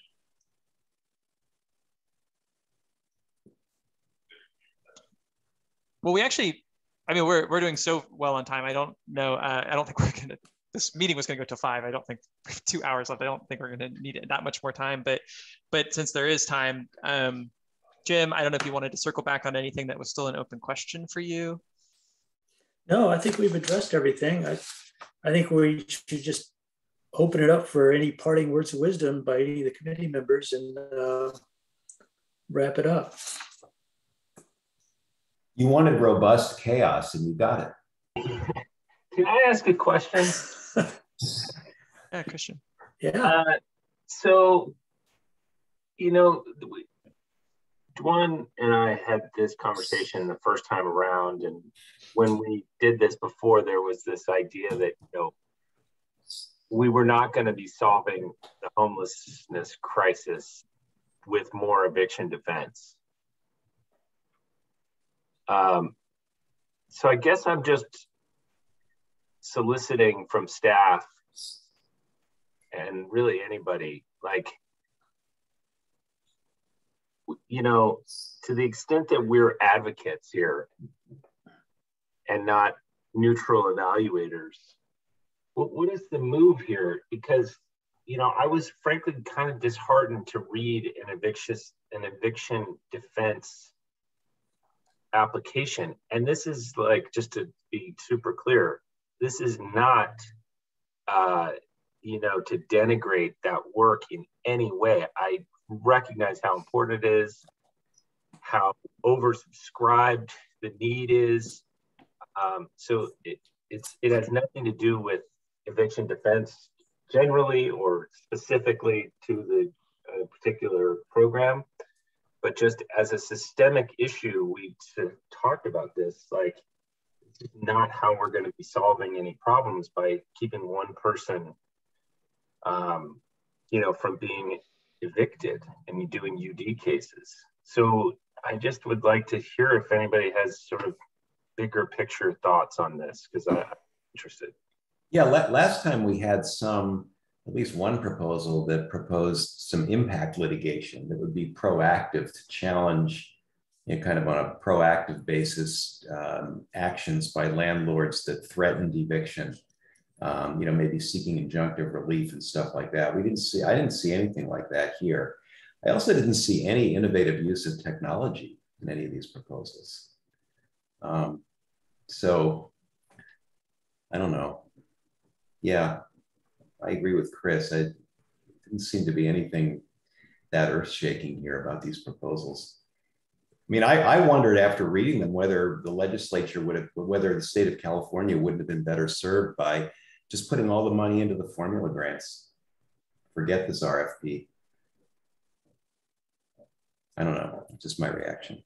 Well, we actually, I mean, we're doing so well on time. I don't know. I don't think we're gonna. This meeting was gonna go to 5. I don't think we have 2 hours left. I don't think we're gonna need that much more time. But since there is time, Jim, I don't know if you wanted to circle back on anything that was still an open question for you. No, I think we've addressed everything. I think we should just open it up for any parting words of wisdom by any of the committee members and wrap it up. You wanted robust chaos and you got it. Can I ask a question? Yeah, Christian. Yeah. So, you know, Dwan and I had this conversation the first time around, and when we did this before, there was this idea that, you know, we were not going to be solving the homelessness crisis with more eviction defense. So I guess I'm just soliciting from staff and really anybody, like, you know, to the extent that we're advocates here and not neutral evaluators, what is the move here? Because, you know, I was frankly kind of disheartened to read an eviction defense application. And this is like, just to be super clear, this is not, you know, to denigrate that work in any way. I recognize how important it is, how oversubscribed the need is. So it has nothing to do with eviction defense generally or specifically to the particular program, but just as a systemic issue, we talked about this, like, it's not how we're going to be solving any problems by keeping one person, you know, from being evicted and doing UD cases. So I just would like to hear if anybody has sort of bigger picture thoughts on this, because I'm interested. Yeah, last time we had at least one proposal that proposed some impact litigation that would be proactive to challenge, you know, kind of on a proactive basis, actions by landlords that threatened eviction, you know, maybe seeking injunctive relief and stuff like that. I didn't see anything like that here. I also didn't see any innovative use of technology in any of these proposals. So I don't know. Yeah, I agree with Chris. It didn't seem to be anything that earth-shaking here about these proposals. I mean, I wondered after reading them whether the legislature whether the state of California wouldn't have been better served by just putting all the money into the formula grants. Forget this RFP. I don't know, just my reaction.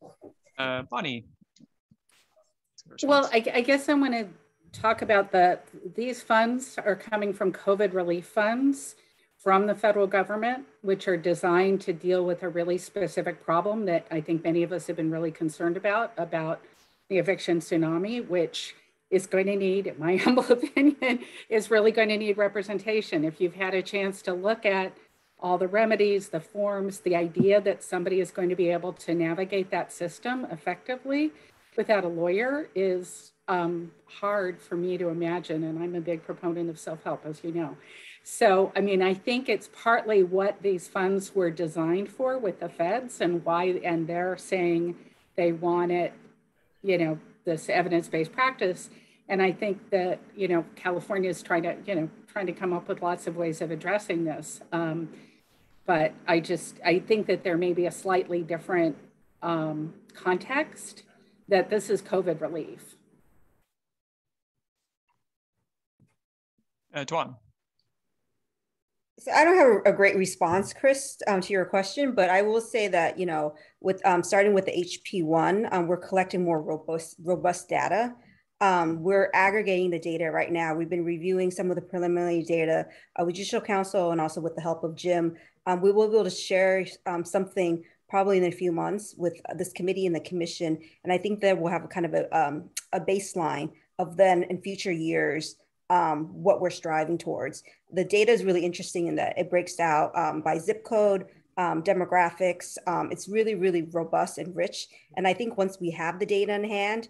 Bonnie. Well, I guess I want to talk about these funds are coming from COVID relief funds from the federal government, which are designed to deal with a really specific problem that I think many of us have been really concerned about the eviction tsunami, which is going to need, in my humble opinion, is really going to need representation. If you've had a chance to look at all the remedies, the forms, the idea that somebody is going to be able to navigate that system effectively without a lawyer is hard for me to imagine. And I'm a big proponent of self-help, as you know. So, I mean, I think it's partly what these funds were designed for with the feds and why, and they're saying they want it, you know, this evidence-based practice. And I think that, you know, California is trying to come up with lots of ways of addressing this. But I think that there may be a slightly different context, that this is COVID relief. Tuan. So I don't have a great response, Chris, to your question, but I will say that, you know, with starting with the HP1, we're collecting more robust data we're aggregating the data right now. We've been reviewing some of the preliminary data with Judicial Council and also with the help of Jim. We will be able to share something probably in a few months with this committee and the commission. And I think that we'll have a kind of a baseline of then in future years, what we're striving towards. The data is really interesting in that it breaks out by zip code, demographics. It's really, really robust and rich. And I think once we have the data in hand,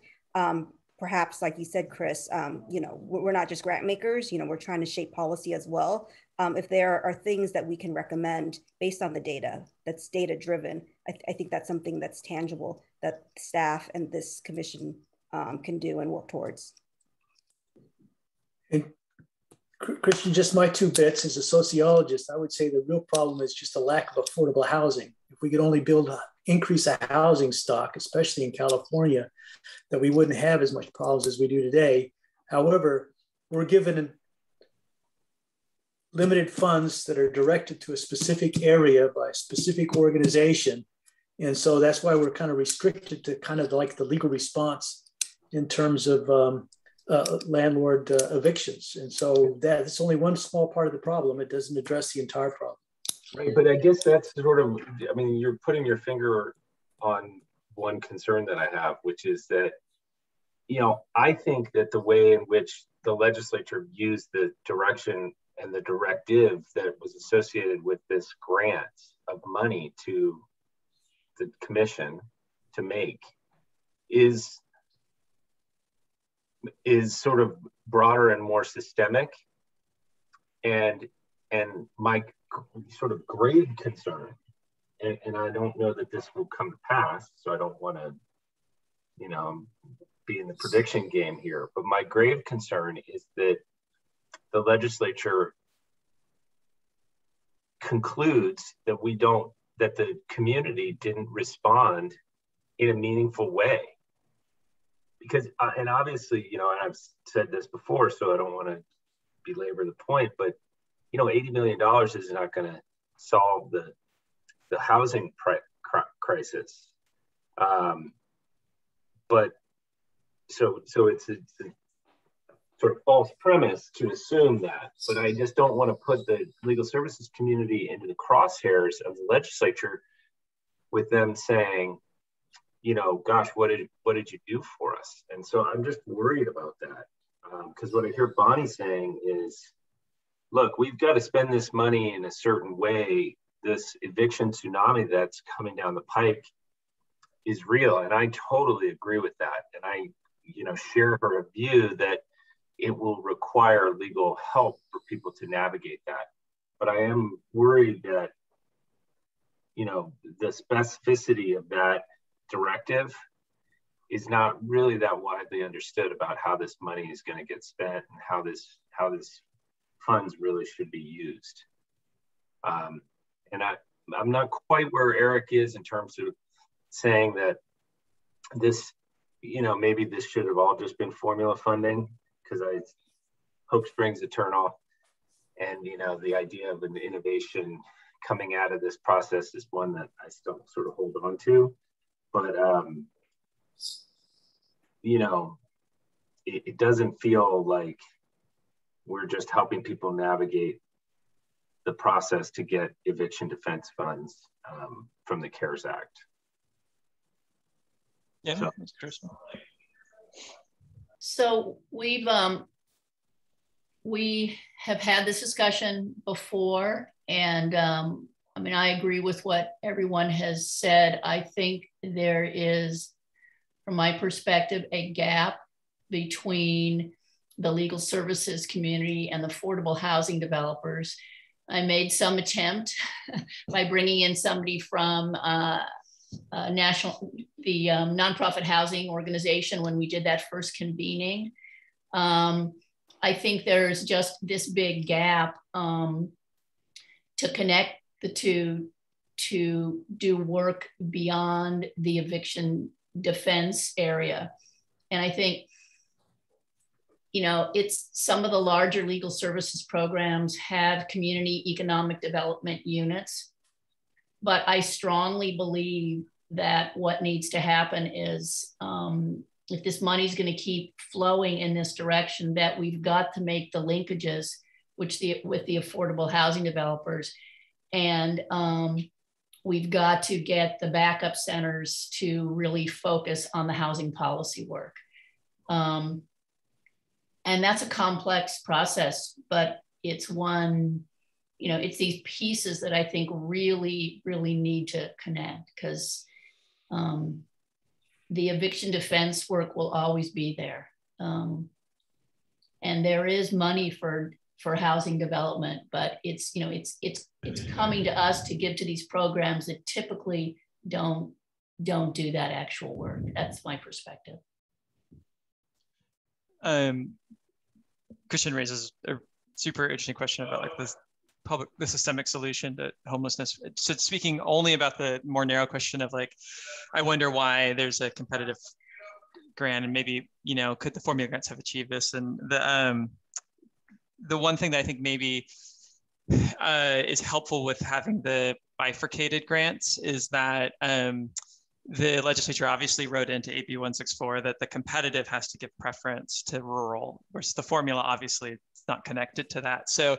perhaps, like you said, Chris, you know, we're not just grant makers, you know, we're trying to shape policy as well. If there are things that we can recommend based on the data, that's data driven, I think that's something that's tangible that staff and this commission can do and work towards. And Christian, just my 2 bits as a sociologist, I would say the real problem is just a lack of affordable housing. If we could only increase a housing stock, especially in California, that we wouldn't have as much problems as we do today. However, we're given limited funds that are directed to a specific area by a specific organization. And so that's why we're kind of restricted to kind of like the legal response in terms of landlord evictions. And so that's only one small part of the problem. It doesn't address the entire problem. Right, but I guess that's sort of, I mean, you're putting your finger on one concern that I have, which is that, you know, I think that the way in which the legislature used the direction and the directive that was associated with this grant of money to the commission to make is sort of broader and more systemic. And my sort of grave concern, and I don't know that this will come to pass, so I don't want to, you know, be in the prediction game here, but my grave concern is that the legislature concludes that that the community didn't respond in a meaningful way. Because, and obviously, you know, and I've said this before, so I don't want to belabor the point, but, you know, $80 million is not going to solve the housing crisis. But so it's a sort of false premise to assume that, but I just don't want to put the legal services community into the crosshairs of the legislature with them saying, you know, gosh, what did you do for us? And so I'm just worried about that, because what I hear Bonnie saying is, look, we've got to spend this money in a certain way. This eviction tsunami that's coming down the pike is real, and I totally agree with that. And I, you know, share her view that it will require legal help for people to navigate that. But I am worried that, you know, the specificity of that directive is not really that widely understood about how this money is going to get spent and how this funds really should be used. And I'm not quite where Eric is in terms of saying that this, you know, maybe this should have all just been formula funding, because I hope springs a turnoff. And, you know, the idea of an innovation coming out of this process is one that I still sort of hold on to. But, you know, it doesn't feel like we're just helping people navigate the process to get eviction defense funds from the CARES Act. Yeah, so, that's interesting. So we have had this discussion before, and I mean, I agree with what everyone has said. I think there is, from my perspective, a gap between the legal services community and the affordable housing developers. I made some attempt by bringing in somebody from the nonprofit housing organization when we did that first convening. I think there's just this big gap to connect the two to do work beyond the eviction defense area. And I think, you know, it's some of the larger legal services programs have community economic development units, but I strongly believe that what needs to happen is if this money is going to keep flowing in this direction, that we've got to make the linkages with the affordable housing developers. And we've got to get the backup centers to really focus on the housing policy work. And that's a complex process, but it's one, you know, it's these pieces that I think really, really need to connect, because the eviction defense work will always be there. And there is money for housing development, but it's, you know, it's coming to us to give to these programs that typically don't do that actual work. That's my perspective. Christian raises a super interesting question about like the systemic solution to homelessness. So speaking only about the more narrow question of like, I wonder why there's a competitive grant, and maybe, you know, could the formula grants have achieved this? And the one thing that I think maybe is helpful with having the bifurcated grants is that the legislature obviously wrote into AB 164 that the competitive has to give preference to rural, whereas the formula obviously is not connected to that. So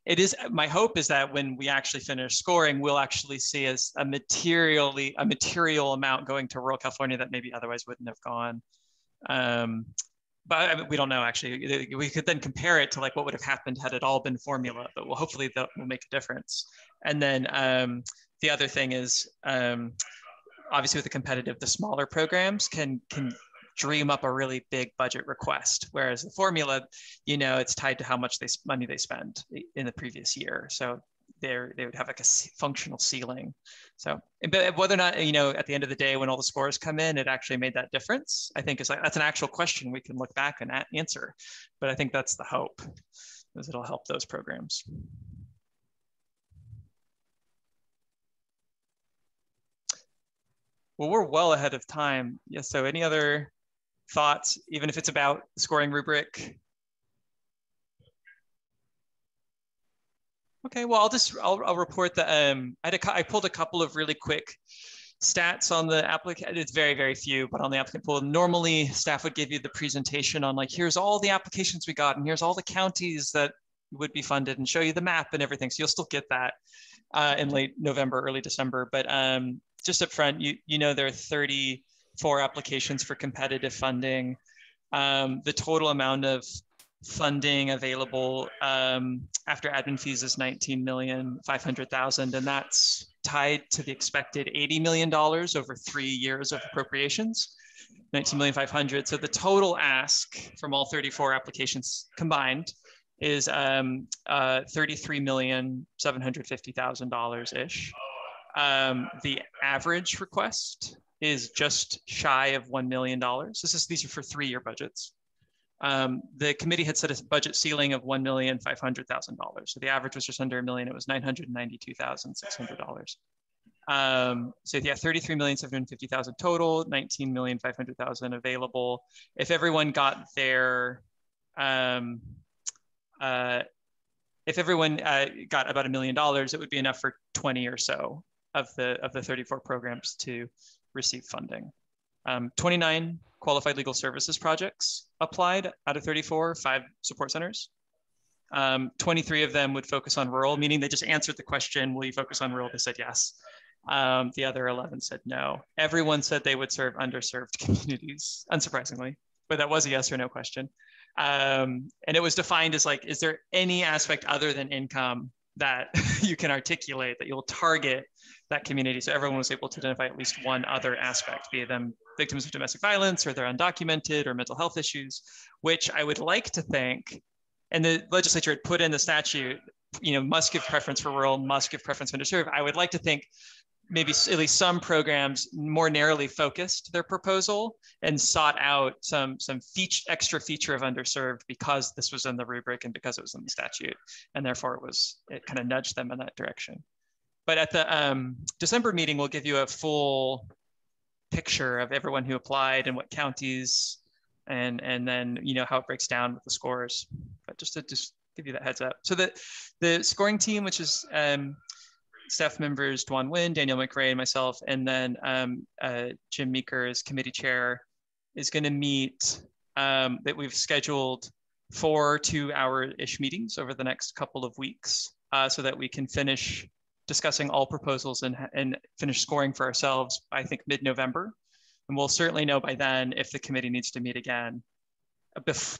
it is, my hope is that when we actually finish scoring, we'll actually see as a material amount going to rural California that maybe otherwise wouldn't have gone. But I mean, we don't know actually. We could then compare it to like what would have happened had it all been formula, but well, hopefully that will make a difference. And then the other thing is, obviously with the competitive, the smaller programs can dream up a really big budget request, whereas the formula, you know, it's tied to how much money they spend in the previous year. So they would have like a functional ceiling. So, but whether or not, you know, at the end of the day, when all the scores come in, it actually made that difference, I think is like, that's an actual question we can look back and answer. But I think that's the hope, is it'll help those programs. Well, we're well ahead of time. Yeah, so any other thoughts, even if it's about the scoring rubric? Okay, well, I'll report that I pulled a couple of really quick stats on the applicant. It's very, very few, but on the applicant pool, normally staff would give you the presentation on like, here's all the applications we got, and here's all the counties that would be funded, and show you the map and everything. So you'll still get that in late November, early December. But just up front, you know, there are 34 applications for competitive funding. The total amount of funding available after admin fees is $19,500,000, and that's tied to the expected $80 million over 3 years of appropriations, $19,500,000. So the total ask from all 34 applications combined is $33,750,000 ish. The average request is just shy of $1 million. These are for 3-year budgets. The committee had set a budget ceiling of $1,500,000. So the average was just under $1 million. It was $992,600. So yeah, $33,750,000 total, $19,500,000 available. If everyone got their, if everyone got about $1 million, it would be enough for 20 or so of the 34 programs to receive funding. 29 qualified legal services projects applied out of 34, 5 support centers. 23 of them would focus on rural, meaning they just answered the question, will you focus on rural? They said yes. The other 11 said no. Everyone said they would serve underserved communities, unsurprisingly, but that was a yes or no question. And it was defined as like, is there any aspect other than income that you can articulate that you'll target that community? So everyone was able to identify at least one other aspect, be them victims of domestic violence, or they're undocumented, or mental health issues, which I would like to think, and the legislature had put in the statute, you know, must give preference for rural, must give preference for underserved. I would like to think maybe at least some programs more narrowly focused their proposal and sought out some extra feature of underserved because this was in the rubric and because it was in the statute, and therefore it kind of nudged them in that direction. But at the December meeting, we'll give you a full picture of everyone who applied and what counties, and then, you know, how it breaks down with the scores. But just to give you that heads up. So the scoring team, which is staff members Dwan Wynn, Daniel McRae, and myself, and then Jim Meeker is committee chair. is going to meet, that we've scheduled 4 2-hour-ish meetings over the next couple of weeks, so that we can finish discussing all proposals and finish scoring for ourselves, I think, mid-November. And we'll certainly know by then if the committee needs to meet again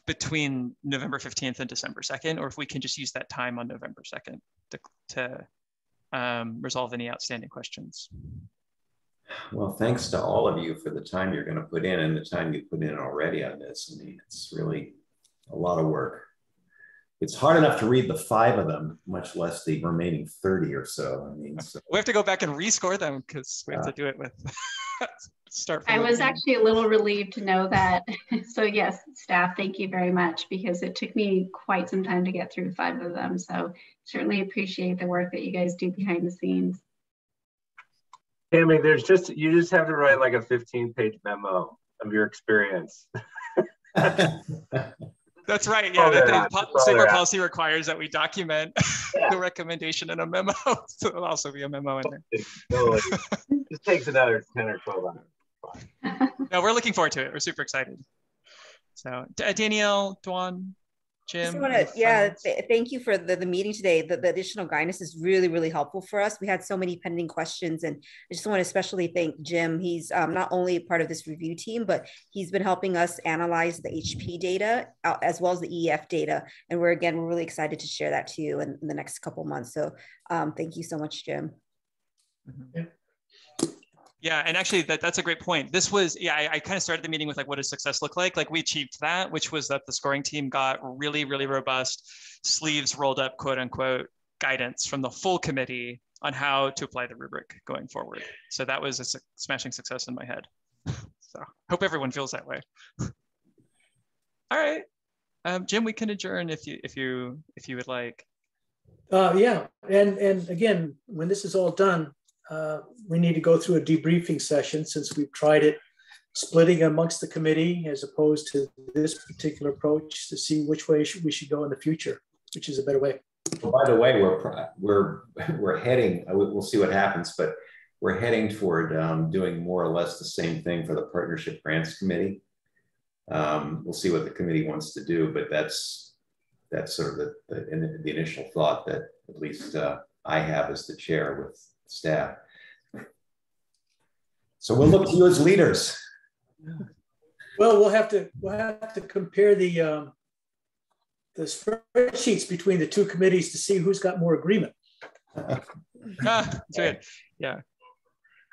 between November 15th and December 2nd, or if we can just use that time on November 2nd to resolve any outstanding questions. Well, thanks to all of you for the time you're going to put in and the time you put in already on this. I mean, it's really a lot of work. It's hard enough to read the 5 of them, much less the remaining 30 or so. I mean, so. We have to go back and rescore them because we have to do it with start. I was actually a little relieved to know that. So yes, staff, thank you very much, because it took me quite some time to get through 5 of them. So certainly appreciate the work that you guys do behind the scenes. Tammy, you just have to write like a 15-page memo of your experience. That's right. Yeah, the State policy requires that we document the recommendation in a memo. So there'll also be a memo in there. It takes another 10 or 12 hours. No, we're looking forward to it. We're super excited. So Danielle, Dwan, Jim. Thank you for the meeting today. The additional guidance is really, really helpful for us. We had so many pending questions, and I just want to especially thank Jim. He's not only part of this review team, but he's been helping us analyze the HP data as well as the EF data. And we're really excited to share that to you in the next couple months. So thank you so much, Jim. Mm-hmm. Yeah, and actually that's a great point. This was, I kind of started the meeting with like, what does success look like? Like we achieved that, which was that the scoring team got really, really robust sleeves rolled up, quote unquote, guidance from the full committee on how to apply the rubric going forward. So that was a smashing success in my head. So hope everyone feels that way. All right, Jim, we can adjourn if you would like. Yeah, and again, when this is all done, we need to go through a debriefing session, since we've tried it splitting amongst the committee as opposed to this particular approach, to see which way we should go in the future, which is a better way. Well, by the way, we're heading, we'll see what happens, but we're heading toward doing more or less the same thing for the Partnership Grants Committee. We'll see what the committee wants to do, but that's sort of the initial thought that at least I have as the chair with staff. So we'll look to you as leaders. Well, we'll have to compare the spreadsheets between the two committees to see who's got more agreement. That's good. Yeah.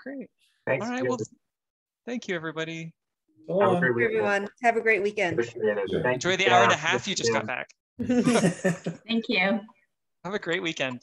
Great. Thanks. All right. Well, thank you, everybody. Have everyone. Have a great weekend. Enjoy the hour and a half you just got back. Thank you. Have a great weekend.